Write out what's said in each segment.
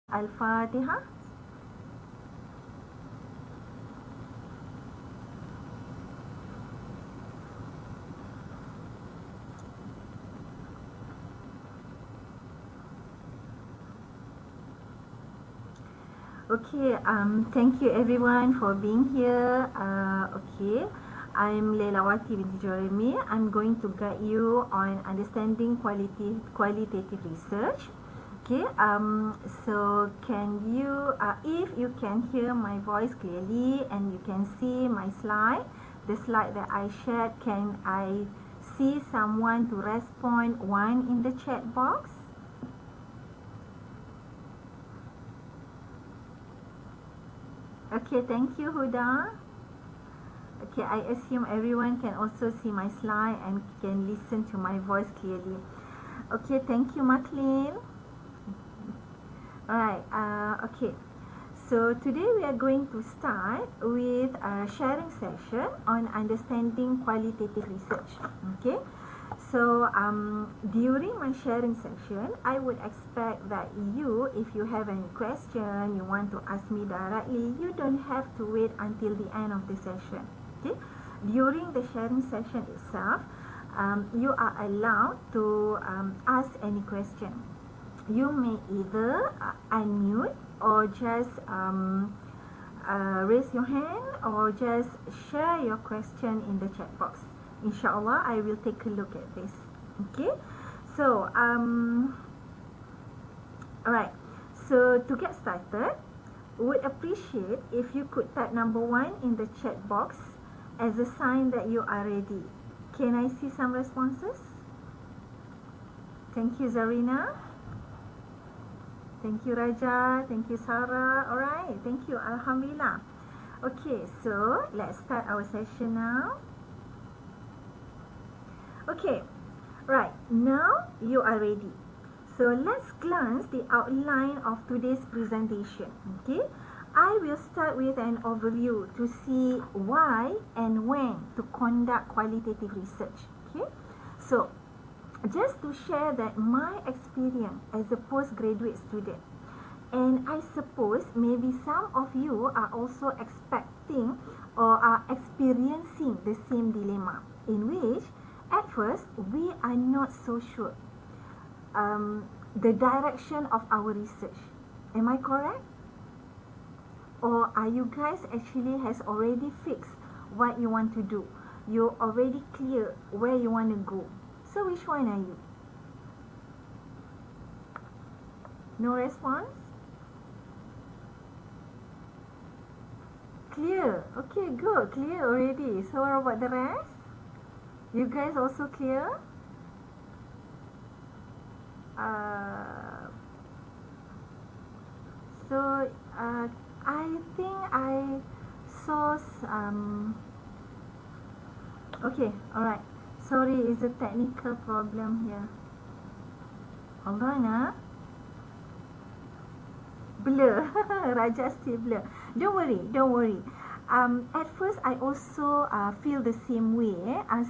Al-Fatiha. Okay, thank you everyone for being here. Okay, I'm Leilawati binti Jeremy. I'm going to guide you on understanding qualitative research. Okay, so can you, if you can hear my voice clearly and you can see my slide, the slide that I shared, can I see someone to respond one in the chat box? Okay, thank you, Huda. Okay, I assume everyone can also see my slide and can listen to my voice clearly. Okay, thank you, Maclean. Alright, okay. So today we are going to start with a sharing session on understanding qualitative research. Okay, so during my sharing session, I would expect that you, if you have any question you want to ask me directly, you don't have to wait until the end of the session. Okay, during the sharing session itself, you are allowed to ask any question. You may either unmute or just raise your hand or just share your question in the chat box. Inshallah, I will take a look at this. Okay, so alright, so to get started, would appreciate if you could type number 1 in the chat box as a sign that you are ready. Can I see some responses? Thank you, Zarina. Thank you, Raja. Thank you, Sarah. Alright, thank you. Alhamdulillah. Okay, so let's start our session now. Okay, right, now you are ready. So let's glance the outline of today's presentation. Okay, I will start with an overview to see why and when to conduct qualitative research. Okay, so just to share that my experience as a postgraduate student, and I suppose maybe some of you are also expecting or are experiencing the same dilemma, in which at first we are not so sure the direction of our research. Am I correct? Or are you guys actually has already fixed what you want to do? You're already clear where you want to go. So which one are you? No response? Clear. Okay, good. Clear already. So what about the rest? You guys also clear? So I think I saw okay, alright. Sorry, it's a technical problem here. Hold on, blur. Raja still blur. Don't worry, don't worry. At first I also feel the same way.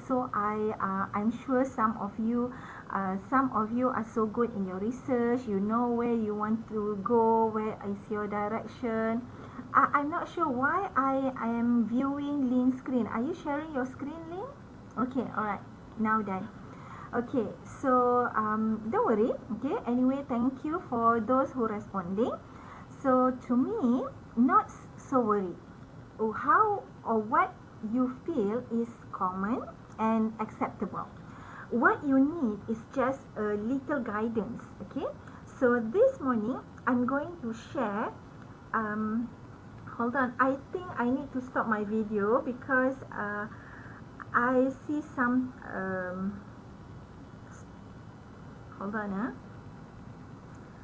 So I'm sure some of you are so good in your research. You know where you want to go, where is your direction. I'm not sure why I am viewing Lynn's screen. Are you sharing your screen, Lynn? Okay, alright. Now done. Okay, so don't worry. Okay, anyway, thank you for those who are responding. So to me, not so worried. How or what you feel is common and acceptable. What you need is just a little guidance. Okay, so this morning I'm going to share hold on, I think I need to stop my video because I see some hold on.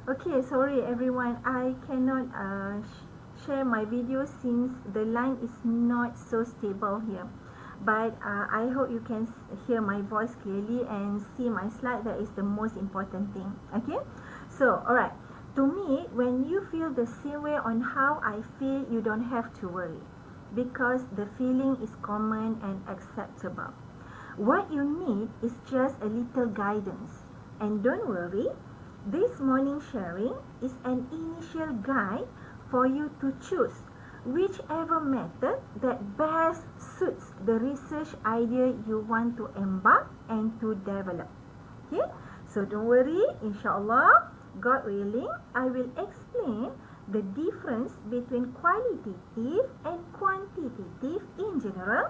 Okay, sorry everyone, I cannot share my video since the line is not so stable here. But I hope you can hear my voice clearly and see my slide. That is the most important thing. Okay, so alright, to me, when you feel the same way on how I feel, you don't have to worry, because the feeling is common and acceptable. What you need is just a little guidance. And don't worry, this morning sharing is an essential guide for you to choose whichever method that best suits the research idea you want to embark and to develop. Okay, so don't worry, insyaAllah, God willing, I will explain the difference between qualitative and quantitative in general,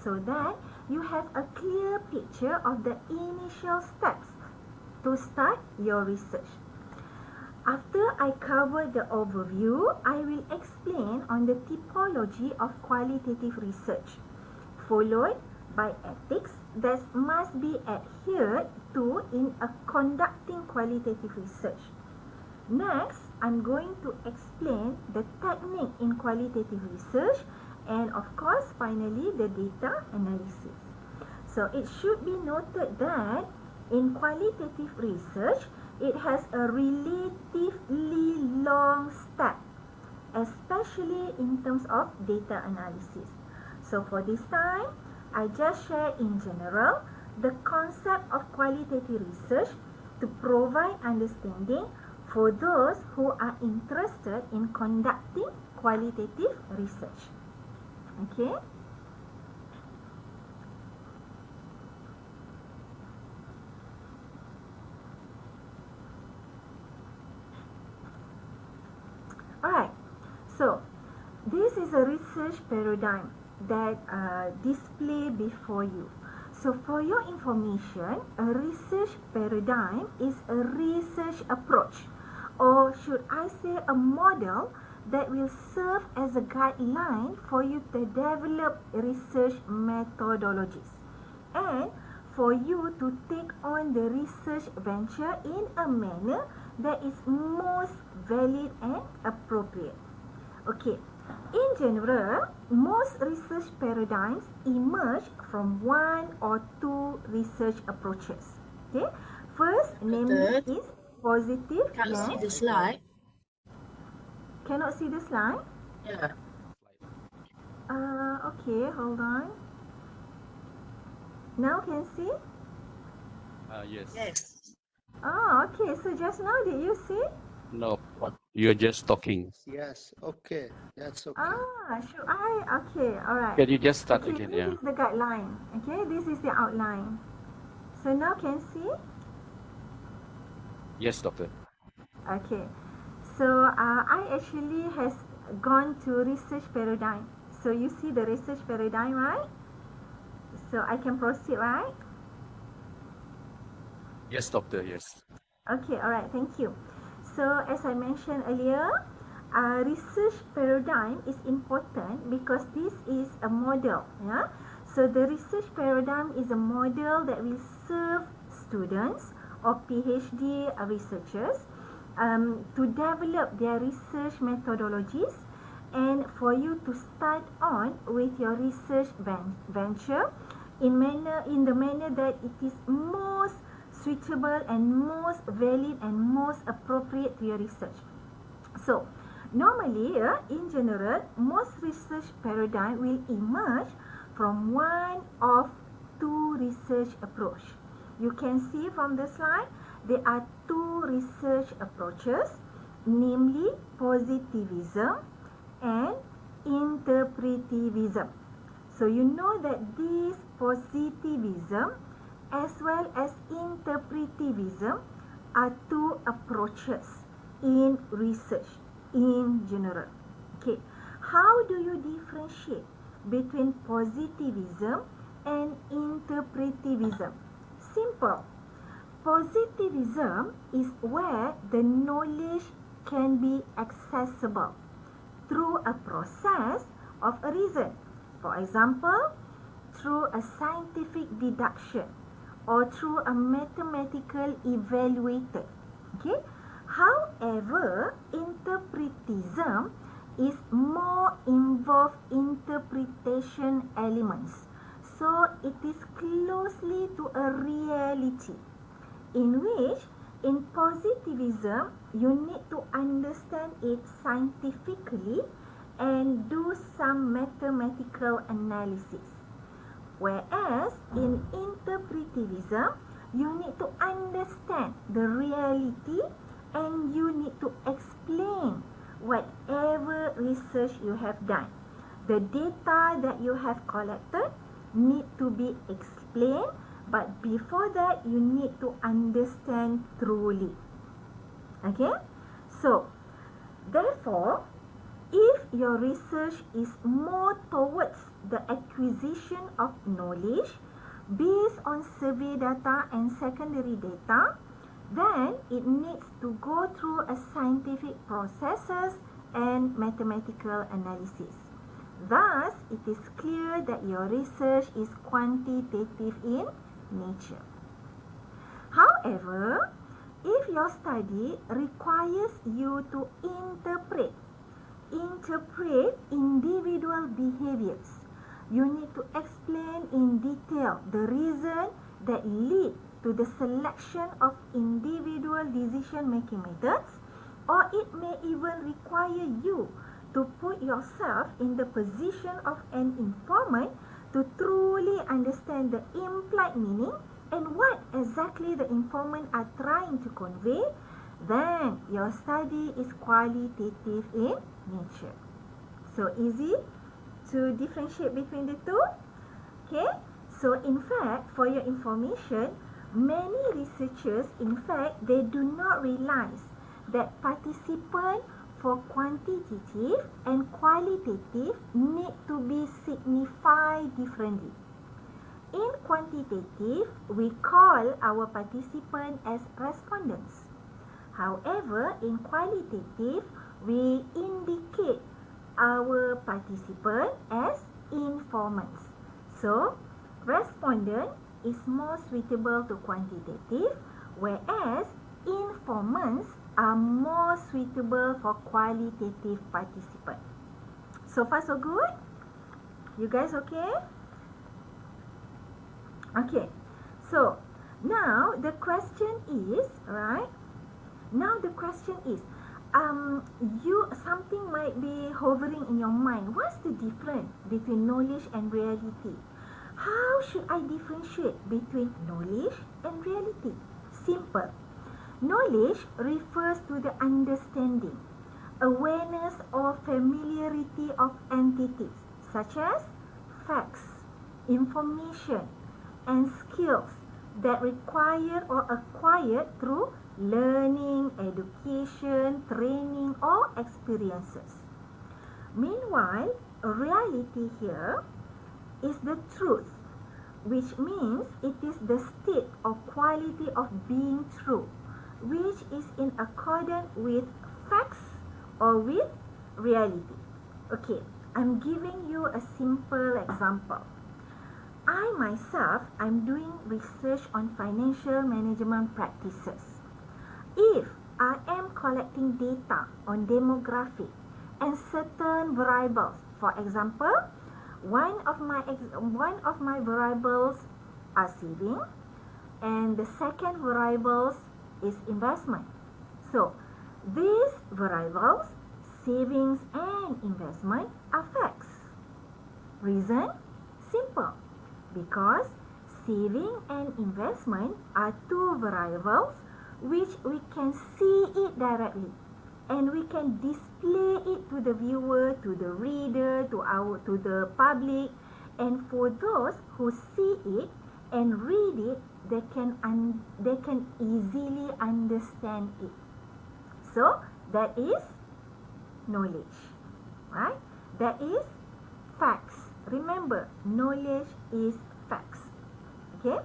so that you have a clear picture of the initial steps to start your research. After I cover the overview, I will explain on the typology of qualitative research, followed by ethics that must be adhered to in a conducting qualitative research. Next, I'm going to explain the technique in qualitative research, and of course, finally, the data analysis. So it should be noted that in qualitative research, it has a relatively long step, especially in terms of data analysis. So for this time, I just share in general the concept of qualitative research to provide understanding for those who are interested in conducting qualitative research. Okay? Alright, so this is a research paradigm that display before you. So for your information, a research paradigm is a research approach, or should I say a model that will serve as a guideline for you to develop research methodologies and for you to take on the research venture in a manner that is most valid and appropriate. Okay, in general, most research paradigms emerge from one or two research approaches. Okay, first, namely, is positive. Can't see the slide. Cannot see the slide? Yeah. Okay, hold on. Now can see? Yes. Yes. Oh, okay. So just now, did you see? No, you're just talking. Yes, okay. That's okay. Should I? Okay, alright. Can you just start Okay, again? this Yeah. is the guideline. Okay, this is the outline. So now can see? Yes, doctor. Okay. So I actually has gone to research paradigm. So you see the research paradigm, right? So I can proceed, right? Yes, doctor. Yes. Okay, alright, thank you. So as I mentioned earlier, research paradigm is important because this is a model. Yeah. So the research paradigm is a model that will serve students or PhD researchers to develop their research methodologies and for you to start on with your research venture in the manner that it is most suitable and most valid and most appropriate to your research. So, normally, in general, most research paradigm will emerge from one of two research approach. You can see from the slide, there are two research approaches, namely positivism and interpretivism. So, you know that this positivism as well as interpretivism are two approaches in research in general. Okay, how do you differentiate between positivism and interpretivism? Simple. Positivism is where the knowledge can be accessible through a process of a reason. For example, through a scientific deduction or through a mathematical evaluator. Okay. However, interpretism is more involved interpretation elements. So it is closely to a reality in which in positivism you need to understand it scientifically and do some mathematical analysis. Whereas in interpretivism, you need to understand the reality and you need to explain research you have done. The data that you have collected need to be explained, but before that, you need to understand truly. Okay? So, therefore, if your research is more towards the acquisition of knowledge based on survey data and secondary data, then it needs to go through a scientific processes and mathematical analysis. Thus, it is clear that your research is quantitative in nature. However, if your study requires you to interpret individual behaviors, you need to explain in detail the reason that lead to the selection of individual decision-making methods, or it may even require you to put yourself in the position of an informant to truly understand the implied meaning and what exactly the informant are trying to convey, then your study is qualitative in nature. So easy to differentiate between the two. Okay, so in fact, for your information, many researchers, in fact, they do not realize that participants for quantitative and qualitative need to be signified differently. In quantitative, we call our participants as respondents. However, in qualitative, we indicate our participant as informants. So, respondent is more suitable to quantitative, whereas informants are more suitable for qualitative participant. So far so good? You guys okay? Okay. So, now the question is, right? Now the question is, something might be hovering in your mind. What's the difference between knowledge and reality? How should I differentiate between knowledge and reality? Simple. Knowledge refers to the understanding, awareness or familiarity of entities such as facts, information, and skills that required or acquired through learning, education, training, or experiences. Meanwhile, reality here is the truth, which means it is the state or quality of being true, which is in accordance with facts or with reality. Okay, I'm giving you a simple example. I myself, I'm doing research on financial management practices. If I am collecting data on demographic and certain variables, for example, one of my variables are saving, and the second variables is investment. So, these variables, savings and investment, are facts. Reason? Simple. Because saving and investment are two variables which we can see it directly, and we can display it to the viewer, to the reader, to the public, and for those who see it and read it, they can easily understand it. So that is knowledge, right? That is facts. Remember, knowledge is facts. Okay?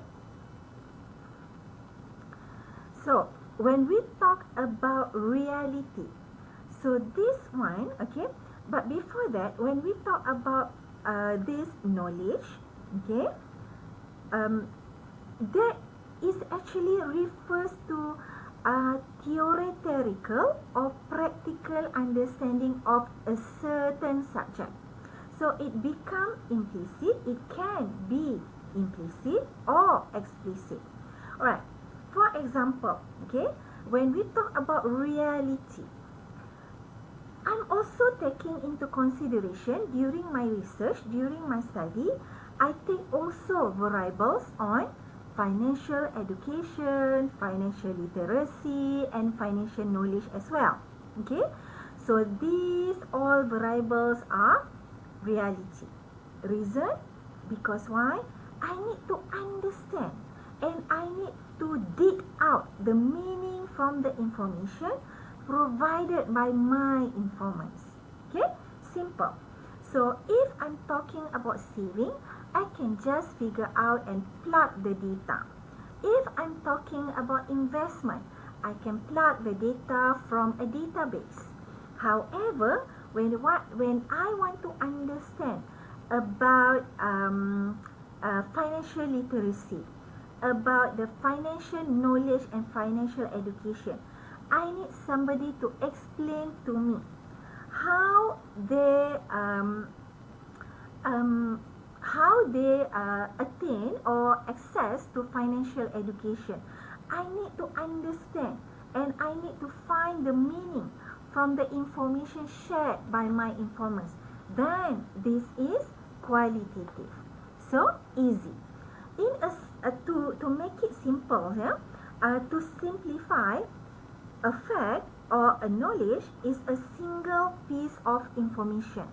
So, when we talk about reality, so this one, okay, but before that, when we talk about this knowledge, okay, that is actually refers to theoretical or practical understanding of a certain subject. So it becomes implicit, it can be implicit or explicit. Alright, for example, okay, when we talk about reality, I'm also taking into consideration during my research, during my study, I take also variables on financial education, financial literacy, and financial knowledge as well. Okay, So these all variables are reality. Reason? Because why? I need to understand and I need to dig out the meaning from the information provided by my informants. Okay? Simple. So if I'm talking about saving, I can just figure out and plug the data. If I'm talking about investment, I can plug the data from a database. However, when I want to understand about financial literacy, about the financial knowledge and financial education, I need somebody to explain to me how they attain or access to financial education. I need to understand and I need to find the meaning from the information shared by my informants. Then this is qualitative. So easy. To make it simple, to simplify, a fact or a knowledge is a single piece of information.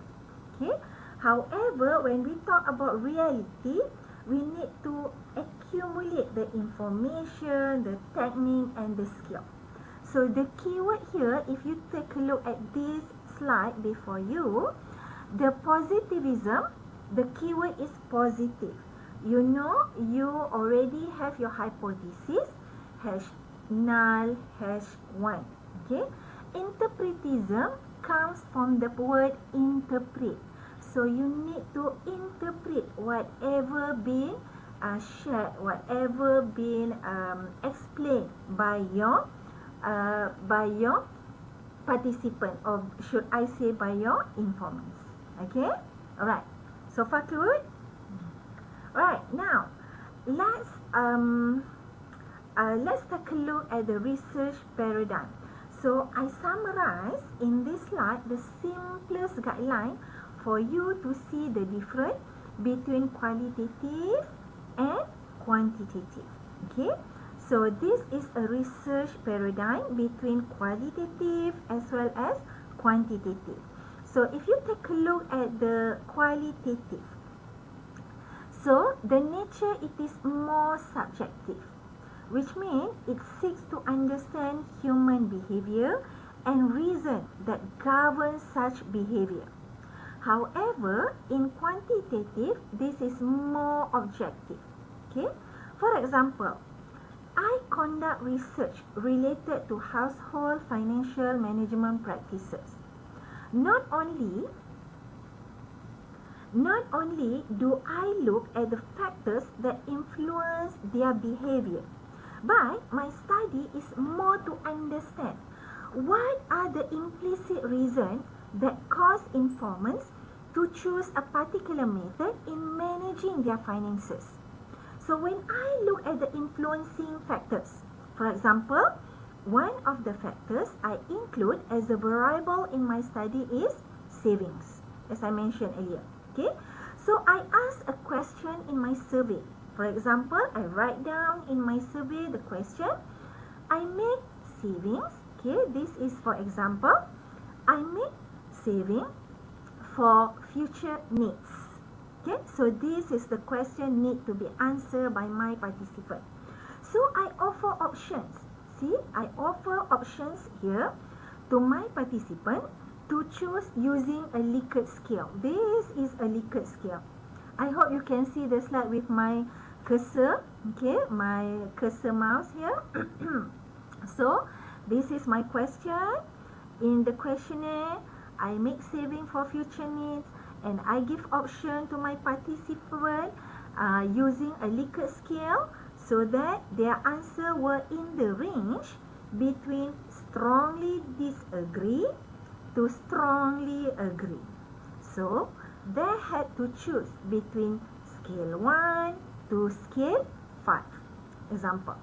Okay. However, when we talk about reality, we need to accumulate the information, the technique and the skill. So the keyword here, if you take a look at this slide before you, the positivism, the keyword is positive. You know, you already have your hypothesis, hash null, hash 1. Okay. Interpretism comes from the word interpret. So you need to interpret whatever been shared, whatever been explained by your participant, or should I say by your informants. Okay. Alright. So far good. Alright. Now let's take a look at the research paradigm. So I summarize in this slide the simplest guideline for you to see the difference between qualitative and quantitative. Okay, so this is a research paradigm between qualitative as well as quantitative. So if you take a look at the qualitative, so the nature, it is more subjective, which means it seeks to understand human behavior and reason that governs such behavior. However, in quantitative, this is more objective. Okay? For example, I conduct research related to household financial management practices. Not only do I look at the factors that influence their behavior, but my study is more to understand what are the implicit reasons that cause informants to choose a particular method in managing their finances. So when I look at the influencing factors, for example, one of the factors I include as a variable in my study is savings, as I mentioned earlier. Okay, so I ask a question in my survey. For example, I write down in my survey the question, I make savings. Okay, this is for example, I make saving for future needs. Okay, so this is the question need to be answered by my participant. So I offer options. See, I offer options here to my participant to choose using a Likert scale. This is a Likert scale. I hope you can see the slide with my cursor. Okay, my cursor mouse here. So this is my question. In the questionnaire, I make saving for future needs, and I give option to my participant using a Likert scale so that their answer were in the range between strongly disagree to strongly agree. So they had to choose between scale 1 to scale 5. Example.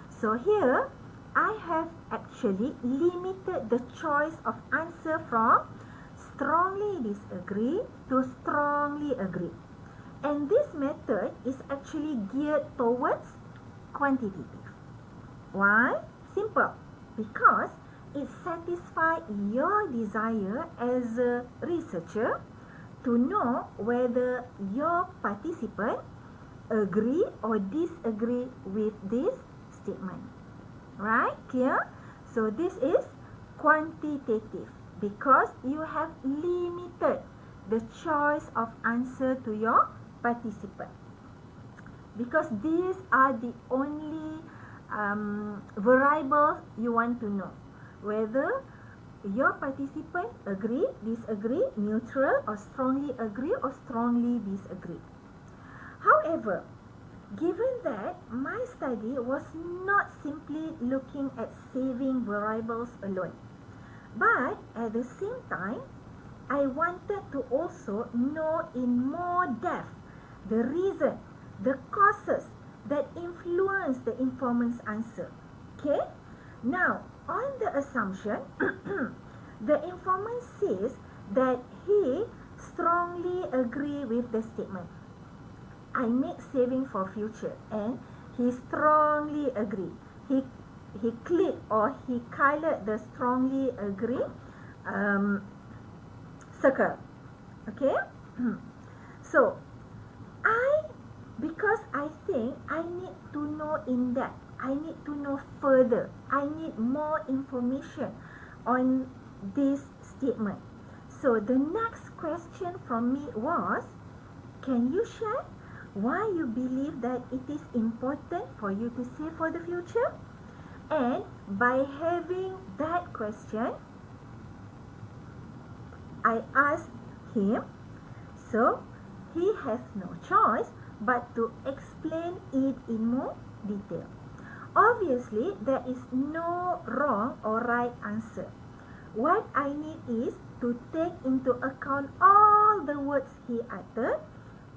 So here I have actually limited the choice of answer from strongly disagree to strongly agree. And this method is actually geared towards quantitative. Why? Simple. Because it satisfies your desire as a researcher to know whether your participant agree or disagree with this statement. Right? Clear? So this is quantitative because you have limited the choice of answer to your participant. Because these are the only variables you want to know. Whether your participant agree, disagree, neutral, or strongly agree or strongly disagree. However, given that my study was not simply looking at saving variables alone, but at the same time, I wanted to also know in more depth the reason, the causes that influence the informant's answer. Okay? Now, on the assumption, the informant says that he strongly agree with the statement, I make saving for future, and he strongly agree. He click or he colored the strongly agree circle. Okay? So, because I think I need to know in depth, I need to know further, I need more information on this statement. So the next question from me was, can you share why you believe that it is important for you to save for the future? And by having that question, I asked him, so he has no choice but to explain it in more detail. Obviously, there is no wrong or right answer. What I need is to take into account all the words he uttered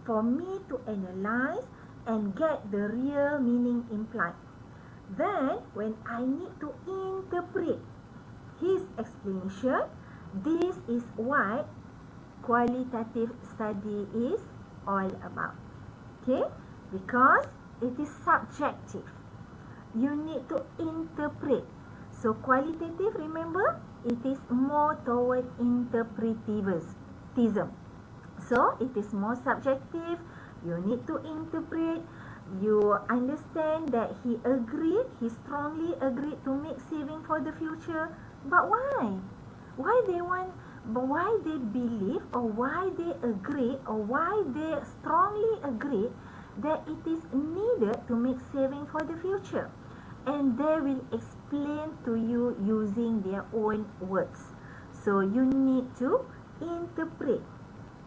for me to analyze and get the real meaning implied. Then, when I need to interpret his explanation, this is what qualitative study is all about. Okay? Because it is subjective. You need to interpret. So qualitative, remember, it is more toward interpretivism. So it is more subjective. You need to interpret. You understand that he agreed, he strongly agreed to make saving for the future. But why? Why they believe, or why they agree, or why they strongly agree that it is needed to make saving for the future. And they will explain to you using their own words. So you need to interpret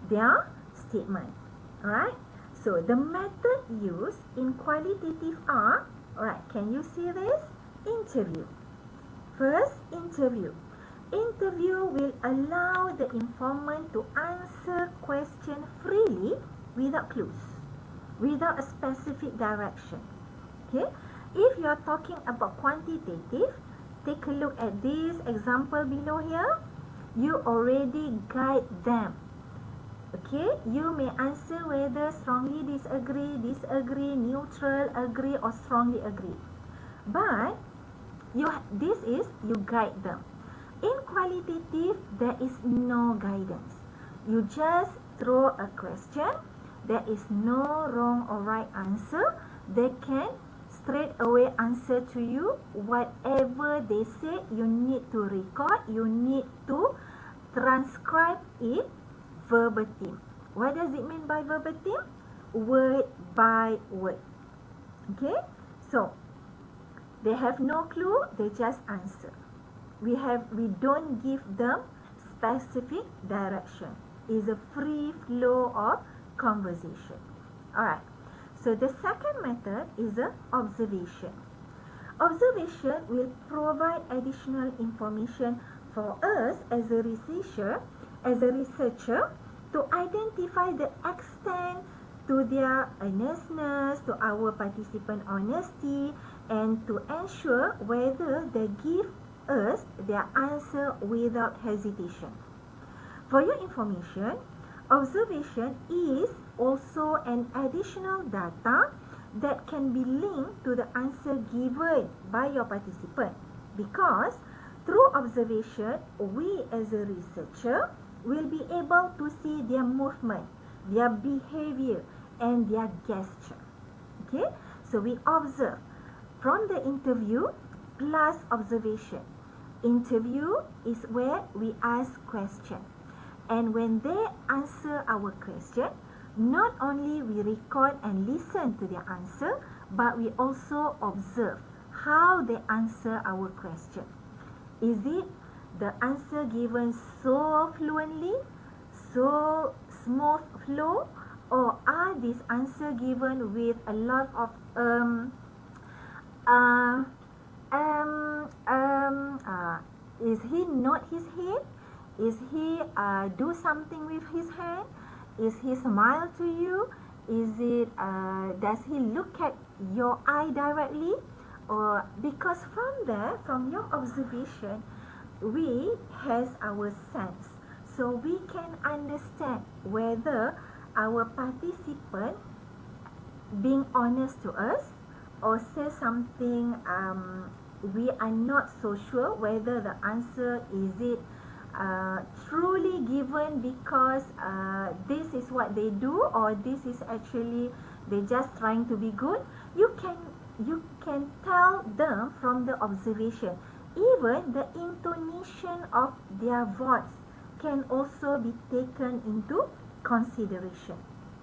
their statement. Alright? So the method used in qualitative are, alright, can you see this? Interview. First, interview. Interview will allow the informant to answer question freely without clues, without a specific direction. Okay? If you are talking about quantitative, take a look at this example below here. You already guide them. Okay? You may answer whether strongly disagree, neutral, agree, or strongly agree. But you guide them. In qualitative, there is no guidance. You just throw a question. There is no wrong or right answer. They can straight away answer to you. Whatever they say, you need to record. You need to transcribe it verbatim. What does it mean by verbatim? Word by word. Okay? So, they have no clue. They just answer. We don't give them specific direction. It's a free flow of conversation. Alright. So the second method is a observation. Observation will provide additional information for us as a researcher to identify the extent to their earnestness, to our participant honesty, and to ensure whether they give us their answer without hesitation. For your information, observation is also an additional data that can be linked to the answer given by your participant, because through observation, we as a researcher will be able to see their movement, their behavior, and their gesture. Okay, so we observe from the interview plus observation. Interview is where we ask question, and when they answer our question, not only we record and listen to their answer, but we also observe how they answer our question. Is it the answer given so fluently, so smooth flow, or are these answer given with a lot of is he nod his head? Is he do something with his hand? Is he smile to you? Is it does he look at your eye directly? Or because from there, from your observation, we has our sense, so we can understand whether our participant being honest to us or say something we are not so sure whether the answer is it truly given because this is what they do, or this is actually they just trying to be good. You can tell them from the observation. Even the intonation of their voice can also be taken into consideration.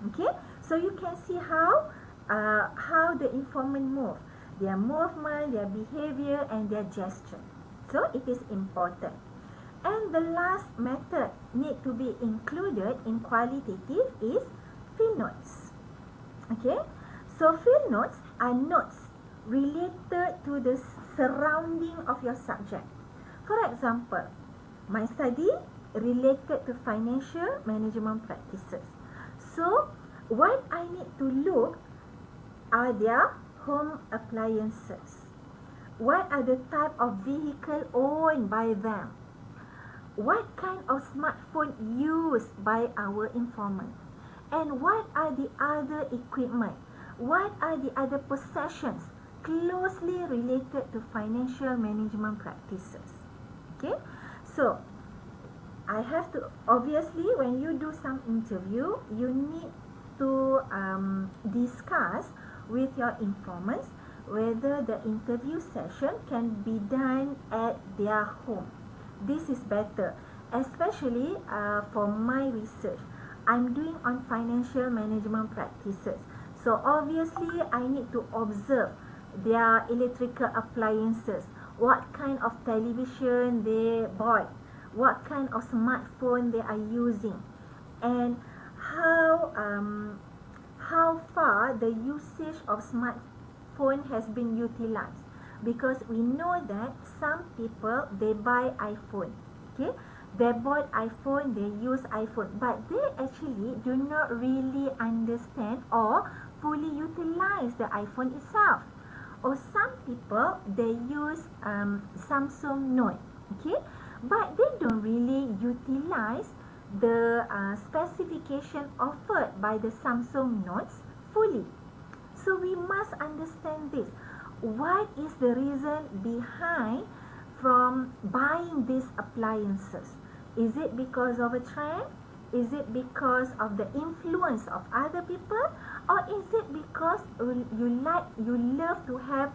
Okay, so you can see how the informant move, their movement, their behavior, and their gesture. So it is important. And the last method need to be included in qualitative is field notes. Okay, so field notes are notes related to the surrounding of your subject. For example, my study related to financial management practices. So what I need to look are their home appliances. What are the type of vehicle owned by them? What kind of smartphone used by our informant? And what are the other equipment? What are the other possessions closely related to financial management practices? Okay, so I have to, obviously, when you do some interview, you need to discuss with your informants whether the interview session can be done at their home. This is better, especially for my research. I'm doing on financial management practices. So obviously, I need to observe their electrical appliances, what kind of television they bought, what kind of smartphone they are using, and how far the usage of smartphone has been utilized. Because we know that some people, they buy iPhone, okay, they bought iPhone, they use iPhone, but they actually do not really understand or fully utilize the iPhone itself. Or some people, they use Samsung Note, okay, but they don't really utilize the specification offered by the Samsung Notes fully. So we must understand this. What is the reason behind from buying these appliances? Is it because of a trend? Is it because of the influence of other people? Or is it because you love to have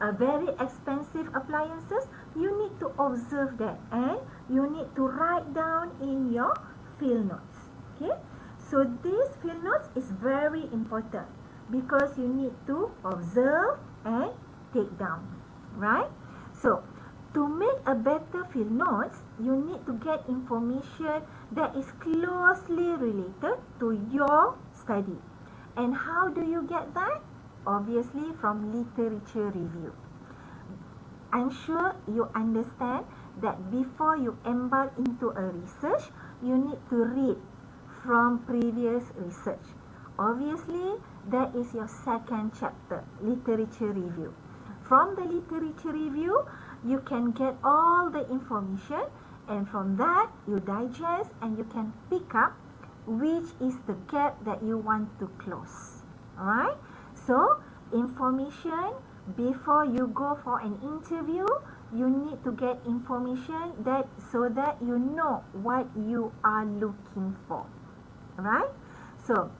a very expensive appliances? You need to observe that, and you need to write down in your field notes. Okay, so this field notes is very important because you need to observe and take down, right? So to make a better field notes, you need to get information that is closely related to your study. And how do you get that? Obviously from literature review. I'm sure you understand that before you embark into a research, you need to read from previous research. Obviously, that is your second chapter, literature review. From the literature review, you can get all the information, and from that, you digest and you can pick up which is the gap that you want to close. Alright? So, information before you go for an interview, you need to get information that so that you know what you are looking for. Right? So,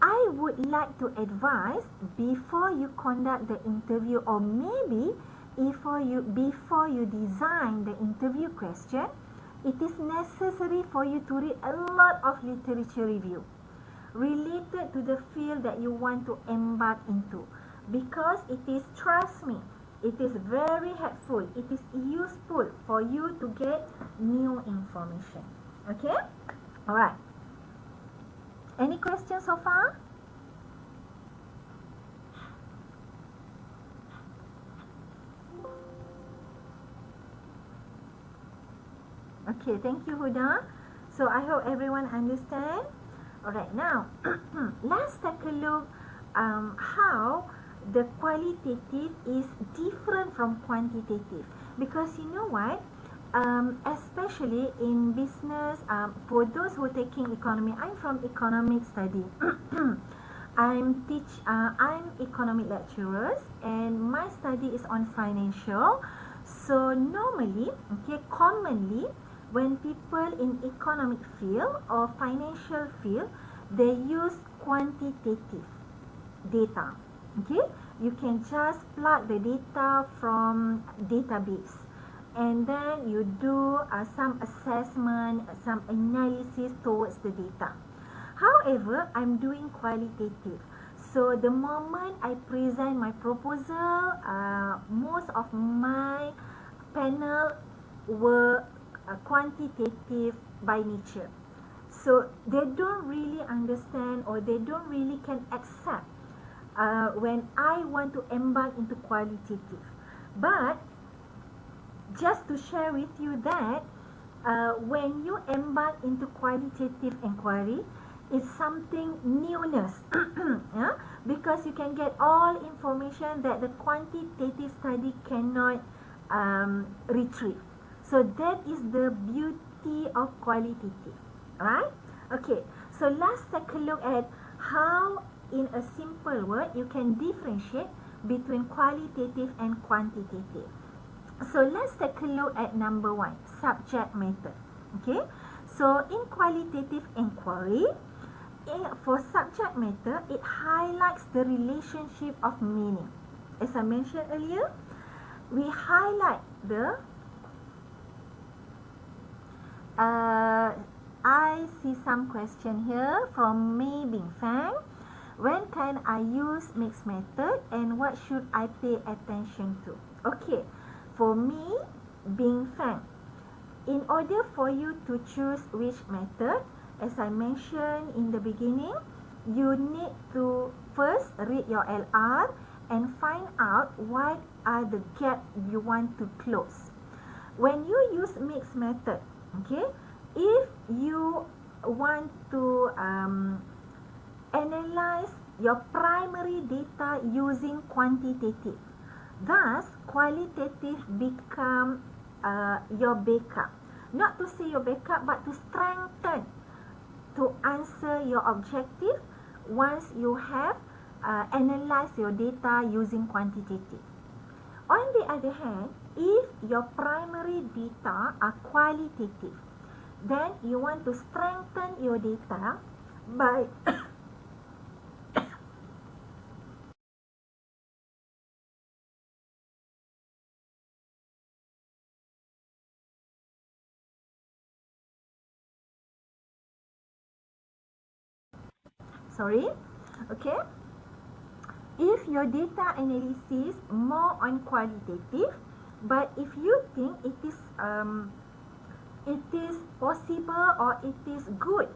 I would like to advise before you conduct the interview, or maybe before you design the interview question, it is necessary for you to read a lot of literature review related to the field that you want to embark into, because it is, trust me, it is very helpful, it is useful for you to get new information. Okay? Alright. Any questions so far? Okay, thank you, Huda. So I hope everyone understand. Alright, now let's take a look how the qualitative is different from quantitative. Because you know what? Especially in business, for those who are taking economy, I'm from economic study. I'm economic lecturers, and my study is on financial. So normally, okay, commonly, when people in economic field or financial field, they use quantitative data. Okay, you can just plug the data from database, and then you do some assessment, some analysis towards the data. However, I'm doing qualitative. So the moment I present my proposal, most of my panel were quantitative by nature. So they don't really understand, or they don't really can accept when I want to embark into qualitative. But just to share with you that when you embark into qualitative inquiry, it's something newness. Yeah? Because you can get all information that the quantitative study cannot retrieve. So that is the beauty of qualitative. Right? Okay, so let's take a look at how, in a simple word, you can differentiate between qualitative and quantitative. So let's take a look at number 1, subject matter. Okay, so in qualitative inquiry, for subject matter, it highlights the relationship of meaning. As I mentioned earlier, we highlight the I see some question here from Mei Bing Fang. When can I use mixed method, and what should I pay attention to? Okay, for me, Bing Fang, in order for you to choose which method, as I mentioned in the beginning, you need to first read your LR and find out what are the gaps you want to close. When you use mixed method, okay, if you want to analyze your primary data using quantitative, thus qualitative become your backup. Not to say your backup, but to strengthen, to answer your objective once you have analyzed your data using quantitative. On the other hand, if your primary data are qualitative, then you want to strengthen your data by okay, if your data analysis more on qualitative, but if you think it is possible, or it is good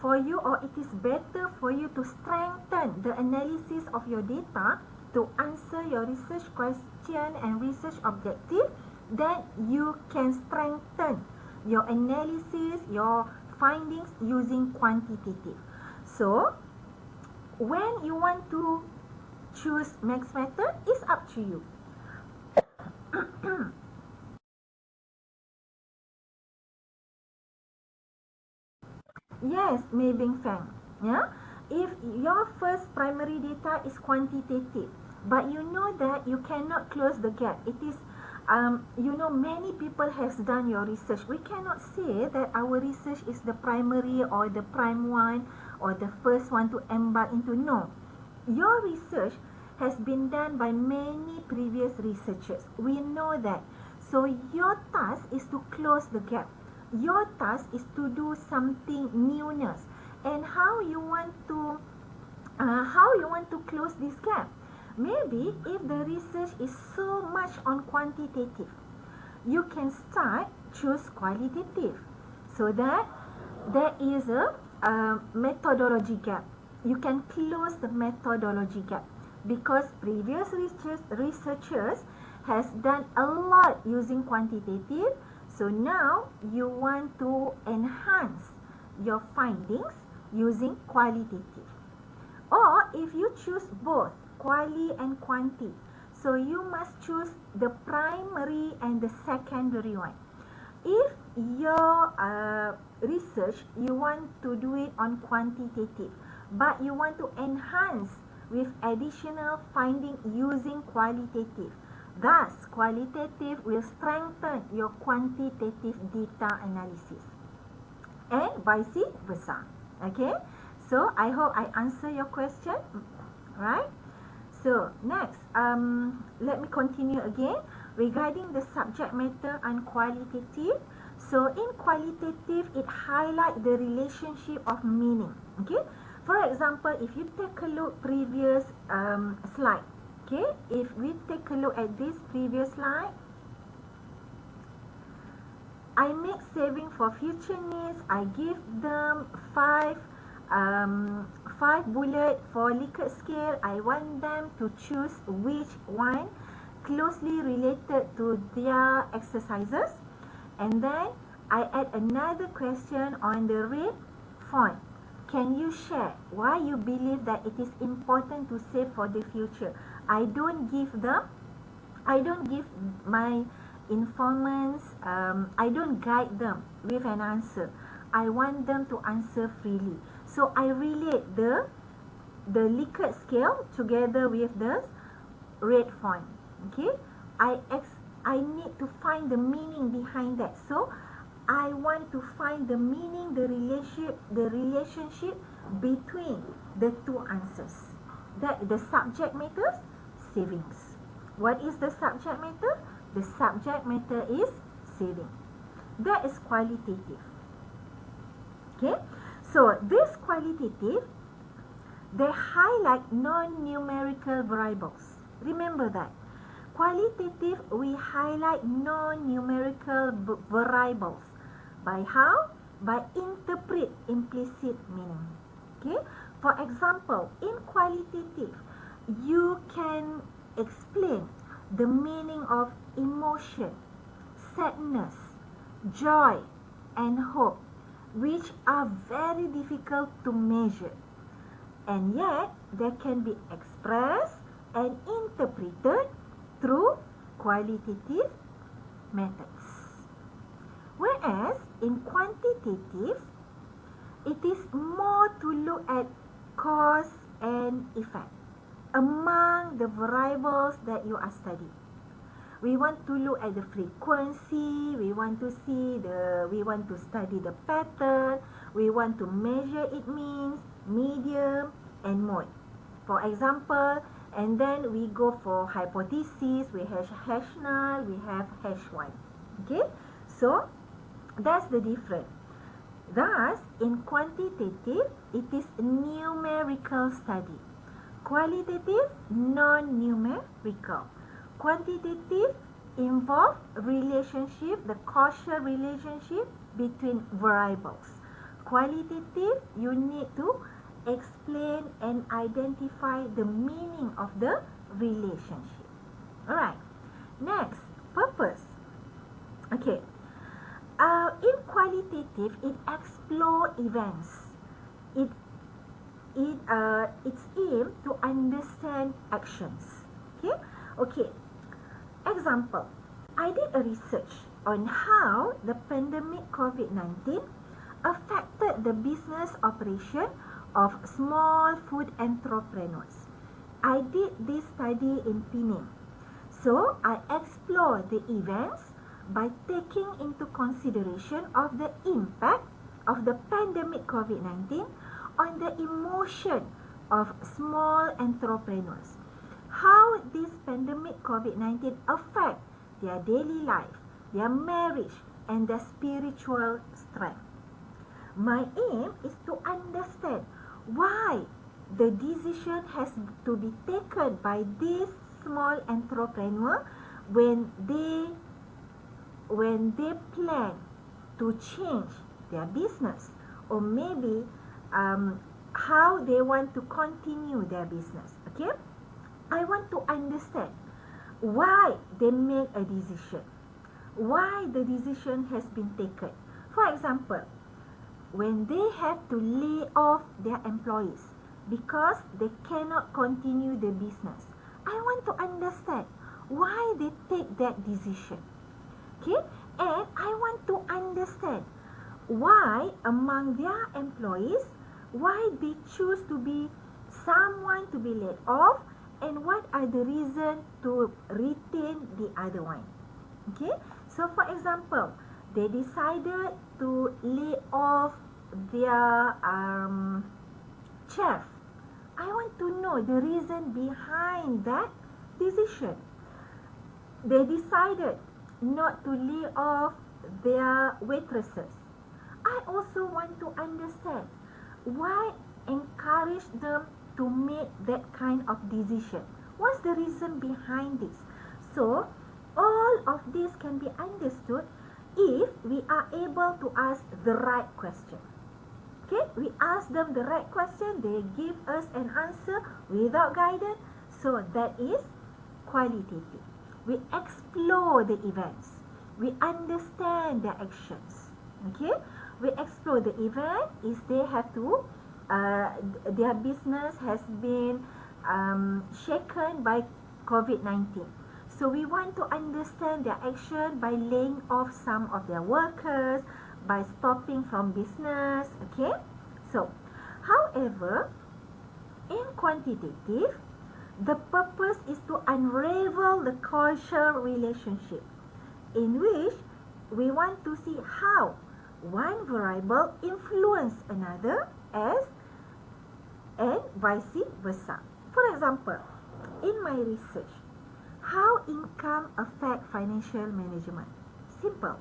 for you, or it is better for you to strengthen the analysis of your data to answer your research question and research objective, then you can strengthen your analysis, your findings using quantitative. So when you want to choose mixed method, it's up to you. Yes, Mei Bing Fang. Yeah, if your first primary data is quantitative, but you know that you cannot close the gap, it is Many people has done your research. We cannot say that our research is the primary or the prime one or the first one to embark into. No. Your research has been done by many previous researchers. We know that. So your task is to close the gap. Your task is to do something newness. And how you want to close this gap? Maybe if the research is so much on quantitative, you can choose qualitative, so that there is a methodology gap. You can close the methodology gap because previous researchers has done a lot using quantitative. So now you want to enhance your findings using qualitative. Or if you choose both quali and quanti, so you must choose the primary and the secondary one. If your research, you want to do it on quantitative, but you want to enhance with additional finding using qualitative, thus qualitative will strengthen your quantitative data analysis, and vice versa. Okay, so I hope I answer your question, right? So next, let me continue again regarding the subject matter and qualitative. So in qualitative, it highlights the relationship of meaning. Okay, for example, if you take a look previous slide. Okay, if we take a look at this previous slide, I make saving for future needs. I give them five bullet for Likert scale. I want them to choose which one closely related to their exercises. And then I add another question on the red font. Can you share why you believe that it is important to save for the future? I don't give my informants, I don't guide them with an answer. I want them to answer freely. So I relate the Likert scale together with the red font. Okay, I need to find the meaning behind that. So I want to find the meaning, the relationship between the two answers. That the subject matters, savings. What is the subject matter? The subject matter is saving. That is qualitative. Okay, so this qualitative, they highlight non-numerical variables. Remember that. Qualitative, we highlight non-numerical variables. By how? By interpret implicit meaning. Okay, for example, in qualitative, you can explain the meaning of emotion, sadness, joy, and hope, which are very difficult to measure, and yet they can be expressed and interpreted through qualitative methods. Whereas in quantitative, it is more to look at cause and effect among the variables that you are studying. We want to look at the frequency, we want to study the pattern, we want to measure it means, medium, and mode. For example, and then we go for hypothesis, we have hash null, we have hash 1. Okay, so that's the difference. Thus, in quantitative, it is numerical study. Qualitative, non-numerical. Quantitative involve relationship, the causal relationship between variables. Qualitative, you need to explain and identify the meaning of the relationship. Alright, next, purpose. Okay, in qualitative, it explore events. It's aim to understand actions. Okay. Example, I did a research on how the pandemic COVID-19 affected the business operation of small food entrepreneurs. I did this study in Penang. So I explore the events by taking into consideration of the impact of the pandemic COVID-19 on the emotion of small entrepreneurs. How this pandemic COVID-19 affect their daily life, their marriage, and their spiritual strength. My aim is to understand why the decision has to be taken by this small entrepreneur when they plan to change their business, or maybe how they want to continue their business. Okay, I want to understand why they make a decision, why the decision has been taken. For example, when they have to lay off their employees because they cannot continue the business, I want to understand why they take that decision. Okay, and I want to understand why among their employees, why they choose to be someone to be laid off, and what are the reasons to retain the other one. Okay, so for example, they decided to lay off their chef. I want to know the reason behind that decision. They decided not to lay off their waitresses. I also want to understand why encourage them to make that kind of decision. What's the reason behind this? So, all of this can be understood if we are able to ask the right question. Okay, we ask them the right question, they give us an answer without guidance. So that is qualitative. We explore the events. We understand their actions. Okay, we explore the event is they have to, their business has been shaken by COVID-19. So we want to understand their action by laying off some of their workers, by stopping from business. Okay, so however, in quantitative, the purpose is to unravel the causal relationship, in which we want to see how one variable influence another as and vice versa. For example, in my research, how income affect financial management? Simple.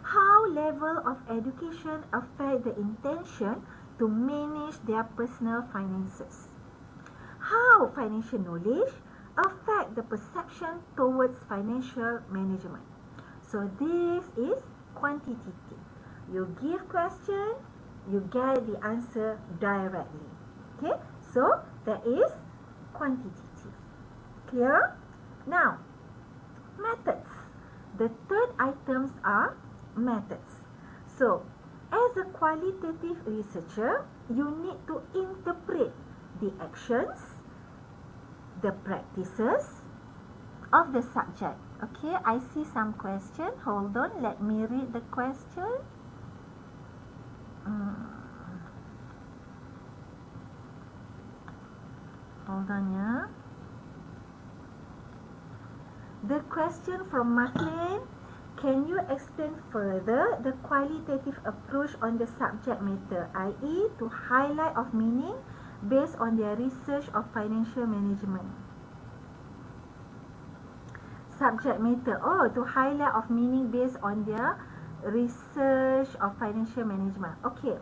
How level of education affect the intention to manage their personal finances? How financial knowledge affect the perception towards financial management? So this is quantitative. You give question, you get the answer directly. Okay, so that is quantitative. Clear? Now, methods. The third items are methods. So, as a qualitative researcher, you need to interpret the actions, the practices of the subject. Okay, I see some question. Hold on, let me read the question. Hold on, yeah. The question from McLean, can you explain further the qualitative approach on the subject matter, i.e. to highlight of meaning based on their research of financial management? Subject matter, to highlight of meaning based on their research of financial management. Okay,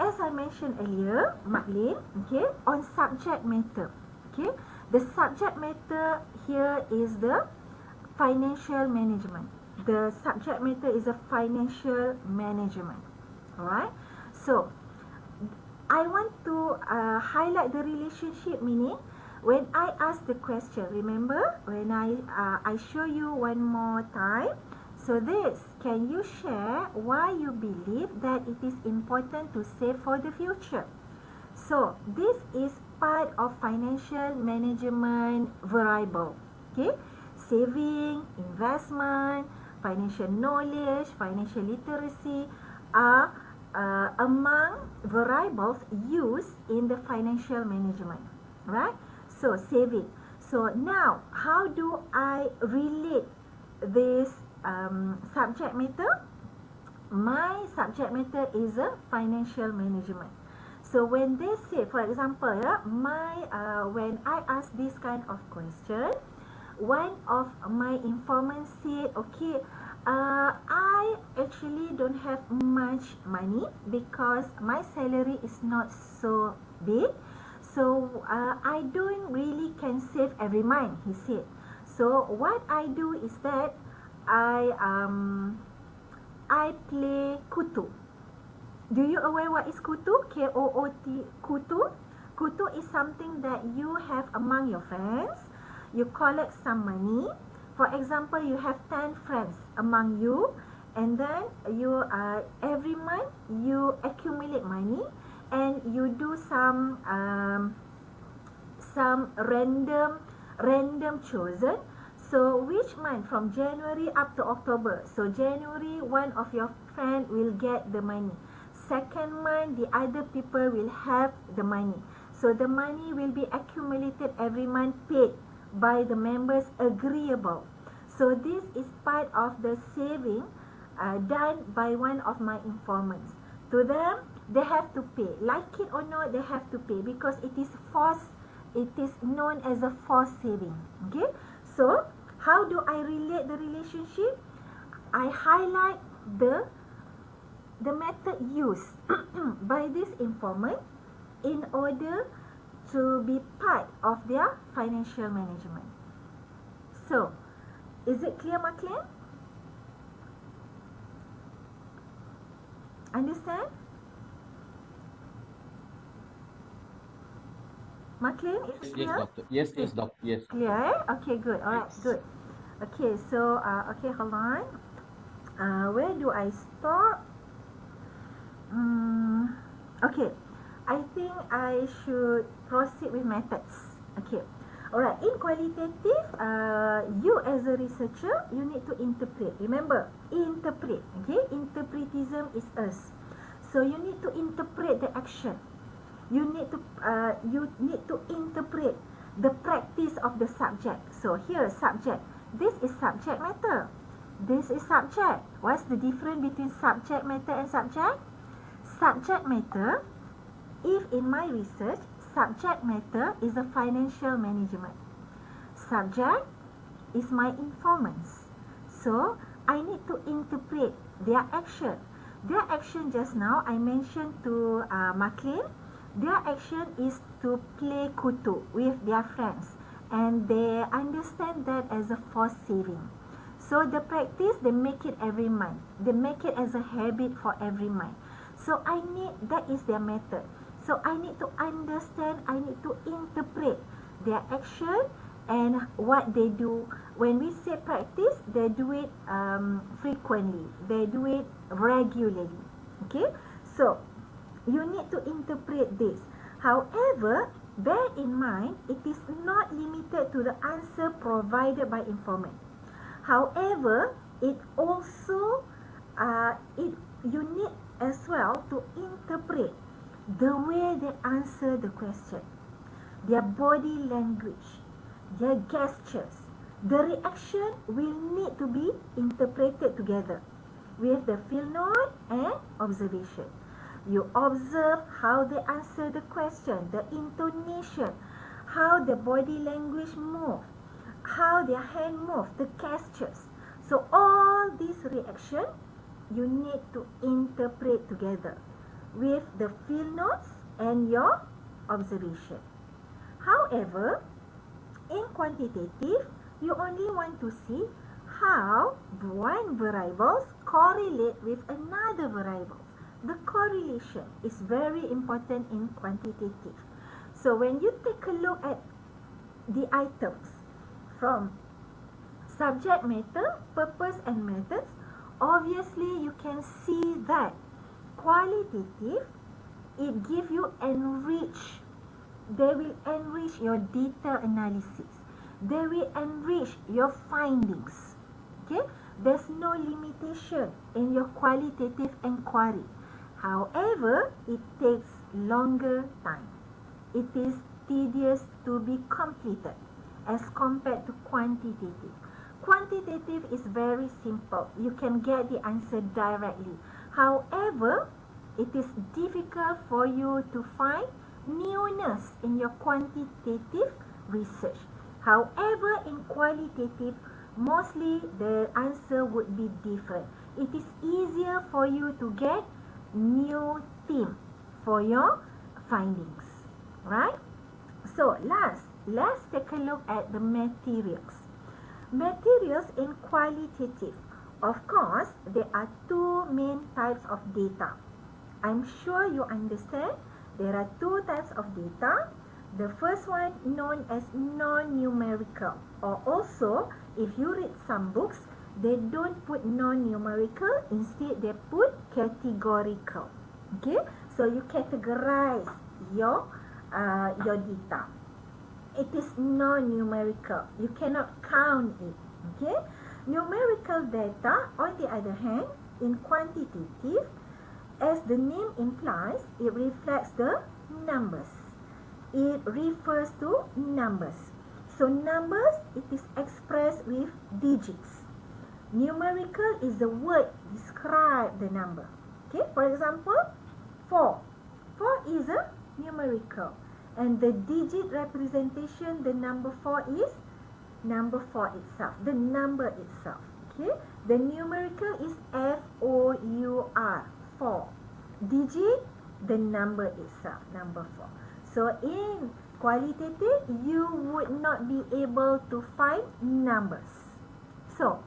as I mentioned earlier, McLean, okay, on subject matter, okay, the subject matter here is the financial management. The subject matter is a financial management. Alright, so I want to highlight the relationship, meaning when I ask the question, remember when I show you one more time. So this, can you share why you believe that it is important to save for the future? So this is part of financial management variable. Okay, saving, investment, financial knowledge, financial literacy are among variables used in the financial management, right? So saving. So now, how do I relate this subject matter? My subject matter is a financial management. So when they say, for example, when I ask this kind of question, one of my informants said, okay, I actually don't have much money because my salary is not so big. So I don't really can save every month, he said. So what I do is that I um, I play kutu. Do you aware what is kutu? K-O-O-T, kutu. Kutu is something that you have among your friends. You collect some money. For example, you have 10 friends among you, and then you every month you accumulate money, and you do some random chosen. So which month from January up to October? So January, one of your friend will get the money. Second month, the other people will have the money. So the money will be accumulated every month, paid by the members agreeable. So this is part of the saving done by one of my informants. To them, they have to pay. Like it or not, they have to pay because it is forced. It is known as a forced saving. Okay. So how do I relate the relationship? I highlight the method used by this informant in order to be part of their financial management. So, is it clear, Maclean? Understand? Maclean, is it Yes, clear? doctor. Yes, doctor. Yes. Clear, eh? Okay, good. Alright, Yes. good. Okay, so, okay, hold on. Where do I stop? Okay, I think I should proceed with methods. Okay, alright. In qualitative, you as a researcher, you need to interpret. Remember, interpret. Okay, interpretism is us. So you need to interpret the action. You need to interpret the practice of the subject. So here, subject. This is subject matter. This is subject. What's the difference between subject matter and subject? Subject matter, if in my research, subject matter is a financial management. Subject is my informants. So, I need to interpret their action. Their action just now, I mentioned to Maclean, their action is to play kutu with their friends. And they understand that as a forced saving. So, the practice, they make it every month. They make it as a habit for every month. So that is their method. So I need to understand, I need to interpret their action and what they do. When we say practice, they do it frequently. They do it regularly. Okay? So you need to interpret this. However, bear in mind, it is not limited to the answer provided by informant. However, it also, you need as well to interpret the way they answer the question, their body language, their gestures. The reaction will need to be interpreted together with the field note and observation. You observe how they answer the question, the intonation, how the body language move, how their hand move, the gestures. So all these reaction you need to interpret together with the field notes and your observation. However, in quantitative, you only want to see how one variable correlate with another variable. The correlation is very important in quantitative. So when you take a look at the items from subject matter, purpose and methods, obviously you can see that qualitative, it give you enrich. They will enrich your data analysis. They will enrich your findings. Okay? There's no limitation in your qualitative inquiry. However, it takes longer time. It is tedious to be completed. as compared to quantitative. Quantitative is very simple. You can get the answer directly. However, it is difficult for you to find newness in your quantitative research. However, in qualitative, mostly the answer would be different. It is easier for you to get new theme for your findings, right? So let's take a look at the materials. Materials in qualitative. Of course, there are two main types of data. I'm sure you understand there are two types of data. The first one known as non-numerical, or also if you read some books, they don't put non-numerical, instead they put categorical. Okay, so you categorize your data. It is non-numerical. You cannot count it. Okay, numerical data, on the other hand, in quantitative, as the name implies, it reflects the numbers. It refers to numbers. So numbers, it is expressed with digits. Numerical is the word describe the number. Okay, for example, 4. 4 is a numerical. And the digit representation, the number 4 is number 4 itself, the number itself. Okay, the numerical is F-O-U-R, 4. Digit, the number itself, number 4. So in qualitative, you would not be able to find numbers. So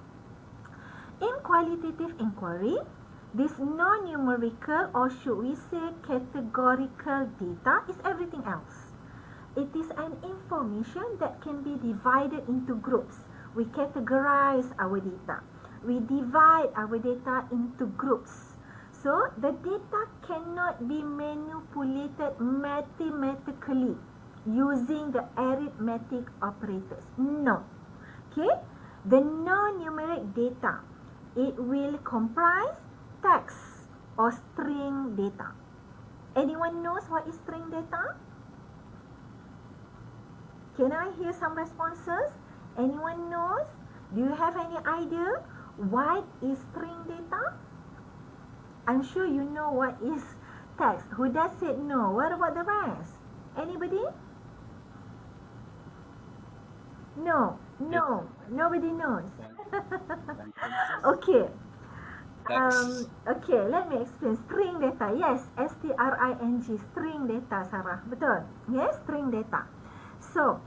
in qualitative inquiry, this non-numerical, or should we say categorical data, is everything else. It is an information that can be divided into groups. We categorize our data. We divide our data into groups. So the data cannot be manipulated mathematically using the arithmetic operators. No. Okay? The non-numeric data, it will comprise text or string data. Anyone knows what is string data? Can I hear some responses? Anyone knows? Do you have any idea what is string data? I'm sure you know what is text. Who does say no? What about the rest? Anybody? No, no, nobody knows. Okay. Text. Okay, let me explain. String data. Yes, S-T-R-I-N-G. String data, Sarah. Betul? Yes, string data. So,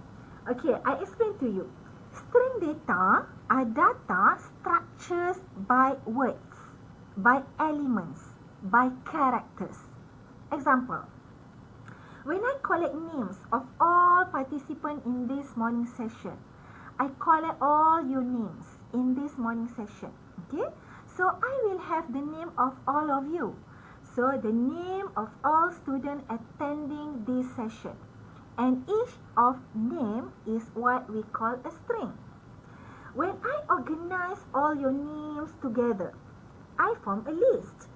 okay, I explain to you. String data are data structures by words, by elements, by characters. Example, when I collect names of all participants in this morning session, I collect all your names in this morning session. Okay? So I will have the name of all of you. So the name of all students attending this session. And each of name is what we call a string. When I organize all your names together, I form a list.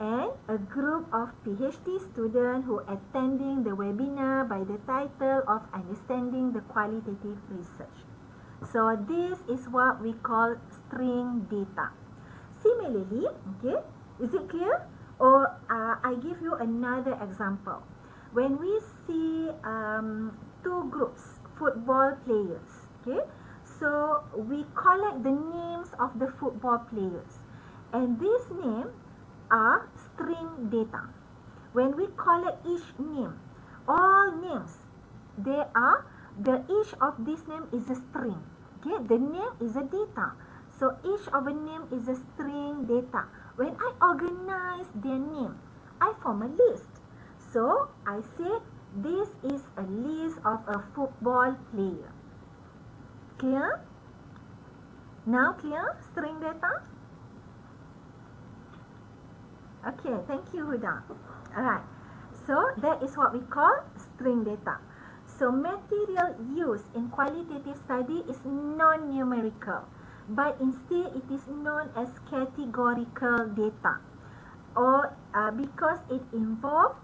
And a group of PhD students who are attending the webinar by the title of Understanding the Qualitative Research. So this is what we call string data. Similarly, okay, is it clear? Or I give you another example. When we see two groups, football players, okay, so we collect the names of the football players. And these names are string data. When we collect each name, all names, each of these name is a string. Okay, the name is a data. So each of a name is a string data. When I organize their name, I form a list. So I said this is a list of a football player. Clear? Now clear? String data? Okay, thank you, Huda. Alright, so that is what we call string data. So material used in qualitative study is non-numerical, but instead it is known as categorical data, or because it involves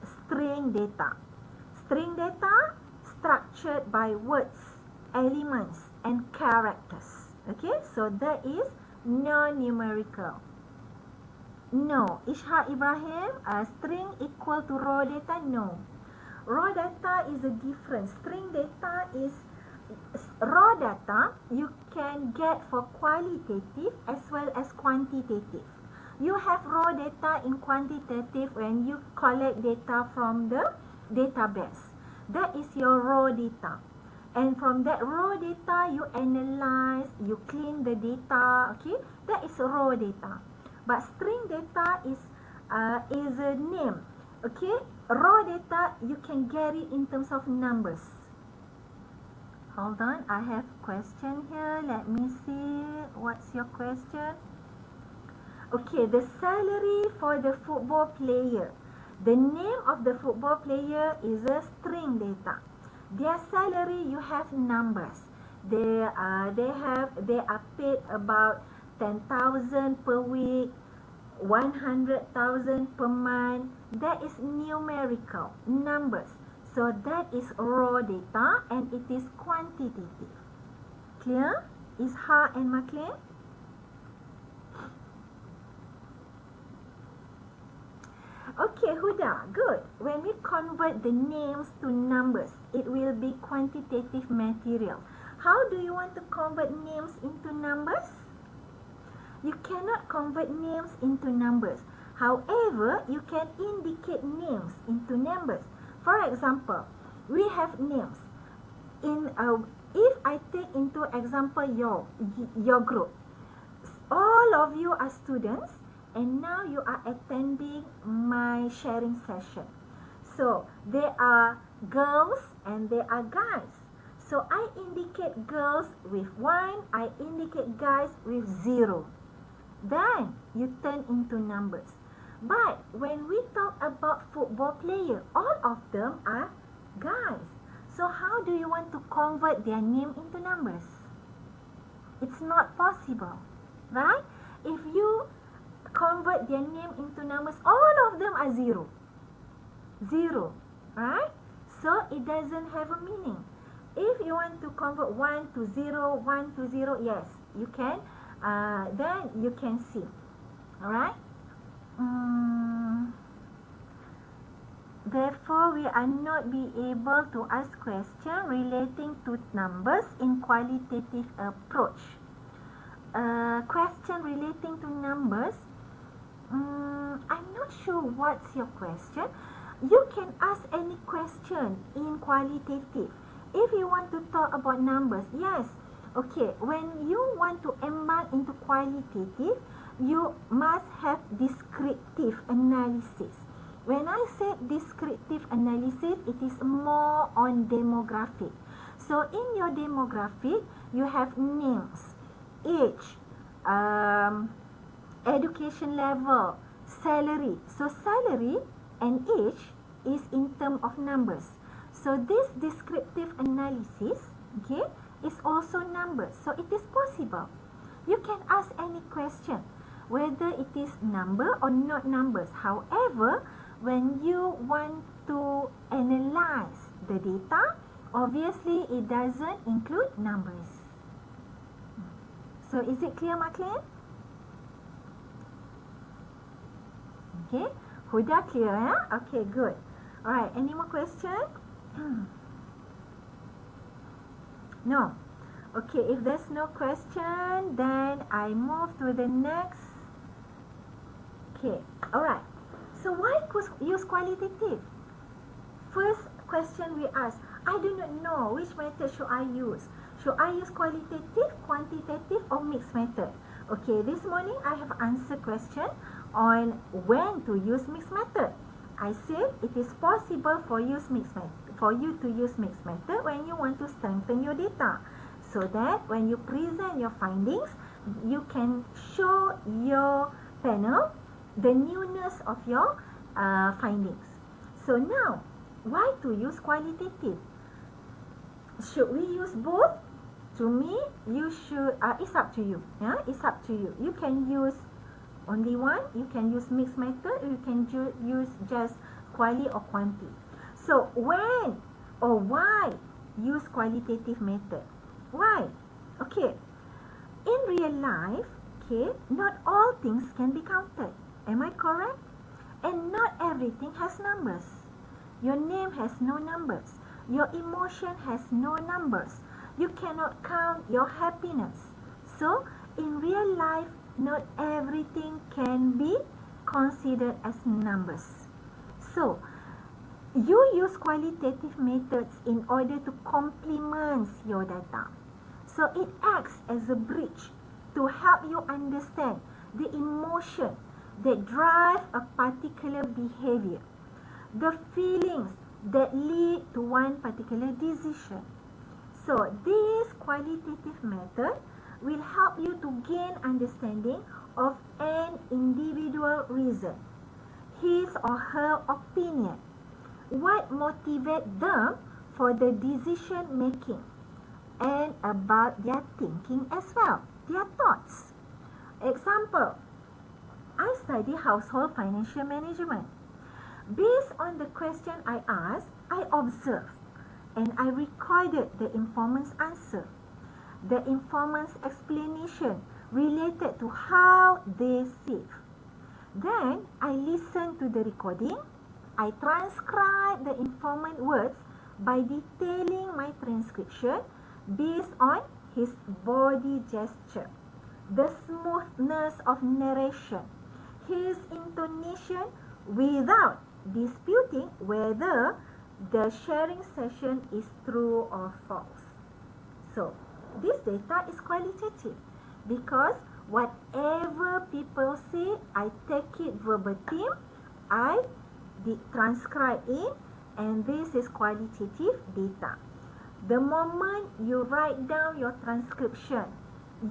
string data. String data structured by words, elements and characters. Okay, so that is non-numerical. No. Ishaq Ibrahim, string equal to raw data? No. Raw data is a different. String data is raw data you can get for qualitative as well as quantitative. You have raw data in quantitative when you collect data from the database. That is your raw data. And from that raw data, you analyze, you clean the data, okay? That is raw data. But string data is a name, okay? Raw data, you can get it in terms of numbers. Hold on, I have question here. Let me see. What's your question? Okay, the salary for the football player. The name of the football player is a string data. Their salary, you have numbers. They are paid about 10,000 per week, 100,000 per month. That is numerical, numbers. So that is raw data and it is quantitative. Clear? Ishaq and McLean? Okay, Huda, good. When we convert the names to numbers, it will be quantitative material. How do you want to convert names into numbers? You cannot convert names into numbers. However, you can indicate names into numbers. For example, we have names. If I take into example your group, all of you are students. And now you are attending my sharing session. So there are girls and there are guys. So I indicate girls with 1, I indicate guys with 0. Then you turn into numbers. But when we talk about football player, all of them are guys. So how do you want to convert their name into numbers? It's not possible, right? If you convert their name into numbers, all of them are 0. 0, right? So it doesn't have a meaning. If you want to convert 1 to 0, 1 to 0, yes, you can. Then you can see. Alright? Therefore, we are not be able to ask questions relating to numbers in qualitative approach. Question relating to numbers, I'm not sure what's your question. You can ask any question in qualitative. If you want to talk about numbers, yes. Okay, when you want to embark into qualitative, you must have descriptive analysis. When I say descriptive analysis, it is more on demographic. So in your demographic, you have names, age, education level, salary. So salary and age is in terms of numbers. So this descriptive analysis, okay, is also numbers. So it is possible. You can ask any question, whether it is number or not numbers. However, when you want to analyze the data, obviously it doesn't include numbers. So is it clear, McLean? Okay, Huda clear, eh? Okay, good. Alright, any more questions? No. Okay, if there's no question, then I move to the next. Okay, alright. So why use qualitative? First question we ask, I do not know which method should I use. Should I use qualitative, quantitative or mixed method? Okay, this morning I have answered question on when to use mixed method. I said it is possible for you to use mixed method when you want to strengthen your data, so that when you present your findings, you can show your panel the newness of your findings. So now, why to use qualitative? Should we use both? To me, you should. It's up to you. Yeah, it's up to you. You can use only one. You can use mixed method. You can use just quali or quanti. So when or why use qualitative method? Why? Okay, in real life, okay, not all things can be counted. Am I correct? And not everything has numbers. Your name has no numbers. Your emotion has no numbers. You cannot count your happiness. So, in real life, not everything can be considered as numbers. So, you use qualitative methods in order to complement your data. So it acts as a bridge to help you understand the emotion that drive a particular behavior, the feelings that lead to one particular decision. So this qualitative method will help you to gain understanding of an individual reason, his or her opinion, what motivates them for the decision making, and about their thinking as well, their thoughts. Example, I study household financial management. Based on the question I asked, I observed and I recorded the informant's answer, the informant's explanation related to how they save. Then I listened to the recording. I transcribed the informant words by detailing my transcription based on his body gesture, the smoothness of narration, his intonation, without disputing whether the sharing session is true or false. So, this data is qualitative because whatever people say, I take it verbatim, I transcribe it, and this is qualitative data. The moment you write down your transcription,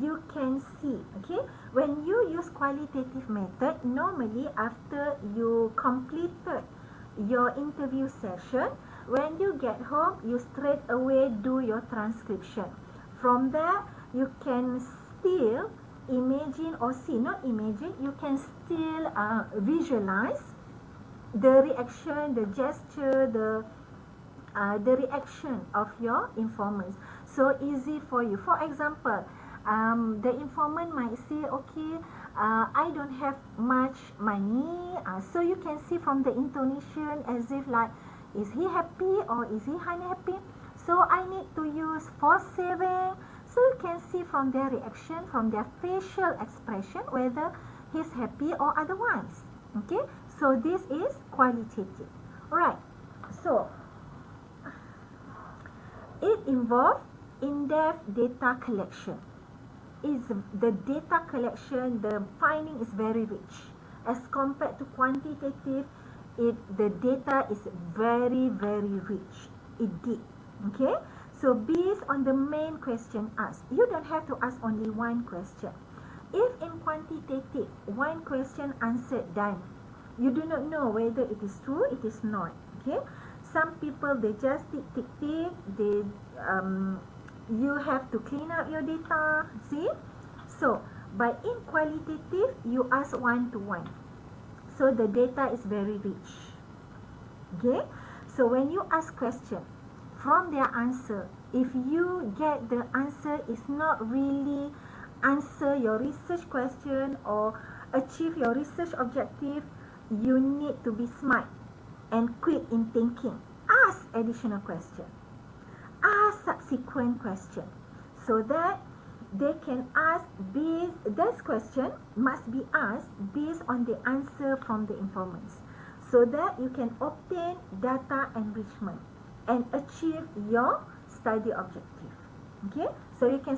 you can see, okay, when you use qualitative method, normally after you completed your interview session, when you get home, you straight away do your transcription. From there, you can still imagine or see, not imagine, you can still visualize the reaction, the gesture, the reaction of your informants. So easy for you. For example, the informant might say, okay, I don't have much money. So you can see from the intonation as if like, is he happy or is he unhappy? So I need to use for saving. So you can see from their reaction, from their facial expression, whether he's happy or otherwise. Okay, so this is qualitative. Alright, so it involves in-depth data collection. The data collection, the finding is very rich. As compared to quantitative, the data is very, very rich. It deep. Okay? So based on the main question asked, you don't have to ask only one question. If in quantitative, one question answered done, you do not know whether it is true, it is not. Okay? Some people, they just tick. They you have to clean up your data. See? So, but in qualitative, you ask one-to-one. So the data is very rich. Okay? So when you ask question, from their answer, if you get the answer is not really answer your research question or achieve your research objective, you need to be smart and quick in thinking. Ask additional question. Ask subsequent question. So that they can ask this question must be asked based on the answer from the informants. So that you can obtain data enrichment and achieve your study objective. Okay? So you can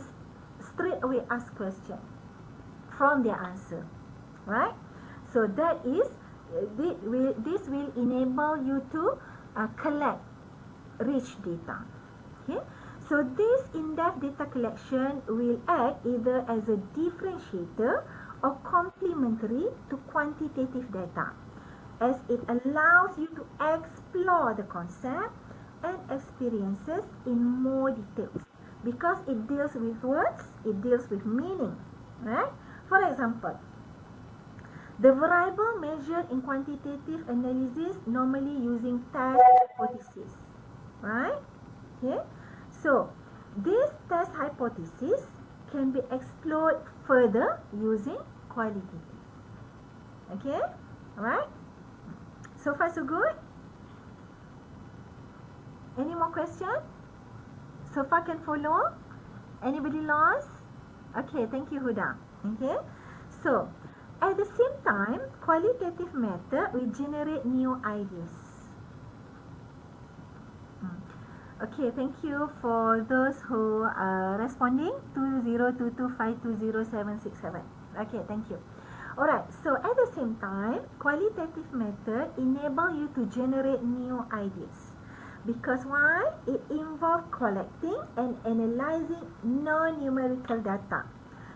straight away ask question from their answer. Right? So that is, this will enable you to collect rich data. Okay? So this in-depth data collection will act either as a differentiator or complementary to quantitative data, as it allows you to explore the concept and experiences in more details, because it deals with words, it deals with meaning, right? For example, the variable measured in quantitative analysis normally using test hypothesis, right? Okay, so This test hypothesis can be explored further using qualitative. Okay? Alright? So far so good? Any more questions? So far can follow? Anybody lost? Okay, thank you, Huda. Okay? So, at the same time, qualitative method will generate new ideas. Okay, thank you for those who are responding. 2022520767. Okay, thank you. Alright, so at the same time, qualitative method enable you to generate new ideas. Because why? It involves collecting and analyzing non-numerical data.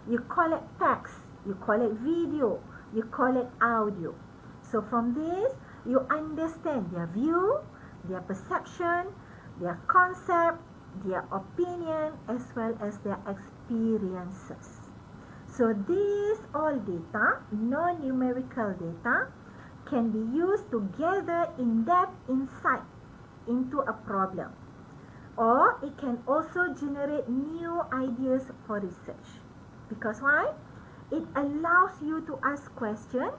You collect text, you collect video, you collect audio. So from this, you understand their view, their perception, their concept, their opinion, as well as their experiences. So these all data, non-numerical data, can be used to gather in-depth insight into a problem. Or it can also generate new ideas for research. Because why? It allows you to ask questions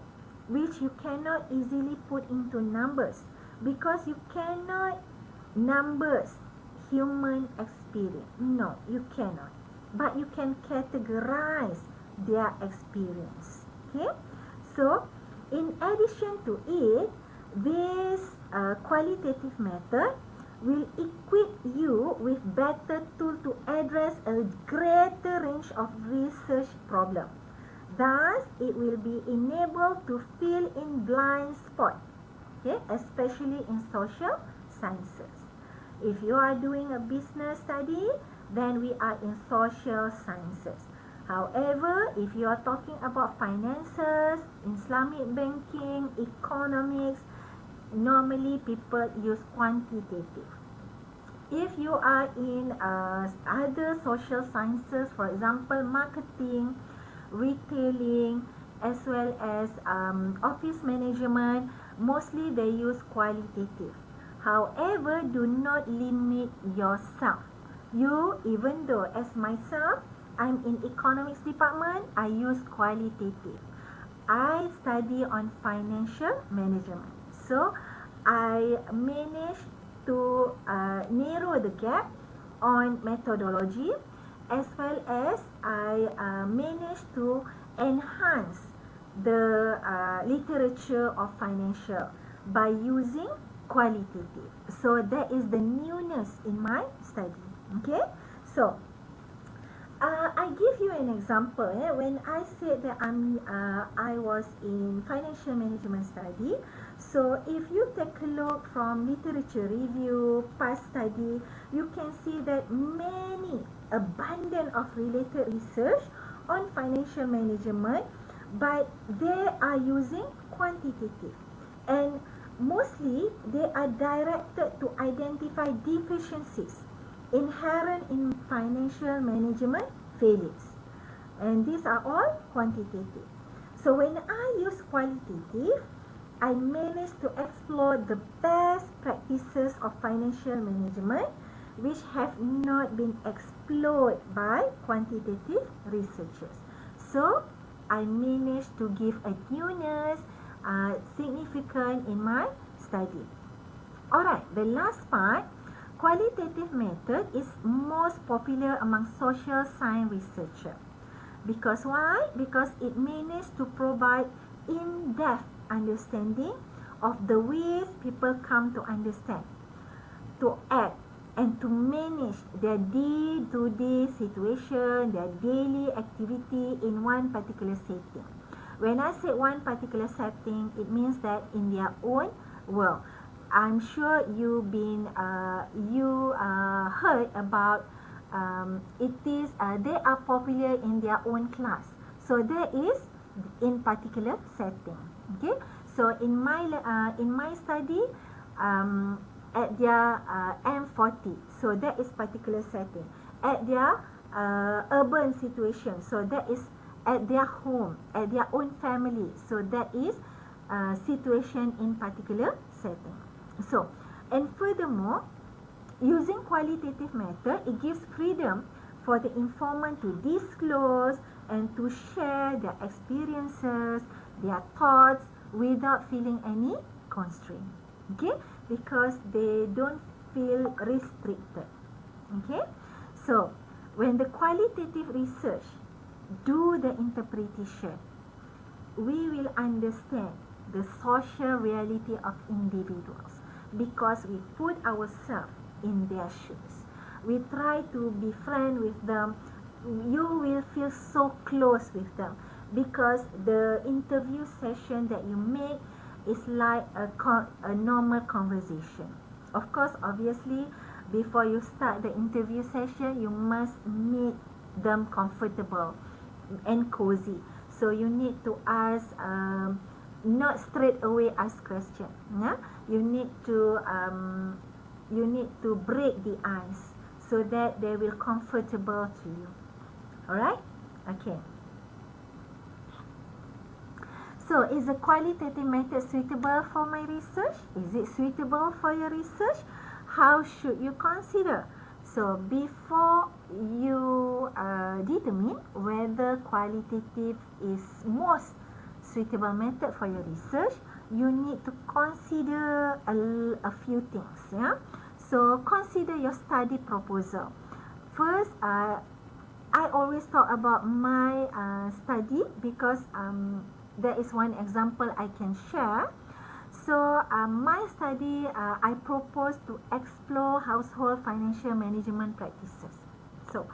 which you cannot easily put into numbers, because you cannot numbers human experience. No, you cannot. But you can categorize their experience. Okay? So, in addition to it, this qualitative method will equip you with better tool to address a greater range of research problems. Thus, it will be enabled to fill in blind spots, okay, especially in social sciences. If you are doing a business study, then we are in social sciences. However, if you are talking about finances, Islamic banking, economics, normally people use quantitative. If you are in other social sciences, for example, marketing, retailing, as well as office management, mostly they use qualitative. However, do not limit yourself. You, even though as myself, I'm in economics department, I use qualitative. I study on financial management. So, I managed to narrow the gap on methodology, as well as I managed to enhance the literature of financial by using qualitative. So that is the newness in my study. Okay, so I give you an example. When I said that I was in financial management study, so if you take a look from literature review, past study, you can see that many abundant of related research on financial management, but they are using quantitative, and mostly they are directed to identify deficiencies inherent in financial management failures, and these are all quantitative. So when I use qualitative, I managed to explore the best practices of financial management which have not been explored by quantitative researchers. So I managed to give a newness significant in my study. Alright, the last part, qualitative method is most popular among social science researchers. Because why? Because it managed to provide in-depth understanding of the ways people come to understand, to act, and to manage their day-to-day situation, their daily activity in one particular setting. When I say one particular setting, it means that in their own world. I'm sure you've been heard about they are popular in their own class. So there is in particular setting. Okay. So in my study, at their M40, so that is particular setting. At their urban situation, so that is at their home, at their own family, so that is situation in particular setting. So, and furthermore, Using qualitative method, it gives freedom for the informant to disclose and to share their experiences, their thoughts without feeling any constraint. Okay, because they don't feel restricted. Okay, so when the qualitative research do the interpretation, we will understand the social reality of individuals because we put ourselves in their shoes. We try to be friend with them. You will feel so close with them because the interview session that you make is like a normal conversation. Of course, obviously, before you start the interview session, you must make them comfortable and cozy. So you need to ask, not straight away ask question. Yeah? You need to break the ice so that they will comfortable to you. Alright? Okay. So, is the qualitative method suitable for my research? Is it suitable for your research? How should you consider? So, before you determine whether qualitative is most suitable method for your research, you need to consider a few things. Yeah? So, consider your study proposal. First, I always talk about my study because there is one example I can share. So, my study, I propose to explore household financial management practices. So,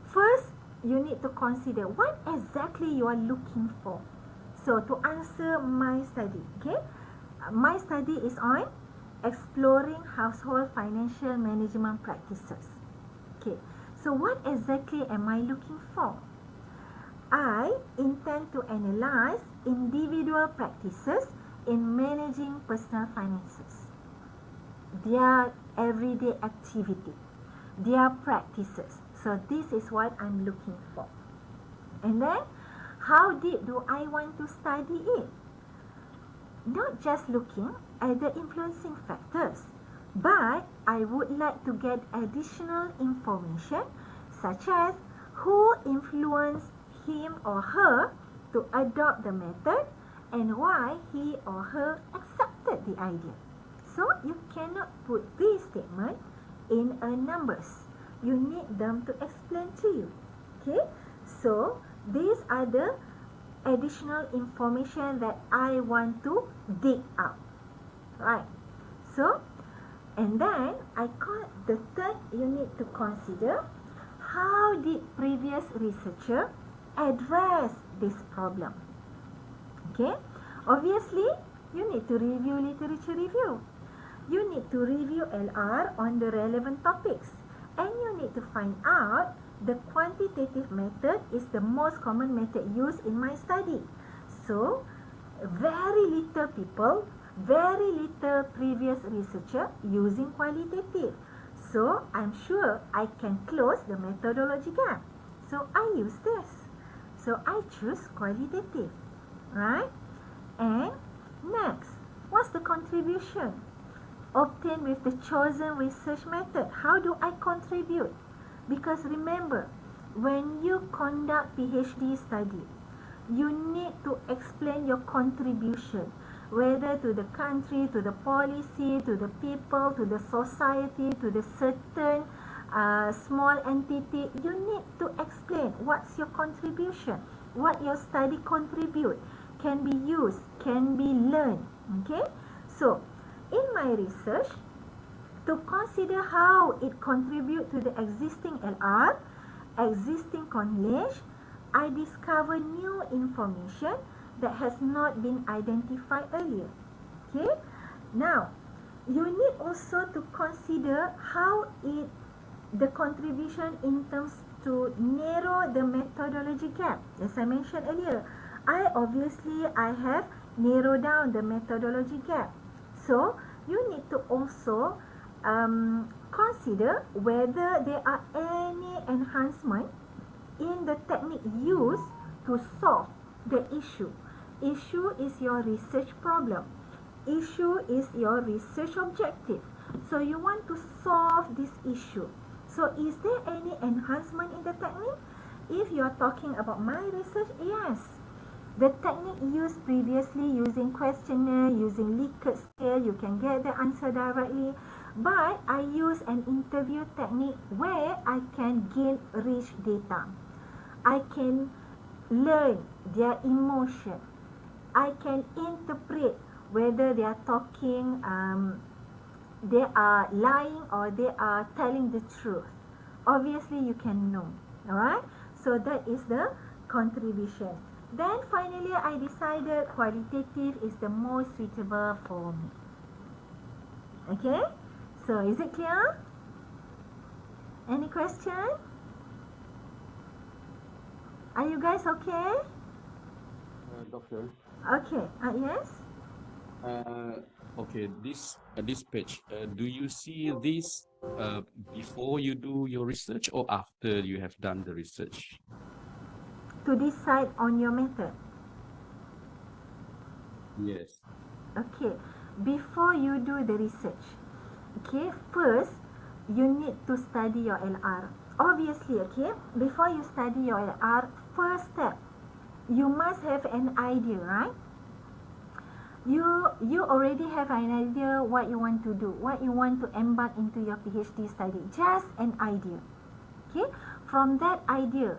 first, you need to consider what exactly you are looking for. So, to answer my study, okay, my study is on exploring household financial management practices. Okay, so what exactly am I looking for? I intend to analyze individual practices in managing personal finances, their everyday activity, their practices. So this is what I'm looking for. And then, how deep do I want to study it? Not just looking at the influencing factors, but I would like to get additional information such as who influenced him or her to adopt the method and why he or her accepted the idea. So you cannot put this statement in a numbers. You need them to explain to you. Okay? So these are the additional information that I want to dig out. Right? So, and then the third you need to consider, how did previous researcher address this problem? Okay? Obviously, you need to review literature review. You need to review LR on the relevant topics. And you need to find out the quantitative method is the most common method used in my study. So, very little people, very little previous researcher using qualitative. So, I'm sure I can close the methodology gap. So, I use this. So, I choose qualitative. Right? And next, what's the contribution obtained with the chosen research method? How do I contribute? Because remember, when you conduct PhD study, you need to explain your contribution, whether to the country, to the policy, to the people, to the society, to the certain small entity. You need to explain what's your contribution, what your study contribute, can be used, can be learned. Okay? So, in my research, to consider how it contribute to the existing LR, existing knowledge, I discover new information that has not been identified earlier. Okay? Now, you need also to consider how the contribution in terms to narrow the methodology gap. As I mentioned earlier, I have narrowed down the methodology gap. So, you need to also consider whether there are any enhancement in the technique used to solve the issue. Issue is your research problem. issue is your research objective. So you want to solve this issue. So is there any enhancement in the technique? If you are talking about my research, yes. The technique used previously using questionnaire, using Likert scale, you can get the answer directly. But I use an interview technique where I can gain rich data. I can learn their emotion. I can interpret whether they are talking, they are lying or they are telling the truth. Obviously, you can know. Alright? So that is the contribution. Then finally, I decided qualitative is the most suitable for me. Okay? So is it clear? Any question? Are you guys okay? Doctor. Okay. Yes? Okay, this page, do you see this before you do your research or after you have done the research? To decide on your method. Yes. Okay. Before you do the research. Okay. First, you need to study your LR. Obviously, okay. Before you study your LR, first step, you must have an idea, right? You already have an idea what you want to do, what you want to embark into your PhD study. Just an idea. Okay, from that idea,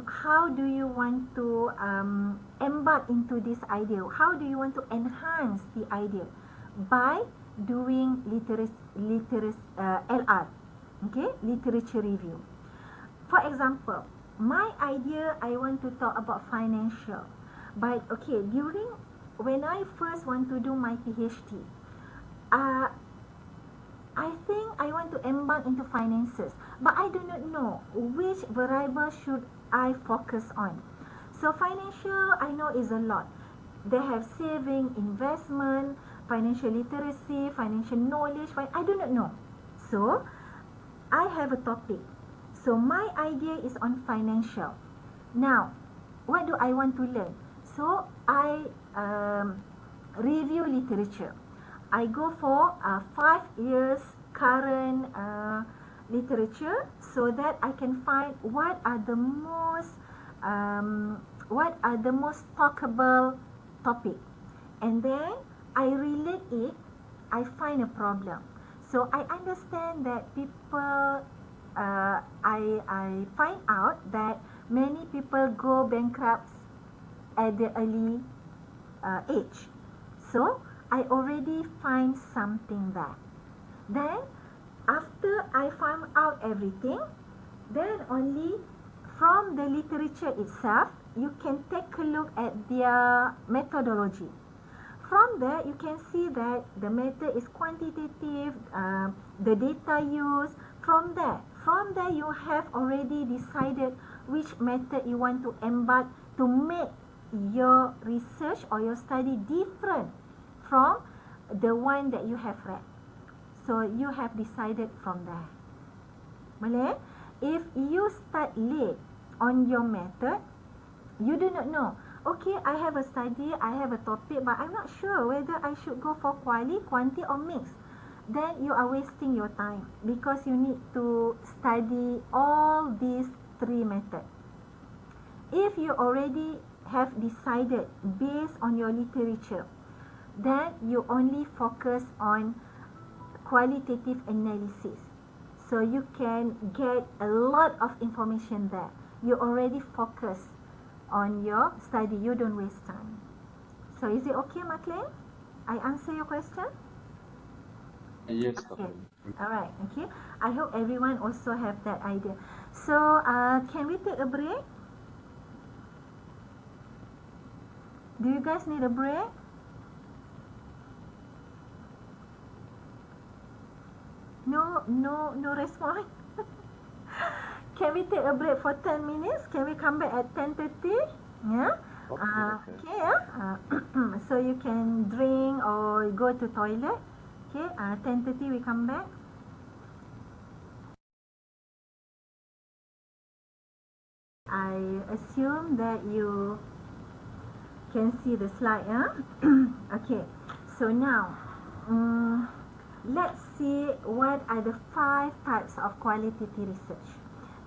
how do you want to embark into this idea? How do you want to enhance the idea? By doing LR, okay, literature review. For example, my idea, I want to talk about financial. But okay, when I first want to do my PhD, uh, I think I want to embark into finances, but I do not know which variable should I focus on. So financial, I know is a lot. They have saving, investment, financial literacy, financial knowledge. I do not know. So I have a topic. So my idea is on financial. Now, what do I want to learn? So I review literature. I go for 5 years current literature so that I can find what are the most talkable topic, and then I relate it. I find a problem. So I understand that people. I find out that many people go bankrupt at the early age. So I already find something there. Then after I find out everything, then only from the literature itself, you can take a look at their methodology. From there, you can see that the method is quantitative, the data used. From there, you have already decided which method you want to embark to make your research or your study different from the one that you have read. So you have decided from there. Boleh? If you start late on your method, you do not know. Okay, I have a study, I have a topic, but I'm not sure whether I should go for quali, quanti or mix. Then you are wasting your time because you need to study all these 3 methods. If you already have decided based on your literature, then you only focus on qualitative analysis. So you can get a lot of information there. You already focus on your study. You don't waste time. So is it okay, Maclean? I answer your question? Yes, Okay. Doctor. Alright, okay. I hope everyone also have that idea. So can we take a break? Do you guys need a break? No response. Can we take a break for 10 minutes? Can we come back at 10:30? Yeah. Okay. Okay. So you can drink or go to toilet. Okay. 10:30 we come back. I assume that you can see the slide. Okay. So now, let's see what are the 5 types of qualitative research.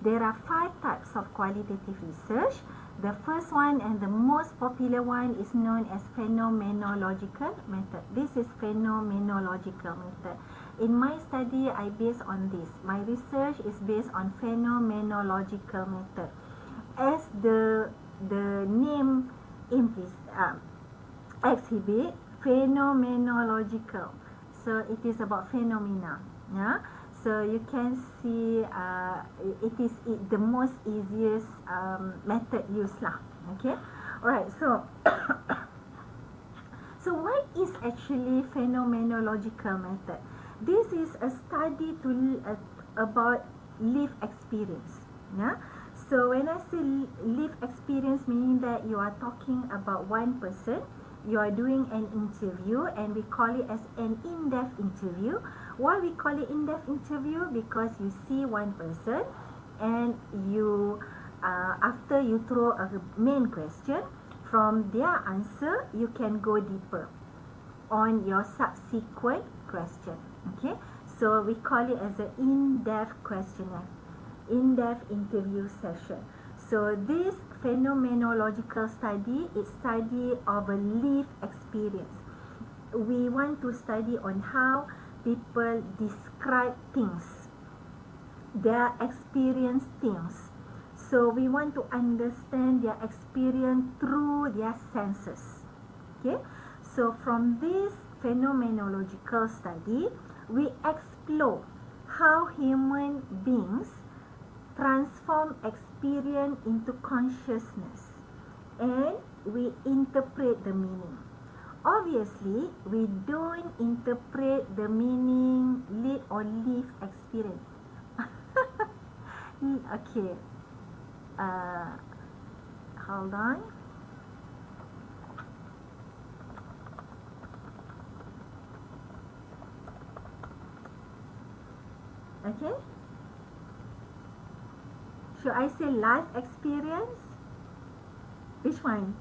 There are 5 types of qualitative research. The first one and the most popular one is known as phenomenological method. This is phenomenological method. In my study, I base on this. My research is based on phenomenological method. As the name implies, exhibit, phenomenological. So it is about phenomena. Yeah. So you can see it is the most easiest method used lah. Okay. Alright. So so what is actually phenomenological method? This is a study to about lived experience. Yeah. So when I say lived experience, meaning that you are talking about one person, you are doing an interview, and we call it as an in-depth interview. Why we call it in-depth interview? Because you see one person, and you after you throw a main question, from their answer you can go deeper on your subsequent question. Okay, so we call it as an in-depth questionnaire, in-depth interview session. So this phenomenological study is study of a lived experience. We want to study on how people describe things, their experience things. So we want to understand their experience through their senses. Okay, so from this phenomenological study, we explore how human beings transform experience into consciousness, and we interpret the meaning. Obviously, we don't interpret the meaning lead or live experience. Okay, hold on. Okay, should I say life experience? Which one?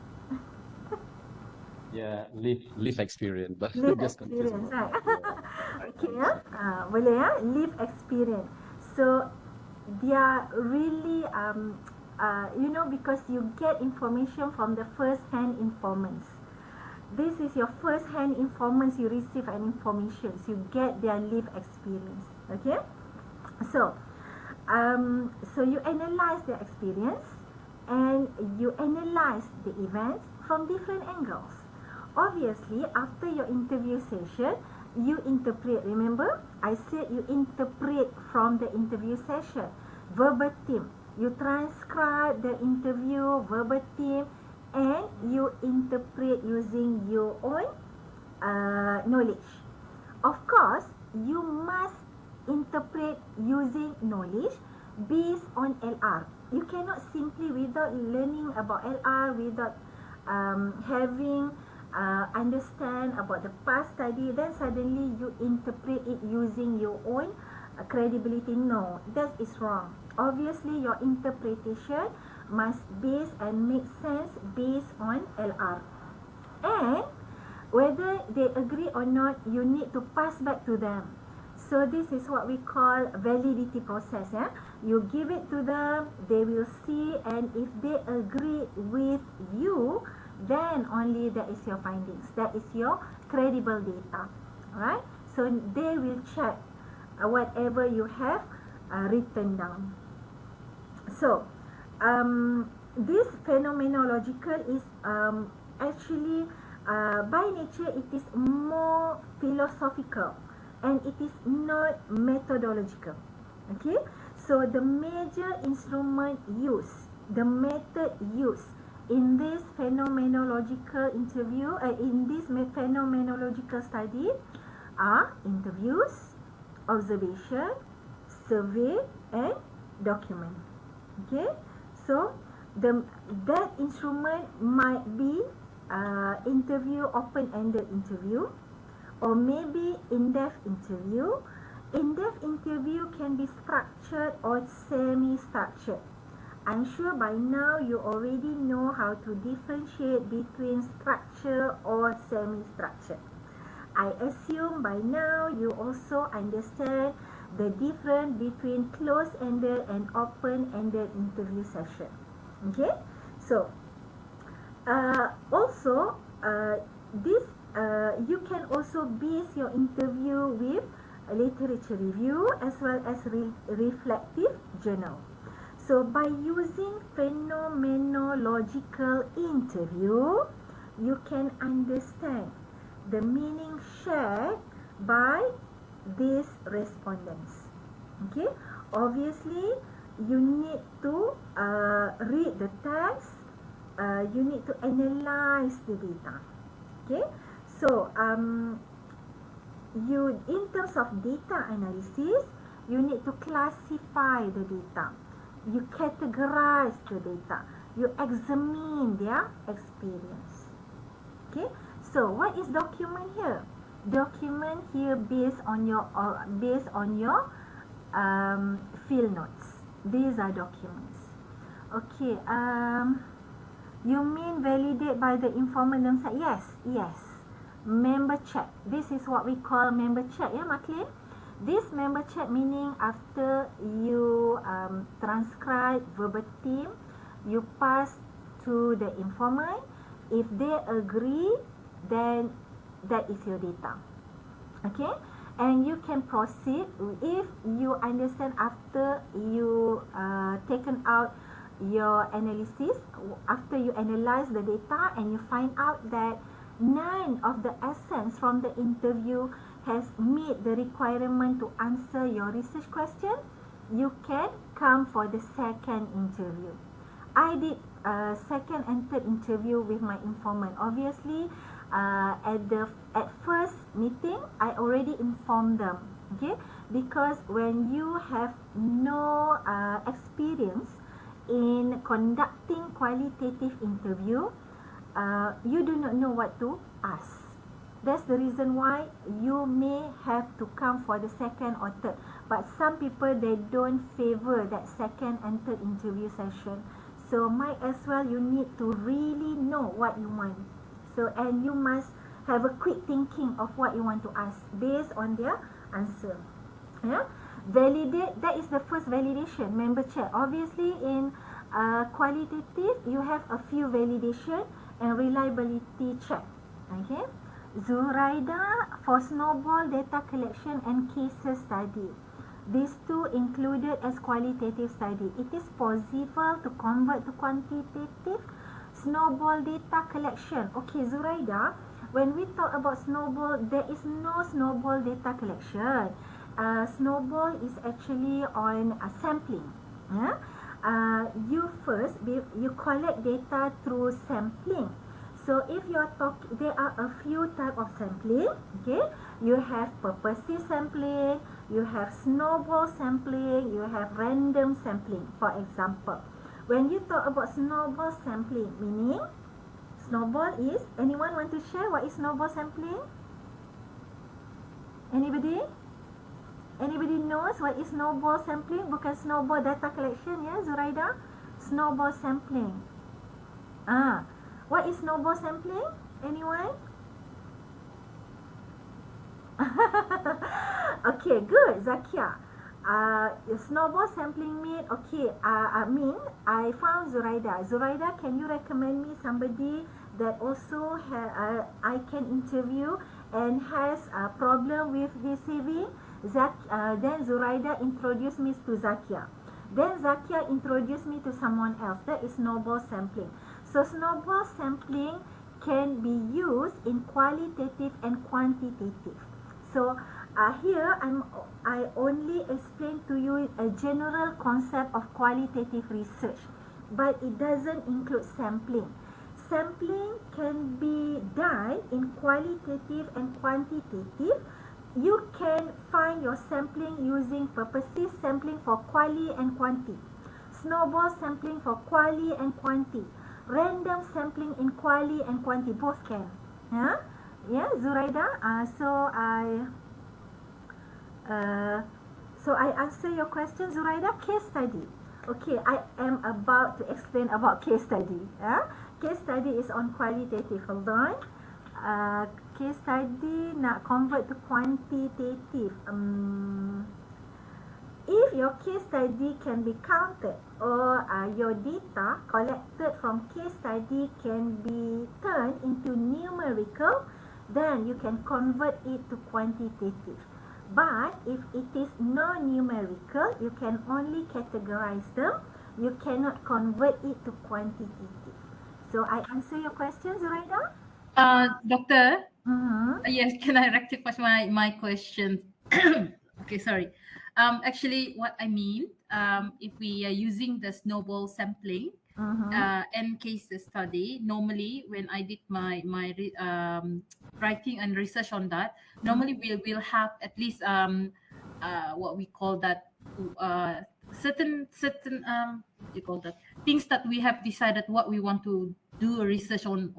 Yeah, live experience, but Live just confused experience, about right? I Okay, see. boleh ya, live experience. So they are really because you get information from the first hand informants. This is your first hand informants, you receive an information, so you get their live experience. Okay, so so you analyze their experience, and you analyze the events from different angles. Obviously, after your interview session, you interpret. Remember, I said you interpret from the interview session verbatim. You transcribe the interview verbatim, and you interpret using your own knowledge. Of course, you must interpret using knowledge based on LR. You cannot simply, without learning about LR, without having understand about the past study, then suddenly you interpret it using your own credibility. No, that is wrong. Obviously, your interpretation must base and make sense based on LR. And whether they agree or not, you need to pass back to them. So this is what we call validity process. Yeah, you give it to them, they will see, and if they agree with you, then only that is your findings. That is your credible data. Alright. So they will check whatever you have written down. So this phenomenological is actually by nature it is more philosophical, and it is not methodological. Okay, so the major instrument used, the method used in this phenomenological interview, in this phenomenological study, are interviews, observation, survey, and document. Okay, so that instrument might be interview, open-ended interview, or maybe in-depth interview. In-depth interview can be structured or semi-structured. I'm sure by now you already know how to differentiate between structure or semi-structured. I assume by now you also understand the difference between closed-ended and open-ended interview session. Okay, so also this you can also base your interview with a literature review as well as reflective journal. So by using phenomenological interview, you can understand the meaning shared by these respondents. Okay, obviously you need to read the text, you need to analyze the data. Okay, so you, in terms of data analysis, you need to classify the data, you categorize the data, you examine their experience. Okay, so what is document here? Document here based on your field notes. These are documents. Okay, you mean validate by the informer themselves? Yes. Member check. This is what we call member check, yeah, Maklin? This member check meaning after you transcribe verbatim, you pass to the informer. If they agree, then that is your data. Okay, and you can proceed if you understand after you taken out your analysis, after you analyze the data and you find out that none of the essence from the interview has met the requirement to answer your research question, you can come for the second interview. I did second and third interview with my informant. Obviously, at first meeting, I already informed them. Okay, because when you have no experience in conducting qualitative interview, you do not know what to ask. That's the reason why you may have to come for the second or third. But some people, they don't favor that second and third interview session. So might as well you need to really know what you want. So, and you must have a quick thinking of what you want to ask based on their answer. Yeah, validate. That is the first validation, member check. Obviously, in qualitative, you have a few validation and reliability check. Okay, Zuraida for snowball data collection and cases study. These two included as qualitative study. It is possible to convert to quantitative snowball data collection. Okay, Zuraida, when we talk about snowball, there is no snowball data collection. Snowball is actually on sampling. Yeah? You collect data through sampling. So if you are talking, there are a few type of sampling. Okay, you have purposive sampling, you have snowball sampling, you have random sampling. For example, when you talk about snowball sampling, meaning snowball is, anyone want to share what is snowball sampling? Anybody? Anybody knows what is snowball sampling? Bukan snowball data collection, ya, Zuraida? Snowball sampling. What is snowball sampling? Anyone? Okay, good, Zakia. Snowball sampling mean, okay, I found Zuraida. Zuraida, can you recommend me somebody that also I can interview and has a problem with his CV? Then Zuraida introduced me to Zakia. Then Zakia introduced me to someone else. That is snowball sampling. So snowball sampling can be used in qualitative and quantitative. So here I only explain to you a general concept of qualitative research, but it doesn't include sampling. Sampling can be done in qualitative and quantitative. You can find your sampling using purposive sampling for quali and quanti, snowball sampling for quali and quanti, random sampling in quali and quanti, both can. Yeah, Zuraida. So I answer your question, Zuraida. Case study. Okay, I am about to explain about case study. Case study is on qualitative. Hold on. case study nak convert to quantitative. If your case study can be counted or your data collected from case study can be turned into numerical, then you can convert it to quantitative. But if it is non-numerical, you can only categorize them. You cannot convert it to quantitative. So I answer your question, Zuraida? Doctor, Mm-hmm. yes, can I rectify my question? Okay, sorry. Actually, what I mean, if we are using the snowball sampling and case study, normally when I did my writing and research on that, normally we will have at least what we call that certain you call that things that we have decided what we want to do a research on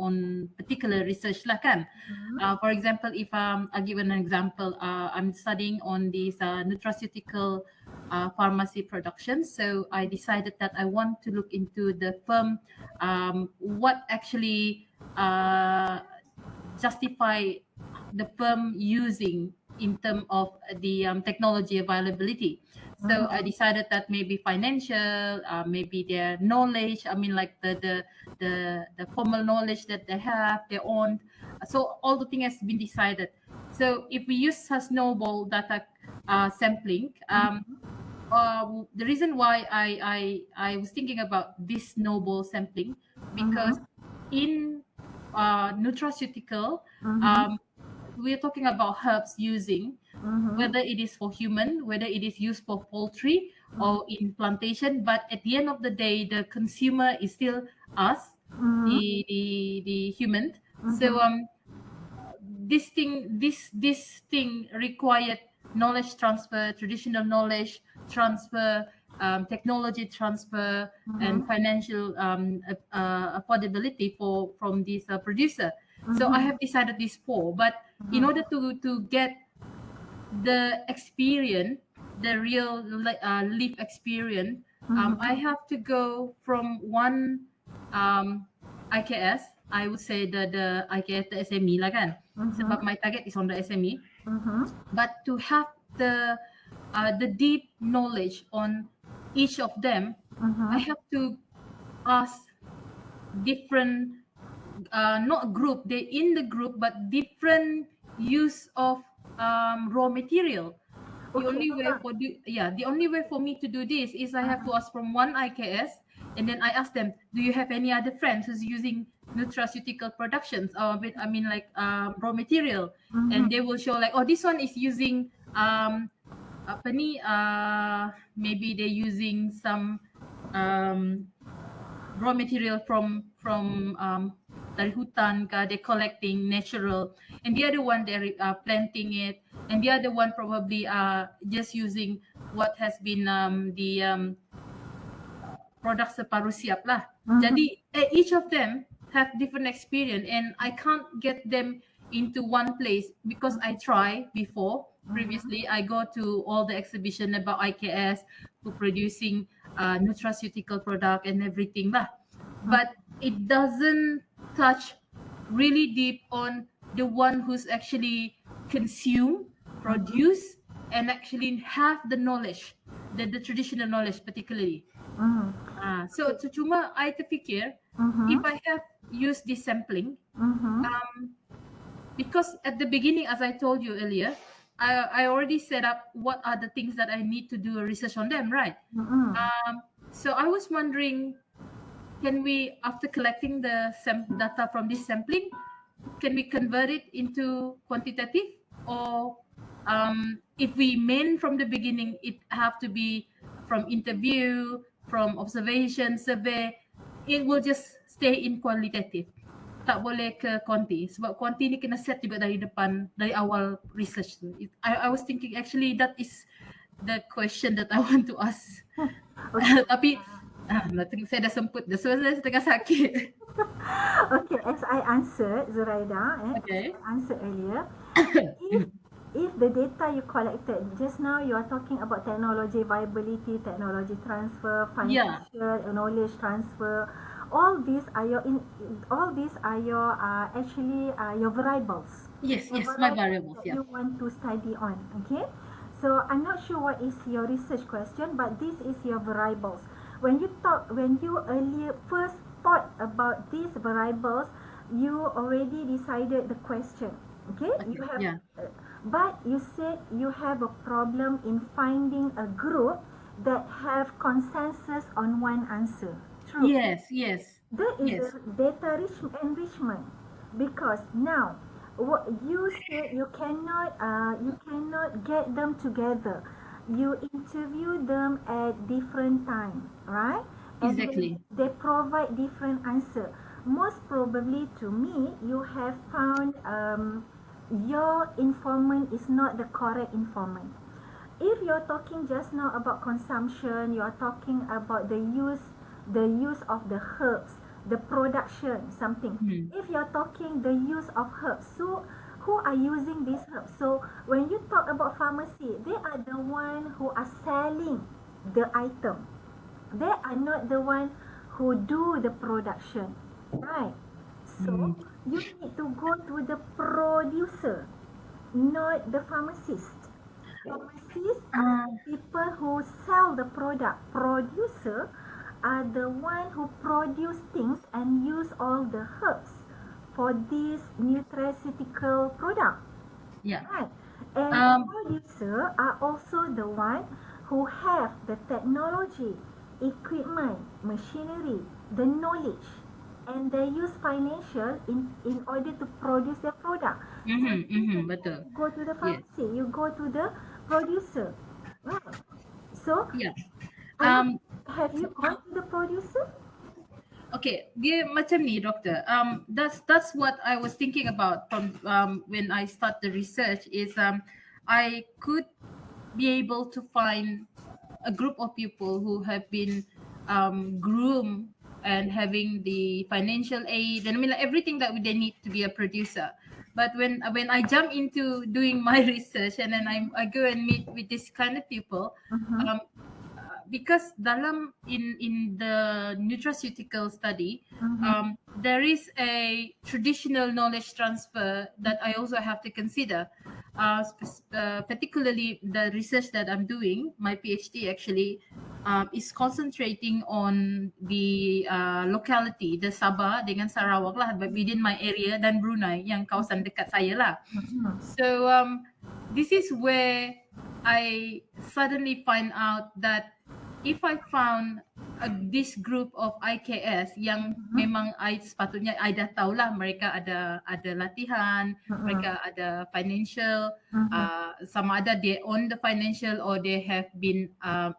particular research lah kan. For example, if I'll give an example, I'm studying on this nutraceutical pharmacy production. So I decided that I want to look into the firm, what actually justify the firm using in terms of the technology availability. So I decided that maybe financial, maybe their knowledge. I mean, like the formal knowledge that they have, their own. So all the thing has been decided. So if we use a snowball data sampling, the reason why I was thinking about this snowball sampling because in nutraceutical, we're talking about herbs using whether it is for human, whether it is used for poultry or in plantation. But at the end of the day, the consumer is still us, the human. So this thing required knowledge transfer, traditional knowledge transfer, technology transfer, and financial affordability from this producer. So I have decided these four, but in order to get the experience, the real live experience, I have to go from one IKS. I would say the IKS, the SME lah kan, sebab my target is on the SME. But to have the deep knowledge on each of them, I have to ask different, not group, they in the group, but different use of raw material. The only way for me to do this is I have to ask from one IKS, and then I ask them, do you have any other friends who's using nutraceutical productions or I mean like raw material? And they will show like, oh, this one is using apa ni, maybe they're using some raw material from dari hutan ka, they're collecting natural, and the other one they're planting it, and the other one probably just using what has been the products separuh siap lah. Jadi each of them have different experience, and I can't get them into one place because I try before. Previously, I go to all the exhibition about IKS for producing nutraceutical product and everything lah. But it doesn't touch really deep on the one who's actually consume, produce, and actually have the knowledge, the traditional knowledge particularly. So cuma I terfikir, if I have used this sampling, because at the beginning, as I told you earlier, I already set up what are the things that I need to do a research on them, right? So I was wondering, can we, after collecting the data from this sampling, can we convert it into quantitative? Or if we mean from the beginning, it have to be from interview, from observation, survey, it will just stay in qualitative. Tak boleh ke quanti. Sebab quanti ni kena set juga dari depan, dari awal research tu. I was thinking actually that is the question that I want to ask. Tapi saya dah semput dah, so saya tengah sakit. Okay, as I answered, Zuraida, Okay. as I answered earlier, if the data you collected, just now you are talking about technology viability, technology transfer, financial knowledge transfer, all these are your actually your variables. Yes, The yes, my variables variables. that Yeah. you want to study on. Okay, so I'm not sure what is your research question, but this is your variables. When you earlier first thought about these variables, you already decided the question. Okay, you Okay. have, Yeah. but you said you have a problem in finding a group that have consensus on one answer. True. Yes. Yes. That is Yes. a data enrichment, because now what you said, you cannot get them together. You interview them at different time, right? And Exactly. they provide different answer. Most probably, to me, you have found your informant is not the correct informant. If you're talking just now about consumption, you are talking about the use of the herbs, the production, something. Hmm. If you're talking the use of herbs, so who are using these herbs? So when you talk about pharmacy, they are the one who are selling the item. They are not the one who do the production, right? Hmm. So you need to go to the producer, not the pharmacist. Pharmacists are Uh, people who sell the product. Producer are the one who produce things and use all the herbs for this nutraceutical product. yeah. Right. And Um. producer are also the one who have the technology, equipment, machinery, the knowledge, and they use financial in order to produce their product. So Mm-hmm, you mm-hmm, do not betul. go to the Yes. pharmacy, you go to the producer. Right. So Yeah. I'm not, Um. have you gone to the producer? Okay, dia macam ni, doktor. That's what I was thinking about from when I start the research is I could be able to find a group of people who have been groomed and having the financial aid and I mean like everything that they need to be a producer. But when I jump into doing my research and then I go and meet with this kind of people, Mm-hmm. um, because dalam in the nutraceutical study, Mm-hmm. there is a traditional knowledge transfer that I also have to consider. Particularly the research that I'm doing, my PhD actually is concentrating on the locality, the Sabah dengan Sarawak lah, but within my area dan Brunei yang kawasan dekat saya lah. Mm-hmm. So this is where I suddenly find out that if I found this group of IKS yang memang I sepatutnya I dah tahulah mereka ada latihan, Mm-hmm. mereka ada financial, Mm-hmm. sama ada they own the financial or they have been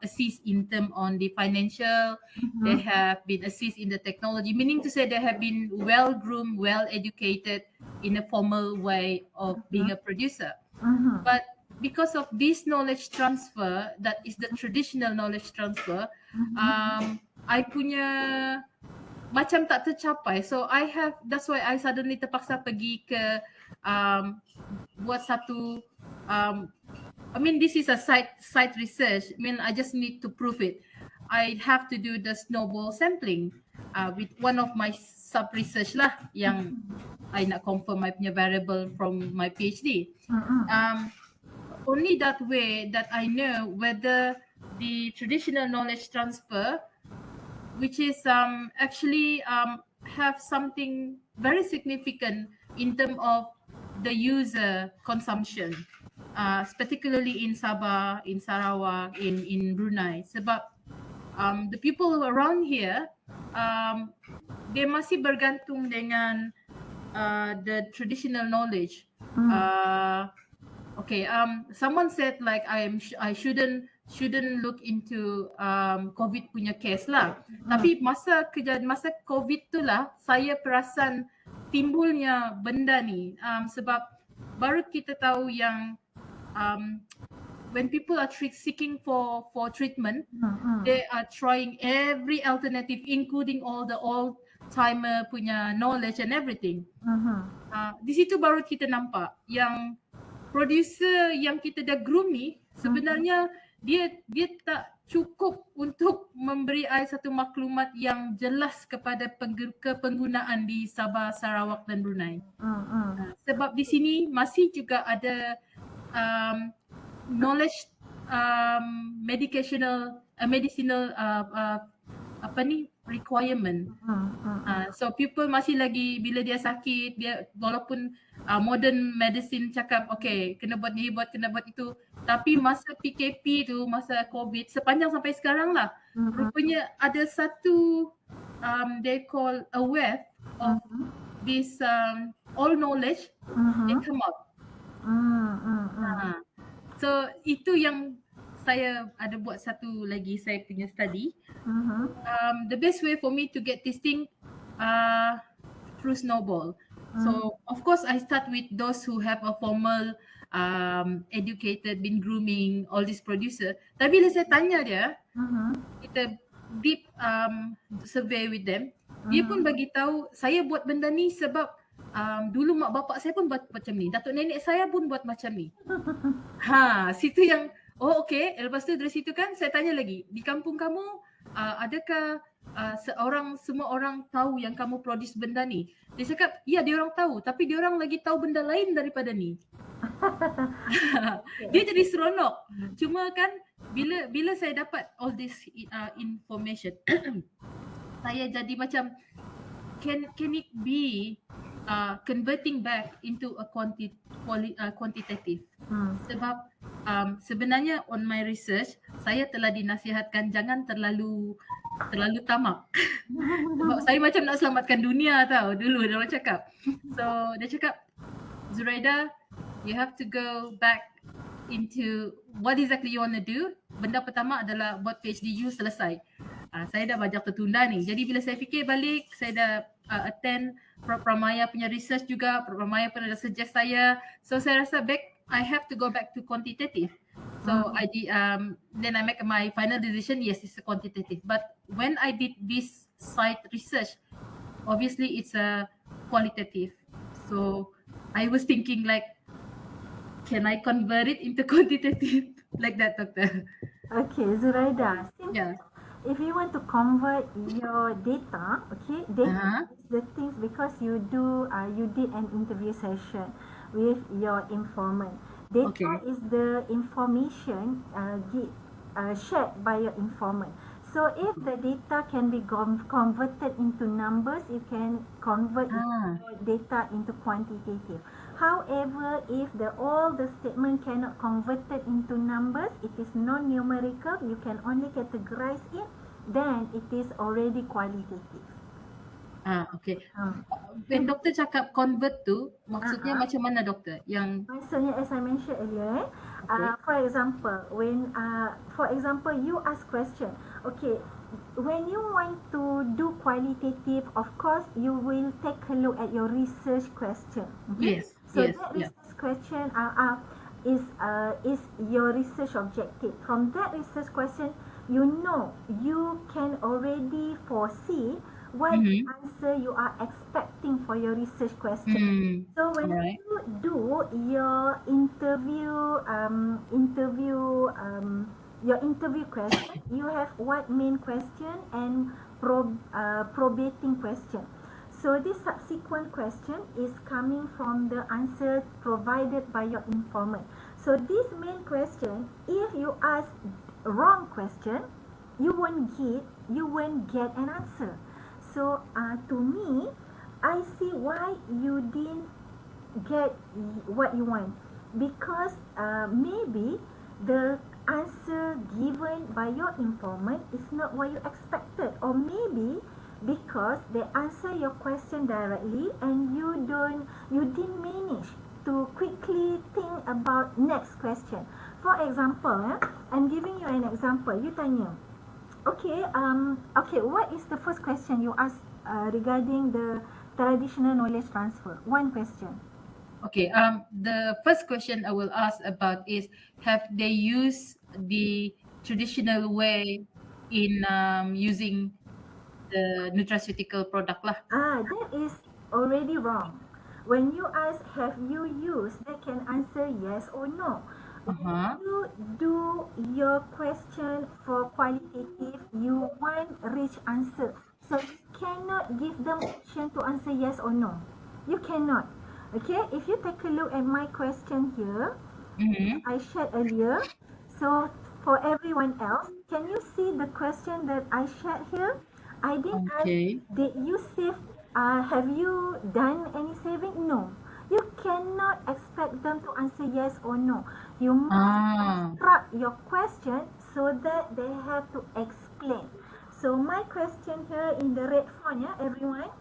assist in term on the financial, they have been assist in the technology, meaning to say they have been well groomed, well educated in a formal way of being a producer. Mm-hmm. But because of this knowledge transfer, that is the traditional knowledge transfer, I punya macam tak tercapai. So that's why I suddenly terpaksa pergi ke buat satu I mean this is a side research. I mean I just need to prove it. I have to do the snowball sampling with one of my sub research lah yang I nak confirm my punya variable from my PhD. Um, Only that way that I know whether the traditional knowledge transfer, which is actually have something very significant in terms of the user consumption, particularly in Sabah, in Sarawak, in Brunei. Sebab the people around here, they masih bergantung dengan the traditional knowledge. Okay, someone said like I shouldn't look into COVID punya case lah. Tapi masa COVID tu lah saya perasan timbulnya benda ni sebab baru kita tahu yang um, when people are seeking for treatment, they are trying every alternative including all the old timer punya knowledge and everything. Di situ baru kita nampak yang producer yang kita dah groom ni sebenarnya dia cukup untuk memberi I satu maklumat yang jelas kepada kepenggunaan di Sabah, Sarawak dan Brunei. Sebab di sini masih juga ada knowledge medicinal requirement. So people masih lagi bila dia sakit, dia walaupun modern medicine cakap okay kena buat ni, kena buat itu, tapi masa PKP tu, masa COVID sepanjang sampai sekarang lah, rupanya ada satu they call a wave of this all knowledge they come out. So itu yang saya ada buat satu lagi saya punya study. The best way for me to get this thing through snowball. So of course I start with those who have a formal educated, been grooming, all these producer. Tapi bila saya tanya dia, kita deep survey with them, dia pun bagi tahu saya buat benda ni sebab dulu mak bapak saya pun buat macam ni, datuk nenek saya pun buat macam ni. Situ yang okay. Lepas tu dari situ kan saya tanya lagi, di kampung kamu adakah semua orang tahu yang kamu produce benda ni? Dia cakap, ya dia orang tahu, tapi dia orang lagi tahu benda lain daripada ni. Dia jadi seronok. Cuma kan bila saya dapat all this information, saya jadi macam can it be converting back into a quantitative. Sebab sebenarnya on my research saya telah dinasihatkan jangan terlalu tamak. Sebab saya macam nak selamatkan dunia tau dulu dia orang cakap. So dia cakap, Zuraida, you have to go back into what exactly you want to do. Benda pertama adalah buat PhD you selesai. Saya dah banyak tertunda ni. Jadi bila saya fikir balik, saya dah attend Prof. Ramaya punya research juga. Prof. Ramaya pun ada suggest saya. So saya rasa I have to go back to quantitative. So I did, then I make my final decision, yes, it's a quantitative. But when I did this site research, obviously it's a qualitative. So I was thinking like, can I convert it into quantitative? Like that, doctor. Okay, Zuraida. Yeah. If you want to convert your data, okay, data is the things because you did an interview session with your informant. Data is the information shared by your informant. So if the data can be converted into numbers, you can convert your data into quantitative. However, if all the statement cannot converted into numbers, it is non-numerical, you can only categorize it, then it is already qualitative. Okay. When doktor cakap convert tu, maksudnya macam mana doktor? Yang maksudnya as I mentioned earlier, for example, you ask question. Okay, when you want to do qualitative, of course, you will take a look at your research question. Okay? Yes. So that research question is your research objective. From that research question, you can already foresee what answer you are expecting for your research question. So when you do your interview question, you have what main question and probating question. So this subsequent question is coming from the answer provided by your informant. So this main question, if you ask wrong question, you won't get an answer. So to me, I see why you didn't get what you want, because maybe the answer given by your informant is not what you expected, or maybe because they answer your question directly and you didn't manage to quickly think about next question. For example, I'm giving you an example. You tanya, okay, what is the first question you ask regarding the traditional knowledge transfer? One question. Okay, the first question I will ask about is, have they used the traditional way in using the nutraceutical product lah? That is already wrong. When you ask, have you used, they can answer yes or no. Uh-huh. you do your question for qualitative, you want rich answer. So you cannot give them option to answer yes or no. You cannot. Okay, if you take a look at my question here, Mm-hmm. I shared earlier. So for everyone else, can you see the question that I shared here? I didn't ask, Okay. did you save, have you done any saving? No. You cannot expect them to answer yes or no. You must Ah. construct your question so that they have to explain. So my question here in the red font, yeah, everyone,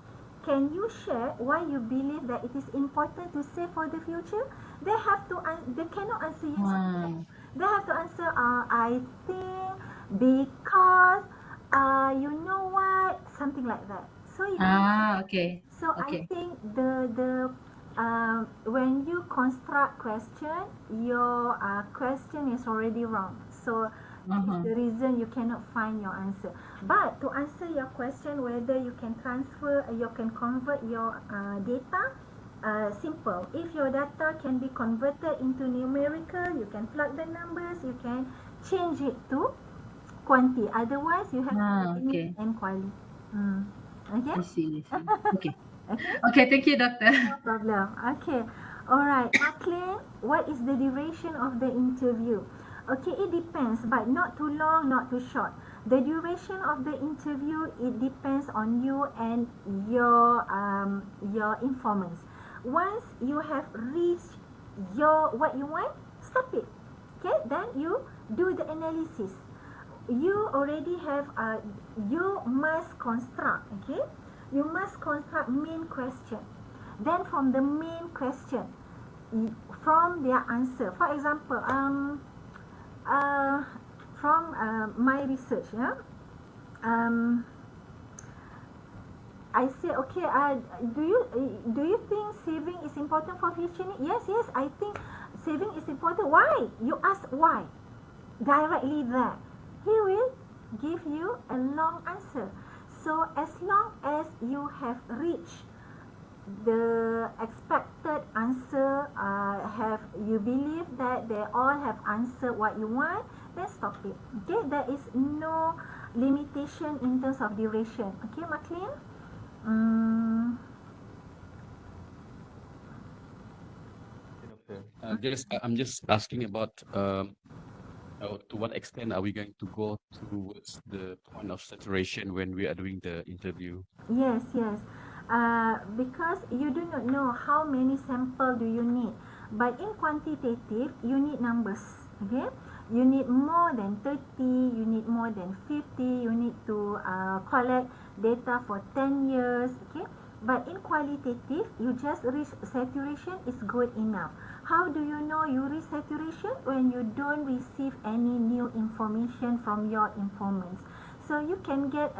can you share why you believe that it is important to save for the future? They have to. They cannot answer yes or no. Ah. They have to answer. I think because. You know what? Something like that. So you Ah, okay. so I Okay. think when you construct question, your question is already wrong. So that is Uh-huh. the reason you cannot find your answer. But to answer your question, whether you can transfer, you can convert your data, simple. If your data can be converted into numerical, you can plug the numbers, you can change it to quanti. Otherwise, you have to Ah, limit okay. and quali. Mm. Okay? I see. I see. Okay. Okay? Okay, thank you, doctor. No problem. Okay. Alright. Maclean, what is the duration of the interview? Okay, it depends, but not too long, not too short. The duration of the interview, it depends on you and your informants. Once you have reached your what you want, stop it. Okay, then you do the analysis. You already have you must construct, okay, you must construct main question, then from the main question, from their answer, for example, uh, from my research, yeah, um, I say, okay, do you think saving is important for future need? Yes, yes, I think saving is important. Why? You ask why directly there. He will give you a long answer. So as long as you have reached the expected answer, have you believe that they all have answered what you want, then stop it. Okay, there is no limitation in terms of duration. Okay, Maclean? Mm, Okay, doctor. I'm just asking about to what extent are we going to go towards the point of saturation when we are doing the interview? yes, yes. Because you do not know how many sample do you need. But in quantitative, you need numbers. Okay? You need more than 30, you need more than 50, you need to collect data for 10 years. Okay? But in qualitative, you just reach saturation is good enough. How do you know you reach saturation? When you don't receive any new information from your informants. So you can get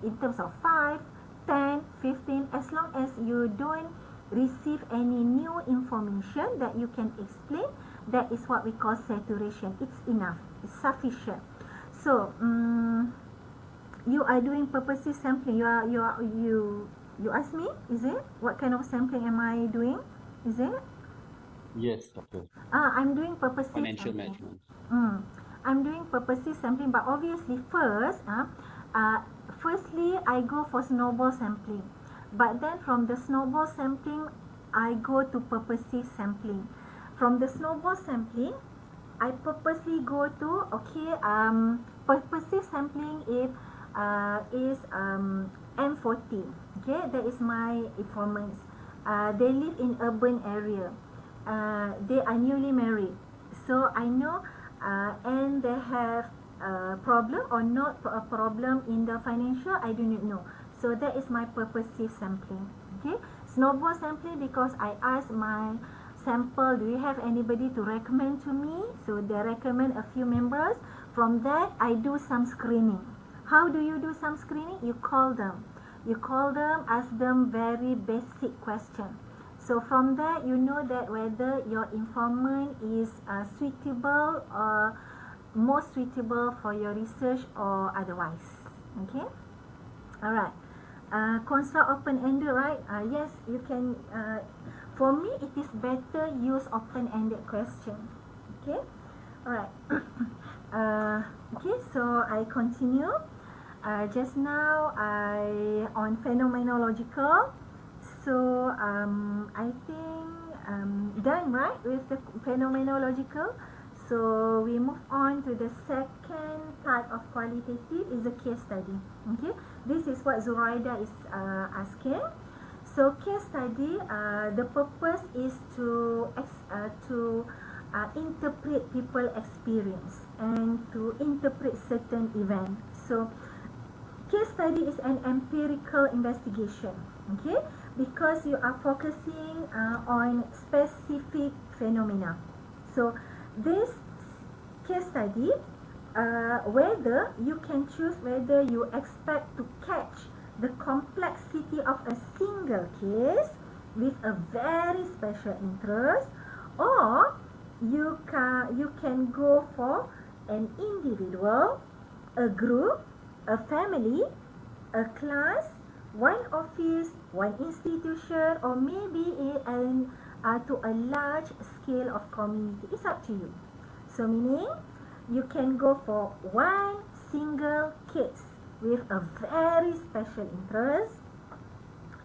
in terms of 5, 10, 15, as long as you don't receive any new information that you can explain, that is what we call saturation. It's enough. It's sufficient. So, you are doing purposive sampling. You ask me, is it? What kind of sampling am I doing? Is it? Yes, doctor. I'm doing purposive Financial sampling. management. Mm. I'm doing purposive sampling, but obviously uh, firstly I go for snowball sampling, but then from the snowball sampling I go to purposive sampling. From the snowball sampling, I purposely go to purposive sampling if is M40. Okay, that is my informants. They live in urban area. They are newly married, so I know, and they have a problem or not a problem in the financial. I do not know. So that is my purposive sampling. Okay, snowball sampling because I ask my sample, do you have anybody to recommend to me? So they recommend a few members. From that, I do some screening. How do you do some screening? You call them. You call them, ask them very basic question. So from that, you know that whether your informant is suitable or more suitable for your research or otherwise. Okay? Alright. Construct open-ended, right? Yes, you can. For me, it is better use open-ended question. Okay. Alright. Okay, so I continue. Just now I on phenomenological. So I think done right with the phenomenological. So we move on to the second type of qualitative is a case study. Okay, this is what Zoraida is asking. So case study, the purpose is to interpret people experience and to interpret certain event. So case study is an empirical investigation, okay, because you are focusing on specific phenomena. So this case study, whether you can choose whether you expect to catch the complexity of a single case with a very special interest, or you can go for an individual, a group, a family, a class, one office, one institution, or maybe to a large scale of community. It's up to you. So meaning you can go for one single case with a very special interest,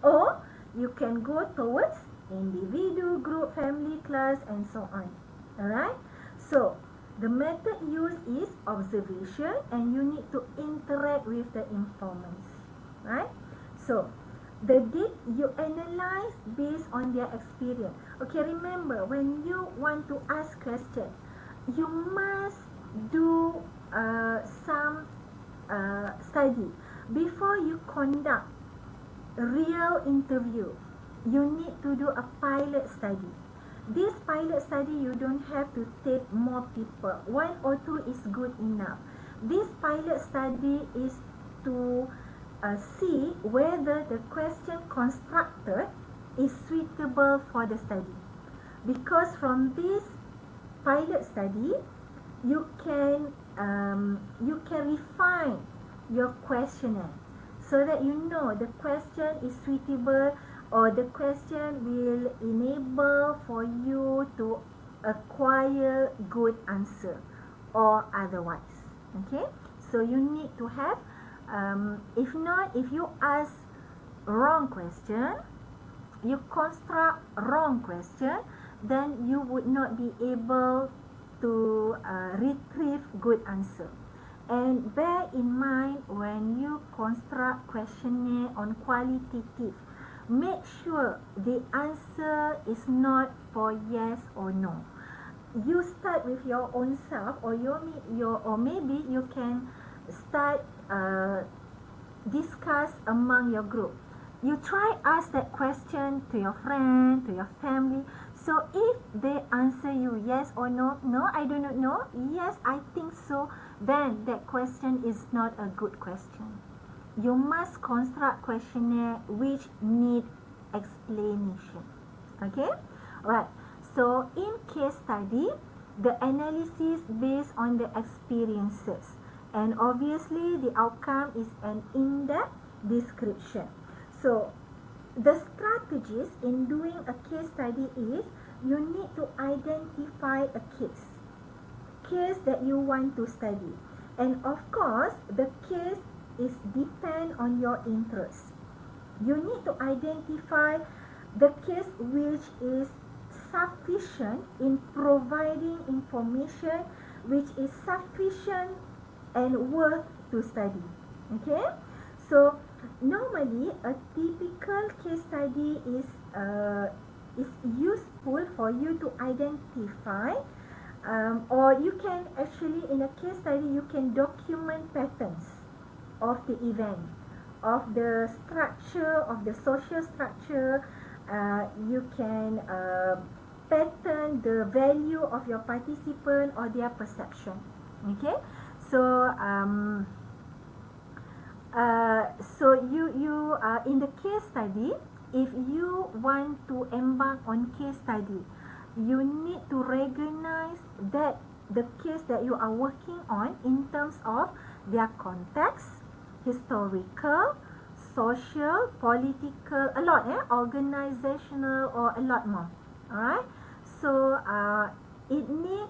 or you can go towards individual, group, family, class, and so on. Alright? So the method used is observation, and you need to interact with the informants. Right? So the data you analyze based on their experience. Okay, remember when you want to ask question, you must do some study before you conduct real interview. You need to do a pilot study. This pilot study, you don't have to take more people. One or two is good enough. This pilot study is to see whether the question constructed is suitable for the study. Because from this pilot study, you can refine your questionnaire so that you know the question is suitable, or the question will enable for you to acquire good answer or otherwise. Okay, so you need to have if not, if you ask wrong question, you construct wrong question, then you would not be able to retrieve good answer. And bear in mind, when you construct questionnaire on qualitative, make sure the answer is not for yes or no. You start with your own self, or or maybe you can start discuss among your group. You try ask that question to your friend, to your family. So if they answer you yes or no, no, I do not know, yes, I think so, then that question is not a good question. You must construct questionnaire which need explanation. Okay? Right. So in case study, the analysis based on the experiences. And obviously the outcome is an in-depth description. So the strategies in doing a case study is you need to identify a case that you want to study. And of course, the case is depend on your interest. You need to identify the case which is sufficient in providing information which is sufficient and worth to study. Okay, so normally a typical case study is useful for you to identify, or you can actually, in a case study, you can document patterns of the event, of the structure, of the social structure. You can pattern the value of your participant or their perception. Okay, so you in the case study, if you want to embark on case study, you need to recognize that the case that you are working on in terms of their context, historical, social, political, a lot, organizational, or a lot more. Alright, so it need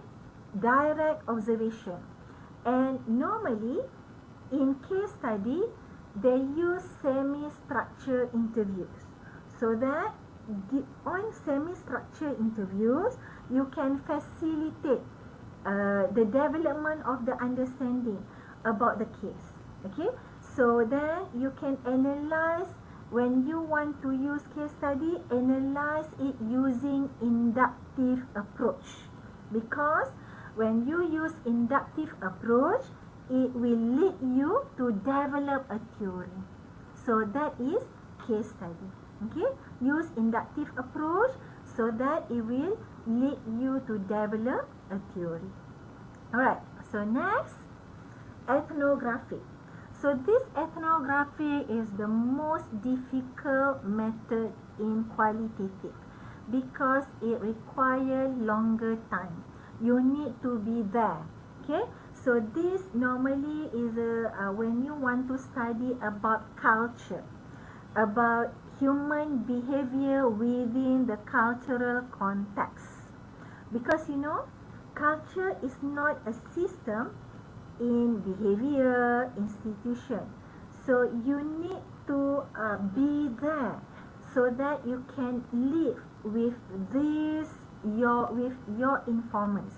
direct observation. And normally, in case study, they use semi-structured interviews. So that on semi-structured interviews, you can facilitate the development of the understanding about the case. Okay, so then you can analyze. When you want to use case study, analyze it using inductive approach, because when you use inductive approach, it will lead you to develop a theory. So that is case study. Okay, use inductive approach so that it will lead you to develop a theory. Alright, so next, ethnographic. So this ethnography is the most difficult method in qualitative because it requires longer time. You need to be there. Okay, so this normally is when you want to study about culture, about human behavior within the cultural context. Because culture is not a system in behavior institution. So you need to be there so that you can live with your informants.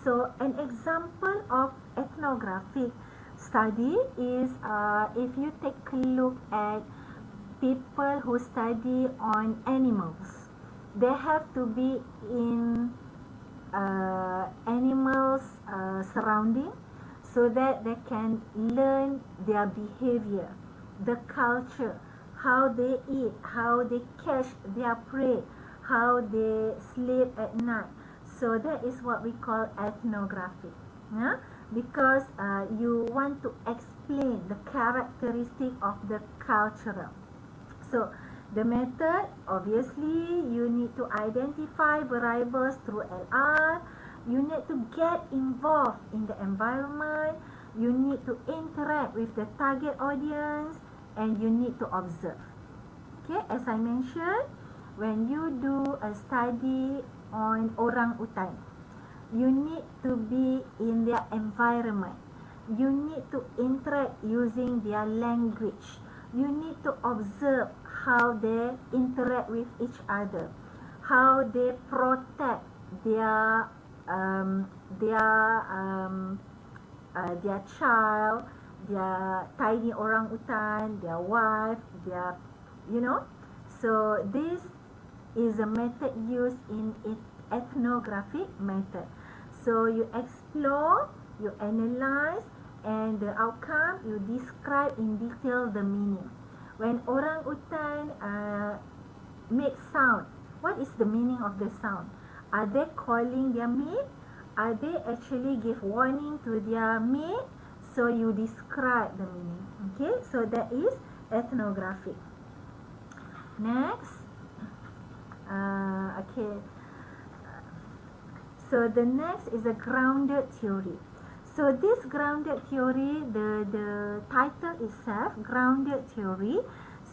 So an example of ethnographic study is if you take a look at people who study on animals. They have to be in animals surrounding so that they can learn their behavior, the culture, how they eat, how they catch their prey, how they sleep at night. So that is what we call ethnography. Yeah? Because you want to explain the characteristic of the cultural. So the method, obviously, you need to identify variables through LR. You need to get involved in the environment. You need to interact with the target audience, and you need to observe. Okay, as I mentioned, when you do a study on orangutan, you need to be in their environment. You need to interact using their language. You need to observe how they interact with each other, how they protect their child, their tiny orangutan, their wife, So this is a method used in ethnographic method. So you explore, you analyze, and the outcome you describe in detail the meaning. When orangutan make sound, what is the meaning of the sound? Are they calling their mate? Are they actually give warning to their mate? So you describe the meaning. Okay, so that is ethnographic. Next, okay. So the next is a grounded theory. So this grounded theory, the title itself, grounded theory.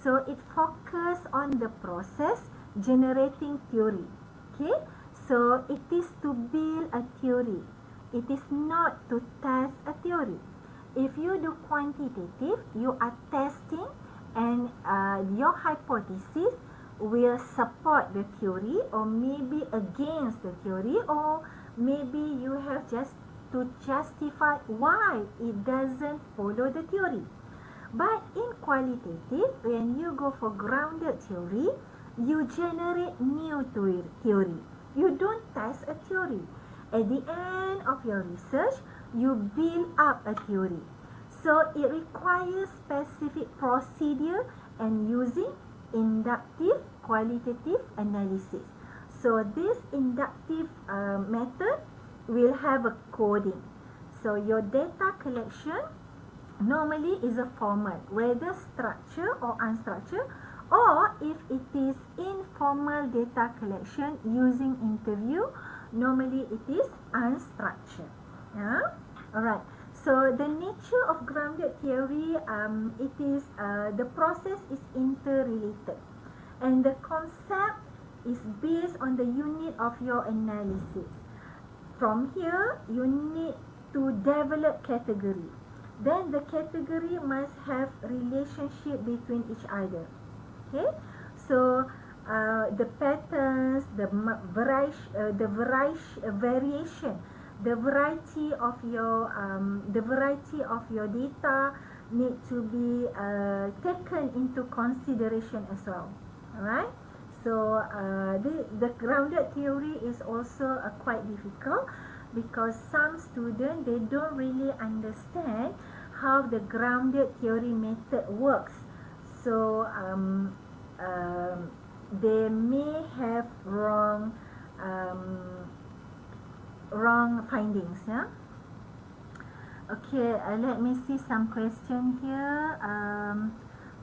So it focuses on the process generating theory. Okay, so it is to build a theory. It is not to test a theory. If you do quantitative, you are testing, and your hypothesis will support the theory, or maybe against the theory, or maybe you have just to justify why it doesn't follow the theory. But in qualitative, when you go for grounded theory, you generate new theory. You don't test a theory. At the end of your research, you build up a theory. So it requires specific procedure and using inductive qualitative analysis. So this inductive method will have a coding. So your data collection normally is a formal, whether structured or unstructured, or if it is informal data collection using interview, normally it is unstructured. Yeah? Alright. So the nature of grounded theory, it is the process is interrelated, and the concept is based on the unit of your analysis. from here, you need to develop category. Then the category must have relationship between each other. Okay, so the patterns, variation, the variety of your data need to be taken into consideration as well. Alright, so the grounded theory is also quite difficult because some students, they don't really understand how the grounded theory method works. So they may have wrong findings. Yeah. Okay, let me see some question here.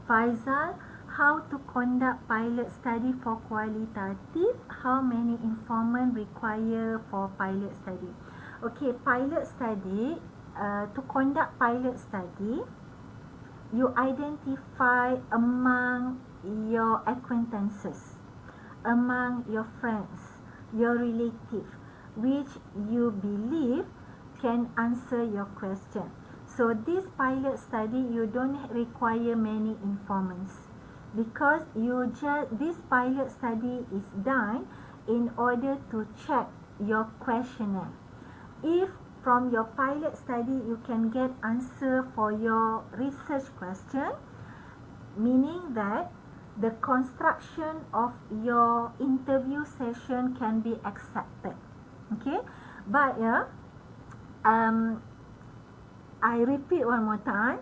Faizal, how to conduct pilot study for qualitative? How many informant require for pilot study? Okay, pilot study, to conduct pilot study, you identify among your acquaintances, among your friends, your relatives, which you believe can answer your question. So this pilot study, you don't require many informants because this pilot study is done in order to check your questionnaire. If from your pilot study you can get answer for your research question, meaning that the construction of your interview session can be accepted. Okay, but I repeat one more time.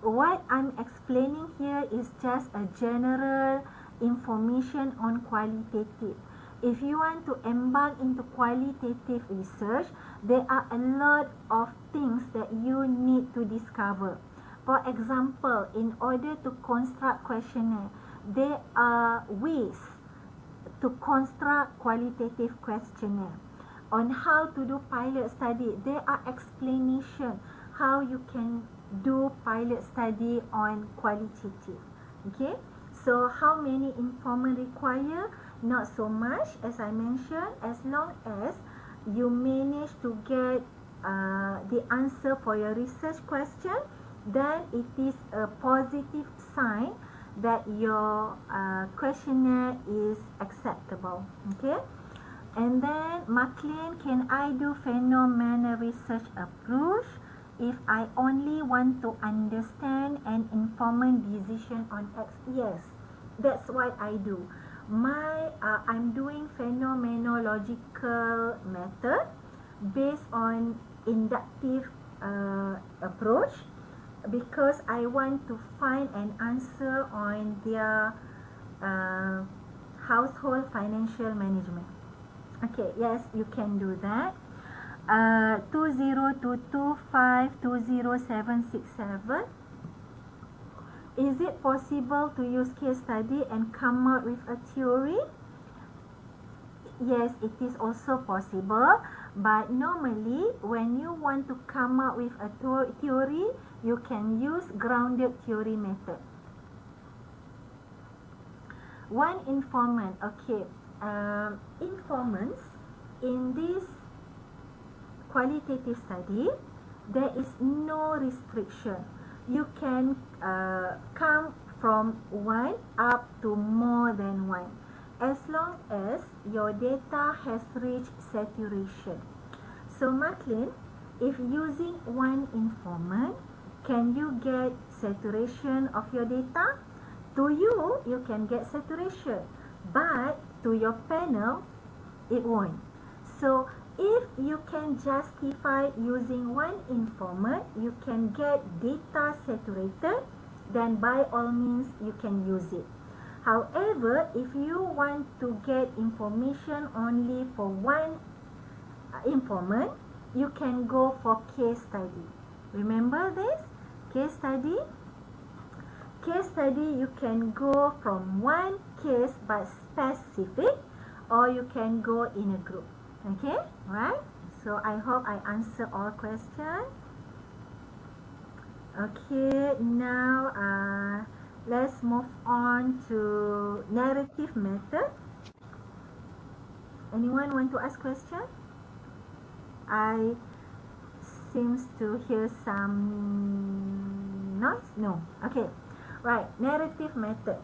What I'm explaining here is just a general information on qualitative. If you want to embark into qualitative research, there are a lot of things that you need to discover. For example, in order to construct questionnaire, there are ways to construct qualitative questionnaire. On how to do pilot study, there are explanation how you can do pilot study on qualitative. Okay, so how many informant require? Not so much, as I mentioned, as long as you manage to get the answer for your research question, then it is a positive sign that your questionnaire is acceptable. Okay, and then McLean, can I do phenomenal research approach if I only want to understand an informant decision on X? Yes, that's what I do. I'm doing phenomenological method based on inductive approach because I want to find an answer on their household financial management. Okay, yes, you can do that. 2022520767. Is it possible to use case study and come out with a theory? Yes, it is also possible, but normally when you want to come up with a theory, you can use grounded theory method. One informant. Okay, informants in this qualitative study, there is no restriction. You can come from one up to more than one, as long as your data has reached saturation. So McLean, if using one informant, can you get saturation of your data? To you, you can get saturation, but to your panel, it won't. So if you can justify using one informant, you can get data saturated, then by all means you can use it. However, if you want to get information only for one informant, you can go for case study. Remember this? Case study? Case study, you can go from one case but specific, or you can go in a group. Okay, right? So I hope I answer all questions. Okay, now let's move on to narrative method. Anyone want to ask question? I seems to hear some noise. No. Okay. Right. Narrative method.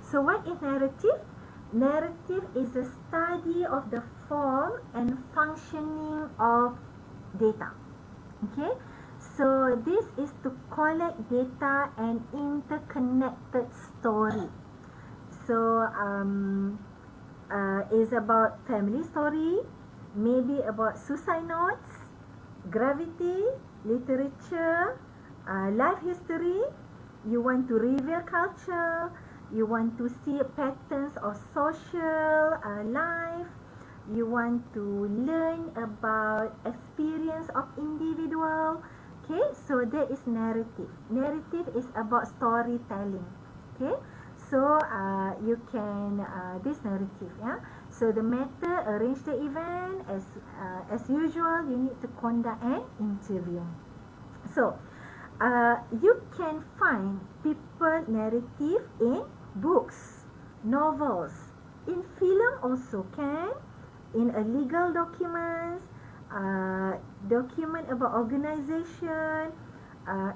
So what is narrative? Narrative is the study of the form and functioning of data. Okay. So this is to collect data and interconnected story. So is about family story, maybe about suicide notes, gravity, literature, life history. You want to reveal culture. You want to see patterns of social life. You want to learn about experience of individual. Okay, so that is narrative. Narrative is about storytelling. Okay, so you can this narrative, yeah. So the method, arrange the event as usual. You need to conduct an interview. So you can find people narrative in books, novels, in film also can, in a legal documents, document about organization,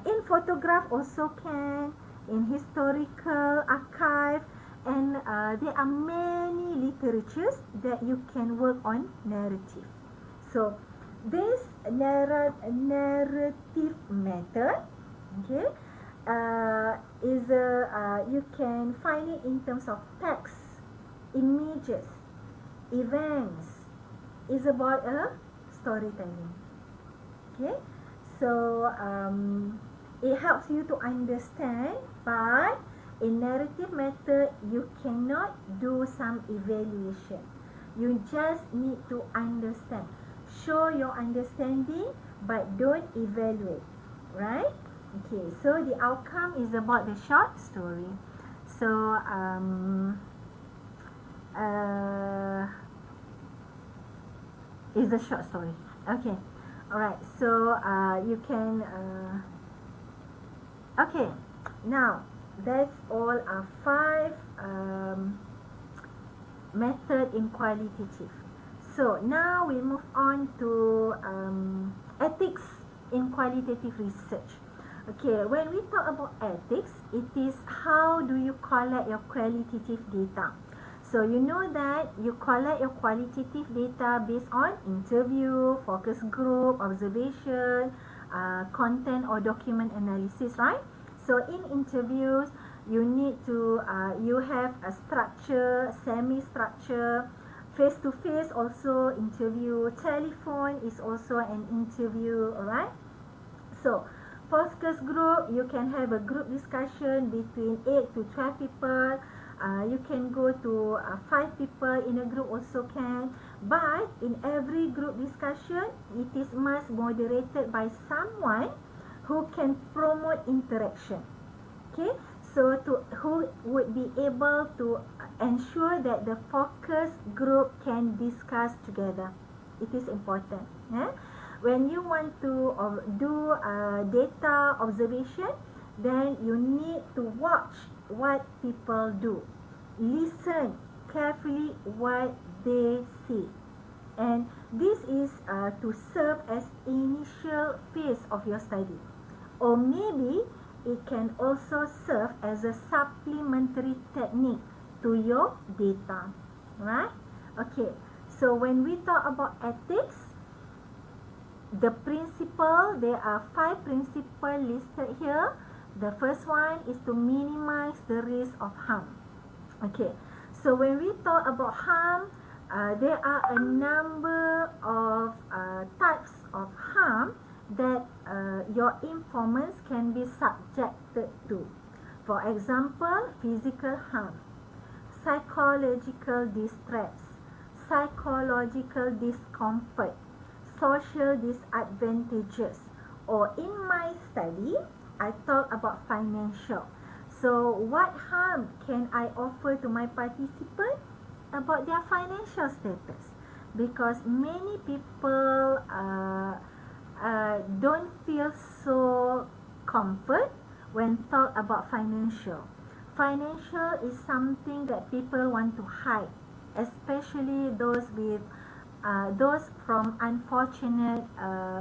in photograph also can, in historical archive, and there are many literatures that you can work on narrative. So this narrative method, okay, is you can find it in terms of text, images, events. Is about a storytelling. Okay, so it helps you to understand. But in narrative method, you cannot do some evaluation. You just need to understand. Show your understanding, but don't evaluate. Right? Okay, so the outcome is about the short story. So is a short story. Okay, alright. So you can okay. Now that's all are 5 method in qualitative. So now we move on to ethics in qualitative research. Okay, when we talk about ethics, it is how do you collect your qualitative data. So you know that you collect your qualitative data based on interview, focus group, observation, content or document analysis, right? So in interviews, you need to, you have a structure, semi-structure, face-to-face also interview, telephone is also an interview, alright? So, focus group, you can have a group discussion between 8 to 12 people. You can go to 5 people in a group also can. But in every group discussion, it is must moderated by someone who can promote interaction. Okay, so who would be able to ensure that the focus group can discuss together. It is important. Yeah? When you want to do data observation, then you need to watch what people do. Listen carefully what they say. And this is to serve as initial phase of your study. Or maybe it can also serve as a supplementary technique to your data. Right? Okay. So when we talk about ethics, the principle, there are 5 principles listed here. The first one is to minimize the risk of harm. Okay, so when we talk about harm, there are a number of types of harm that your informants can be subjected to. For example, physical harm, psychological distress, psychological discomfort, social disadvantages, or in my study, I talk about financial. So what harm can I offer to my participant about their financial status? Because many people don't feel so comfort when talk about financial. Financial is something that people want to hide, especially those with those from unfortunate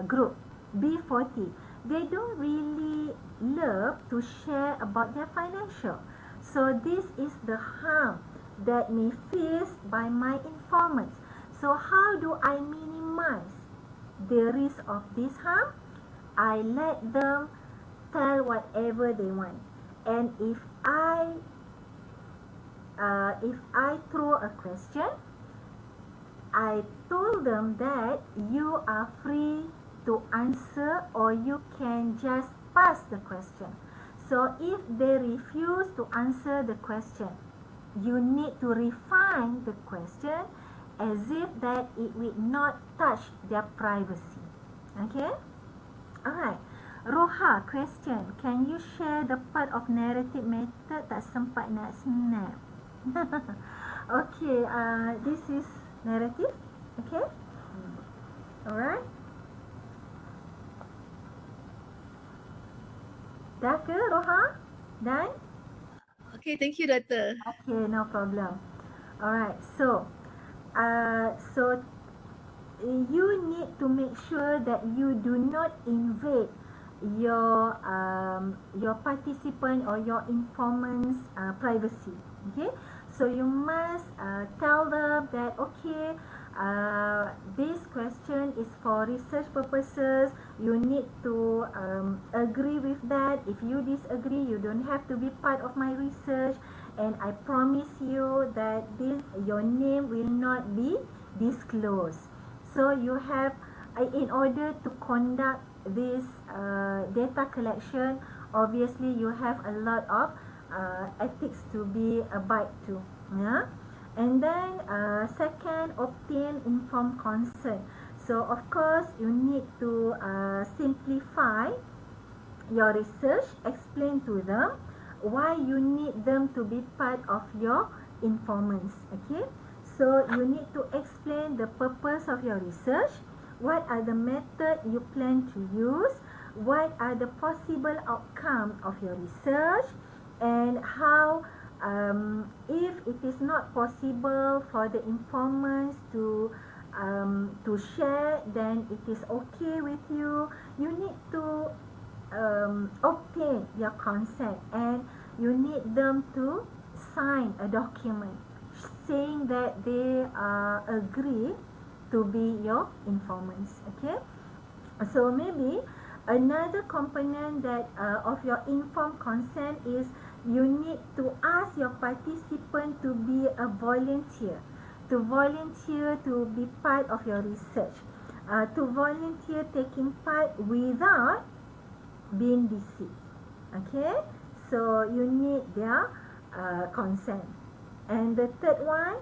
group, B40, they don't really love to share about their financial. So this is the harm that may faced by my informants. So how do I minimize the risk of this harm? I let them tell whatever they want. And if I throw a question, I told them that you are free to answer or you can just pass the question. So if they refuse to answer the question, you need to refine the question as if that it will not touch their privacy. Okay? Alright. Roha, question. Can you share the part of narrative method tak sempat nak snap? Okay, this is narrative. Okay? Alright. Dah ke, Roha? Done? Okay, thank you, Doctor. Okay, no problem. Alright, so you need to make sure that you do not invade your participant or your informant's privacy. Okay, so you must tell them that okay, this question is for research purposes. You need to agree with that. If you disagree, you don't have to be part of my research, and I promise you that your name will not be disclosed. So you have, in order to conduct this data collection, obviously you have a lot of ethics to be abide to. Yeah. And then second, obtain informed consent. So of course you need to simplify your research, explain to them why you need them to be part of your informants. Okay, so you need to explain the purpose of your research, what are the methods you plan to use, what are the possible outcomes of your research, and how if it is not possible for the informants to share, then it is okay with you. You need to obtain your consent, and you need them to sign a document saying that they agree to be your informants. Okay, so maybe another component that of your informed consent is you need to ask your participant to be a volunteer, to volunteer to be part of your research, to volunteer taking part without being deceived. Okay, so you need their consent. And the third one,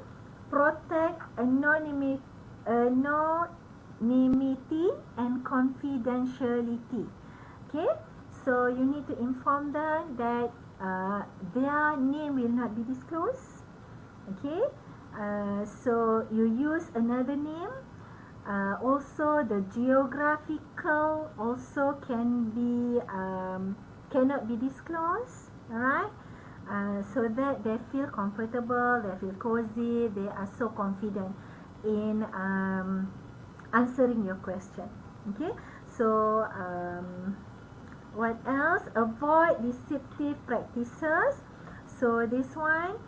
protect anonymity and confidentiality. Okay, so you need to inform them that their name will not be disclosed. Okay, so you use another name. Also the geographical also cannot be disclosed. Alright, so that they feel comfortable, they feel cozy, they are so confident in answering your question. Okay, so what else? Avoid deceptive practices. So this one,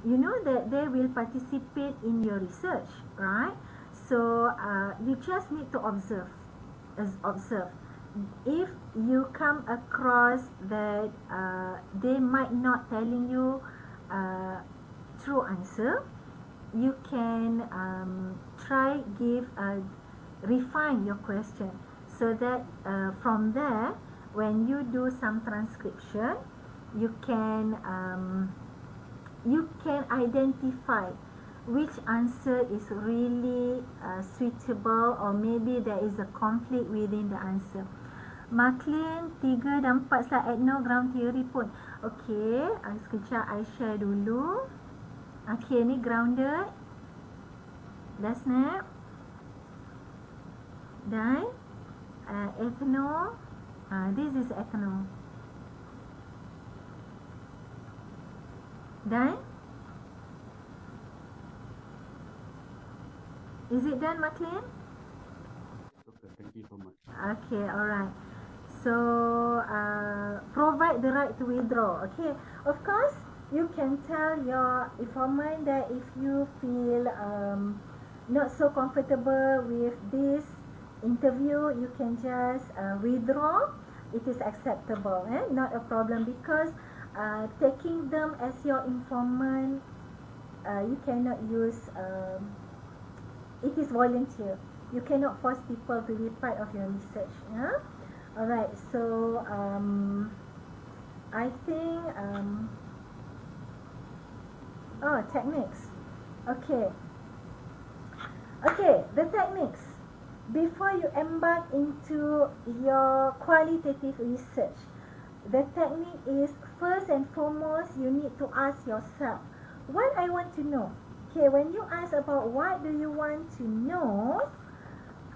you know that they will participate in your research, right? So you just need to observe. If you come across that they might not telling you true answer, you can refine your question, so that from there, when you do some transcription, you can identify which answer is really suitable, or maybe there is a conflict within the answer. Maclean 3 dan 4 slide Ethno ground theory pun. Okay, sekejap I share dulu. Okay, ni grounded. Dah snap. Dan Ethno. This is Ethno. Dan Is it done, McLean? Okay, thank you so much. Okay, alright. So, provide the right to withdraw. Okay, of course, you can tell your informant that if you feel not so comfortable with this interview, you can just withdraw. It is acceptable, not a problem, because taking them as your informant, you cannot use. It is volunteer. You cannot force people to be part of your research. Yeah. Alright. So I think techniques. Okay. Okay, the techniques. Before you embark into your qualitative research, the technique is, first and foremost, you need to ask yourself, what I want to know. Okay, when you ask about what do you want to know,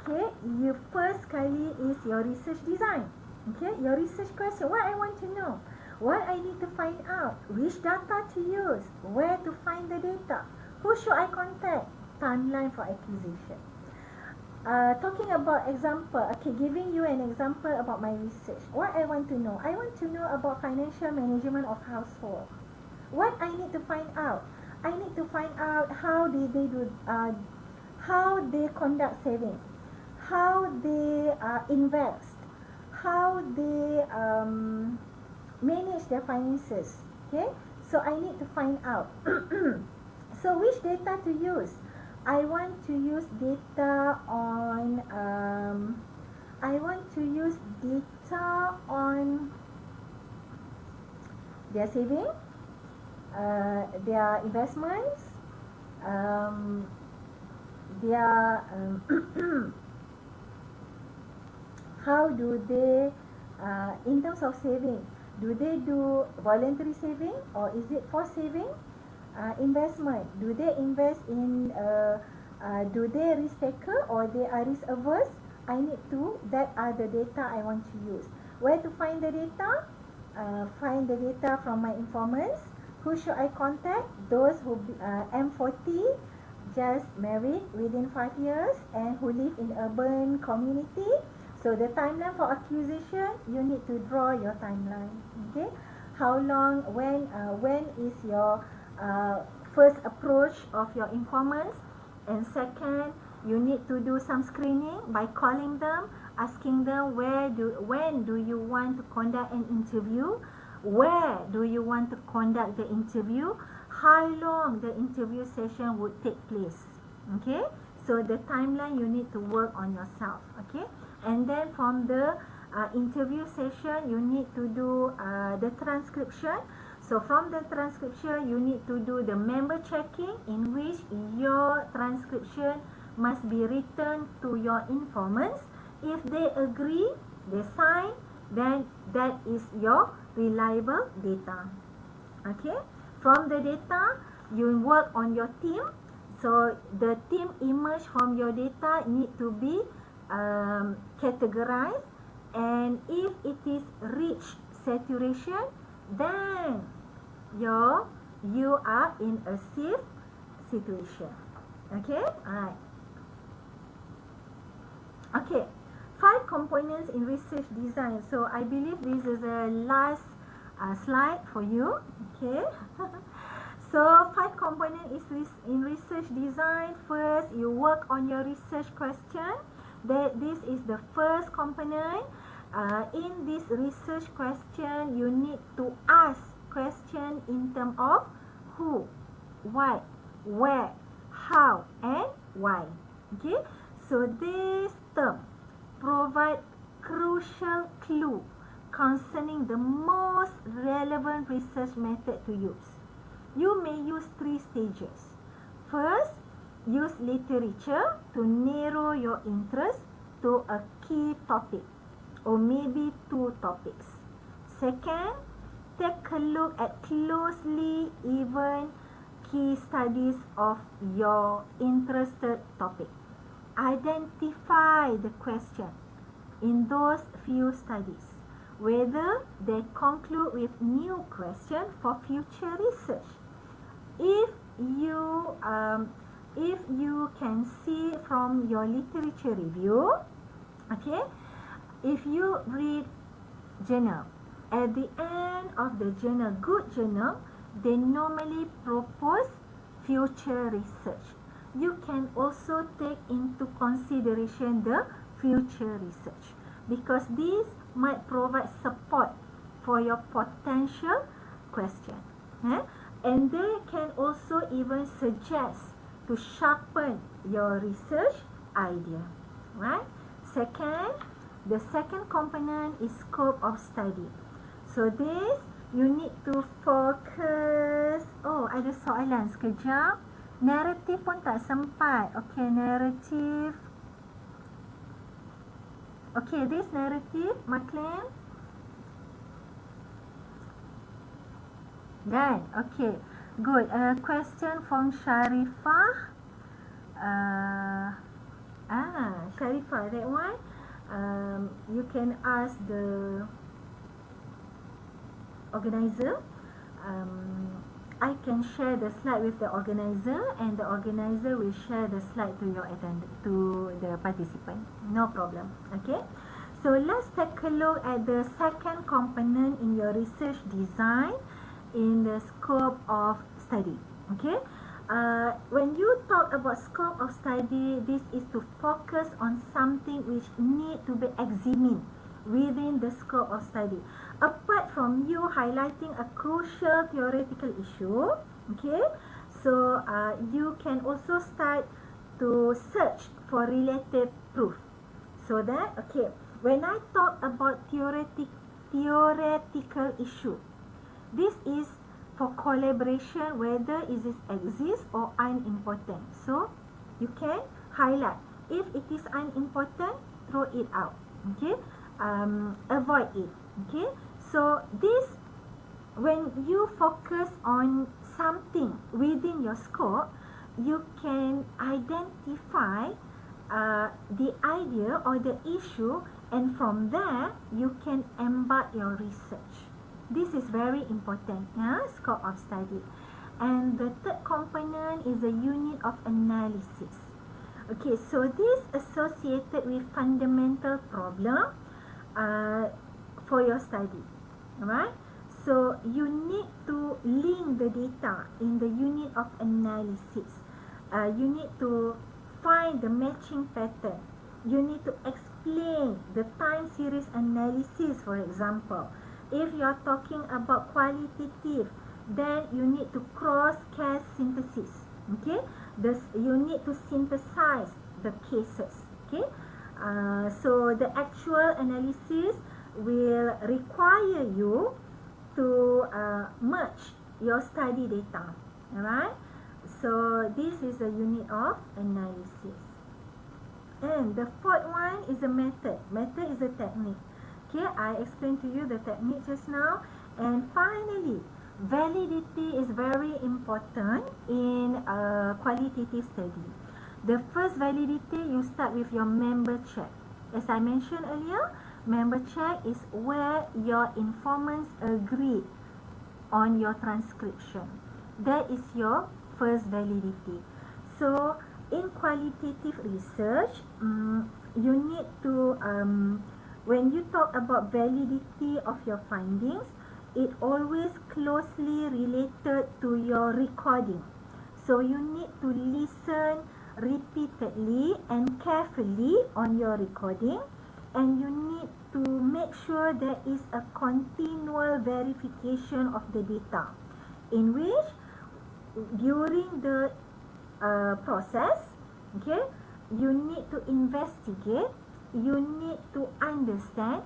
okay, you first kali is your research design. Okay, your research question, what I want to know, what I need to find out, which data to use, where to find the data, who should I contact, timeline for acquisition. Talking about example, okay, giving you an example about my research. What I want to know, I want to know about financial management of household. What I need to find out, I need to find out how they do, how they conduct saving, how they invest, how they manage their finances. Okay, so I need to find out. So which data to use? I want to use data on their saving, their investments, their how do they, in terms of saving, do they do voluntary saving or is it forced saving? Investment, do they invest in do they risk taker or they are risk averse? I need to, that are the data I want to use. Where to find the data? Find the data from my informants. Who should I contact? Those who M40, just married within 5 years and who live in urban community. So the timeline for acquisition, you need to draw your timeline. Okay, how long, when is your first approach of your informants, and second, you need to do some screening by calling them, asking them when do you want to conduct an interview, where do you want to conduct the interview, how long the interview session would take place. Okay, so the timeline you need to work on yourself. Okay, and then from the interview session, you need to do the transcription. So from the transcription, you need to do the member checking, in which your transcription must be written to your informants. If they agree, they sign, then that is your reliable data. Okay, from the data, you work on your team. So the team emerge from your data need to be categorized, and if it is reached saturation, then you are in a safe situation. Okay, alright. Okay, 5 components in research design. So I believe this is the last slide for you. Okay. So 5 components is in research design. First, you work on your research question. This is the first component. In this research question, you need to ask question in terms of who, what, where, how, and why. Okay, so this term provide crucial clue concerning the most relevant research method to use. You may use 3 stages. First, use literature to narrow your interest to a key topic, or maybe 2 topics. Second, take a look at closely even key studies of your interested topic. Identify the question in those few studies, whether they conclude with new question for future research. If you if you can see from your literature review, okay, if you read journal, at the end of the journal, good journal, they normally propose future research. You can also take into consideration the future research because these might provide support for your potential question. And they can also even suggest to sharpen your research idea. Right? Second, the second component is scope of study. So this, you need to focus. Oh, ada soalan sekejap. Narrative pun tak sempat. Okay, narrative. Okay, this narrative, Maclean. Done. Okay, good. Question from Sharifah. Sharifah, that one. You can ask the organizer. I can share the slide with the organizer, and the organizer will share the slide to your to the participant. No problem. Okay. So let's take a look at the second component in your research design in the scope of study. Okay. When you talk about scope of study, this is to focus on something which need to be examined within the scope of study. Apart from you highlighting a crucial theoretical issue, okay, so you can also start to search for related proof. So that, okay, when I talk about theoretical issue, this is for collaboration, whether it exists or unimportant. So you can highlight. If it is unimportant, throw it out. Okay, avoid it. Okay, so this, when you focus on something within your scope, you can identify the idea or the issue, and from there you can embark your research. This is very important, scope of study. And the third component is a unit of analysis. Okay, so this associated with fundamental problem for your study. Alright, so you need to link the data in the unit of analysis. You need to find the matching pattern. You need to explain the time series analysis, for example. If you are talking about qualitative, then you need to cross-case synthesis. Okay, you need to synthesize the cases. Okay, so the actual analysis will require you to merge your study data. Alright, so this is a unit of analysis. And the fourth one is a method. Method is a technique. Okay, I explained to you the technique just now. And finally, validity is very important in a qualitative study. The first validity, you start with your member check. As I mentioned earlier, member check is where your informants agree on your transcription. That is your first validity. So, in qualitative research, you need to, when you talk about validity of your findings, it always closely related to your recording. So you need to listen repeatedly and carefully on your recording, and you need to make sure there is a continual verification of the data, in which during the process, okay, you need to investigate, you need to understand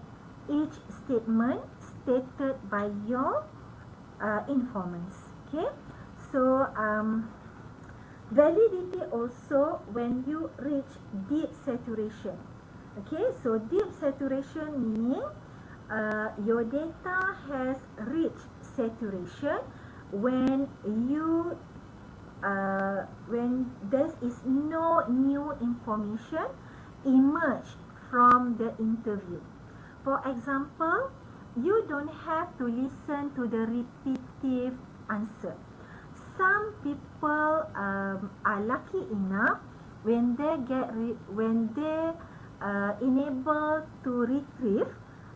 each statement stated by your informants. Okay, so validity also when you reach deep saturation. Okay, so deep saturation meaning your data has reached saturation when you when there is no new information emerge from the interview. For example, you don't have to listen to the repetitive answer. some people are lucky enough when they enable to retrieve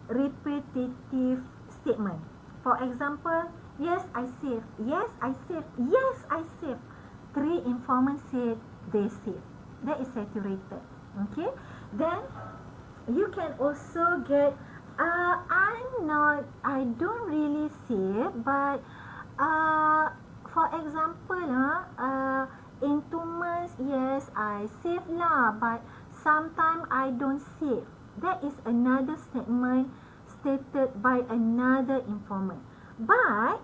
repetitive statement. For example, yes I saved, yes I saved, yes I saved. Three informants said they saved. That is saturated. Okay. Then you can also get I don't really save, but uh, for example in 2 months, yes I save lah, but sometimes I don't save. That is another statement stated by another informant, but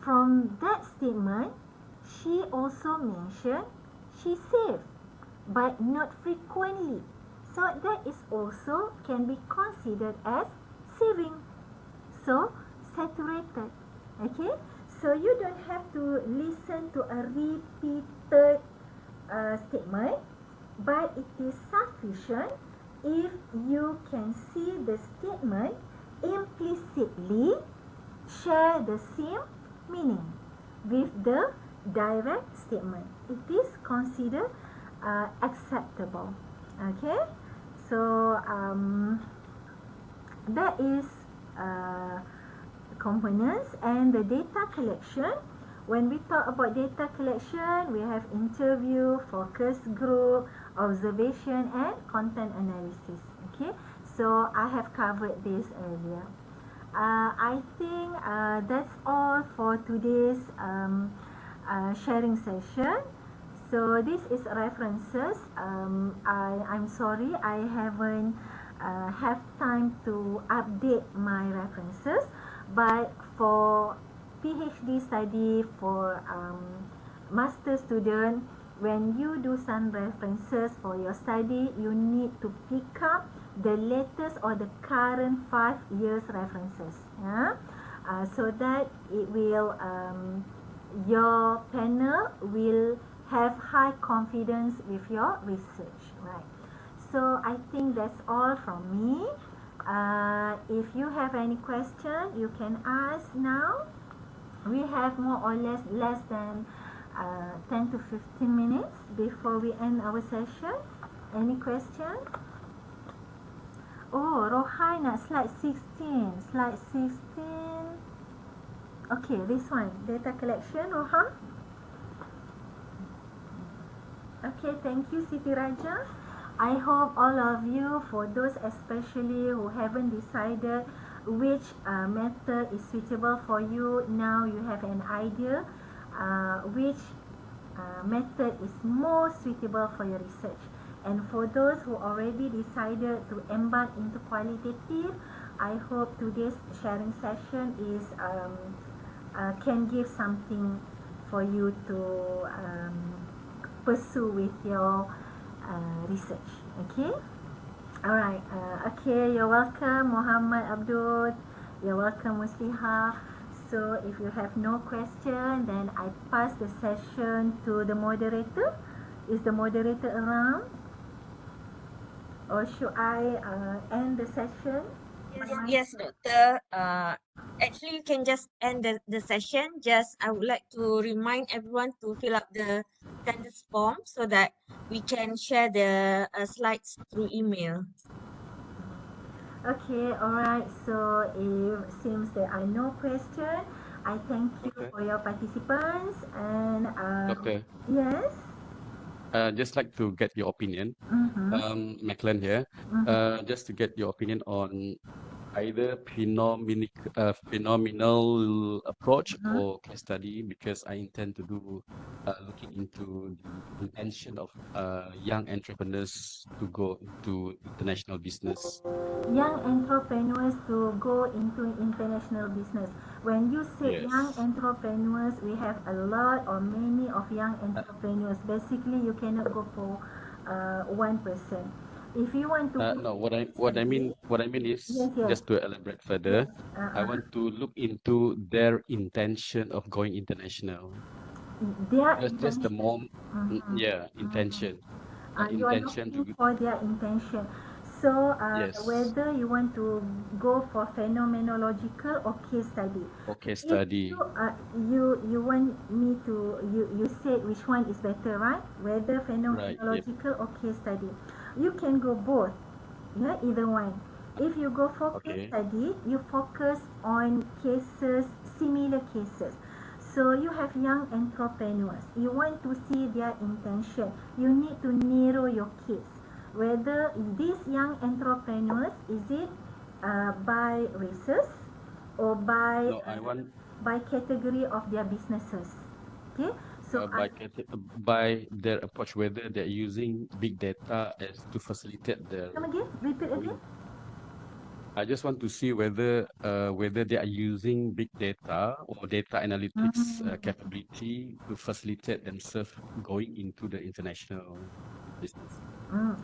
from that statement she also mentioned she saved but not frequently. So that is also can be considered as saving. So saturated. Okay. So you don't have to listen to a repeated statement, but it is sufficient if you can see the statement implicitly share the same meaning with the direct statement. It is considered acceptable. Okay. So that is uh, components and the data collection. When we talk about data collection, we have interview, focus group, observation and content analysis. Okay. So I have covered this earlier. I think that's all for today's sharing session. So this is references. I'm sorry I haven't have time to update my references, but for PhD study, for master student, when you do some references for your study, you need to pick up the latest or the current 5 years references, yeah? So that it will your panel will have high confidence with your research, right? So I think that's all from me. If you have any question, you can ask now. We have more or less than 10 to 15 minutes before we end our session. Any question? Oh, Rohai nak slide 16. Slide 16. Okay, this one. Data collection, Rohan. Okay, thank you, Siti Raja. I hope all of you, for those especially who haven't decided which method is suitable for you, now you have an idea which method is more suitable for your research. And for those who already decided to embark into qualitative, I hope today's sharing session is can give something for you to pursue with your research. Okay. Alright. Okay. You're welcome, Muhammad Abdul. You're welcome, Musliha. So if you have no question, then I pass the session to the moderator. Is the moderator around? Or should I end the session? Yes, Doctor. Actually, you can just end the session. Just I would like to remind everyone to fill up the attendance form so that we can share the slides through email. Okay, alright. So it seems there are no questions. I thank you for your participants and Doctor, yes. just like to get your opinion, Maclan here, just to get your opinion on either phenomenal approach or case study, because I intend to do looking into the intention of young entrepreneurs to go into international business. Young entrepreneurs to go into international business. When you say young entrepreneurs, we have a lot or many of young entrepreneurs. Basically, you cannot go for one person. If you want to No, what I mean is, just to elaborate further, I want to look into their intention of going international. Just the intention. you are Intention looking to for their intention. So Yes. whether you want to go for phenomenological or case study. Okay, If study. you want me to you said which one is better, right? Whether Right. Yep. phenomenological or case study. You can go both. Yeah, either one. If you go for case Okay. study, you focus on cases, similar cases. So you have young entrepreneurs. You want to see their intention. You need to narrow your case. Whether these young entrepreneurs, is it by races or No, I want by category of their businesses? Okay, so by their approach, whether they're using big data as to facilitate their come again, repeat again. going. I just want to see whether they are using big data or data analytics capability to facilitate themselves going into the international business. Mm.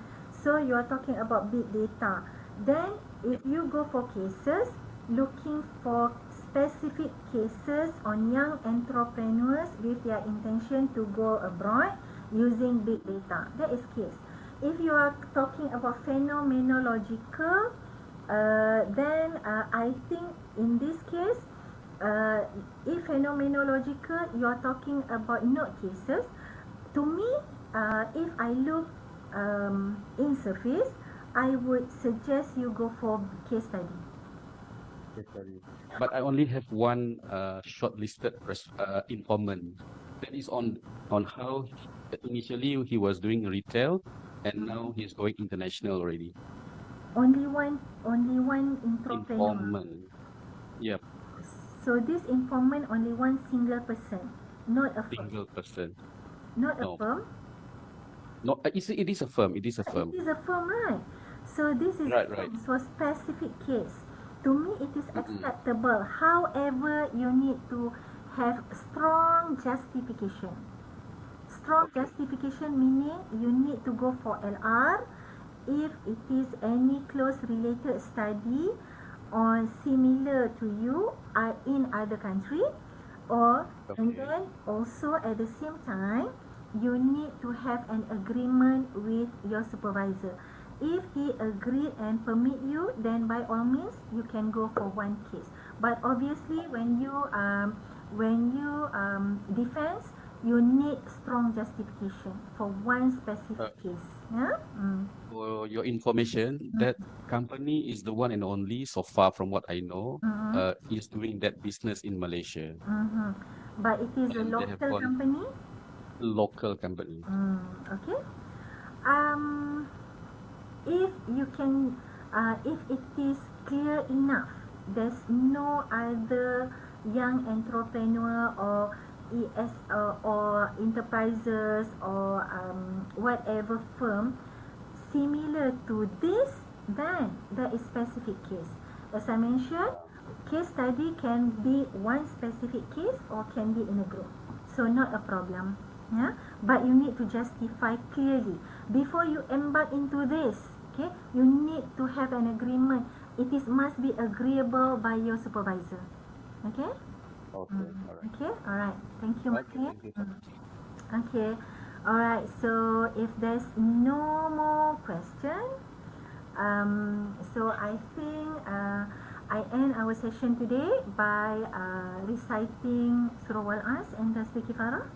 So you are talking about big data. Then if Yep. you go for cases, looking for specific cases on young entrepreneurs with their intention to go abroad using big data. That is case. If you are talking about phenomenological, then I think in this case, if phenomenological, you are talking about not cases. To me, if I look in surface, I would suggest you go for case study. Yes, sorry. But I only have one shortlisted informant. That is on how initially he was doing retail and now he's going international already. Only one entrepreneur. Informant. Yep, So this informant only one single person, not a firm, single person. not a No, firm. no, it is a firm. It is a It firm. is a firm, right? So this is Right, right. for specific case. To me, it is Mm-mm. acceptable. However, you need to have strong justification. Strong Okay. justification meaning you need to go for LR if it is any close related study on similar to you are in other country, or and Okay. then also at the same time you need to have an agreement with your supervisor. If he agreed and permit you, then by all means you can go for one case. But obviously when you defense, you need strong justification for one Uh, specific case. Yeah. for your information, that company is the one and only so far from what I know, Mm-hmm. is doing that business in Malaysia, Mm-hmm. But it is a and they have local gone company. local company. Okay. Um, if you can, if it is clear enough, there's no other young entrepreneur or ES or enterprises or whatever firm similar to this, then there is specific case. As I mentioned, case study can be one specific case or can be in a group. So not a problem. Yeah, but you need to justify clearly before you embark into this. Okay, you need to have an agreement. It is must be agreeable by your supervisor. Okay. Okay, all right. Okay. All right. Thank you, Okay, Maki. thank you so much. Okay. All right. So if there's no more question, so I think I end our session today by reciting Surah Al-As and Tasbih Kifarah.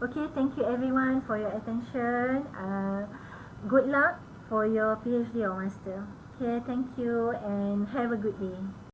Okay, thank you everyone for your attention. Good luck for your PhD or master. Okay, thank you and have a good day.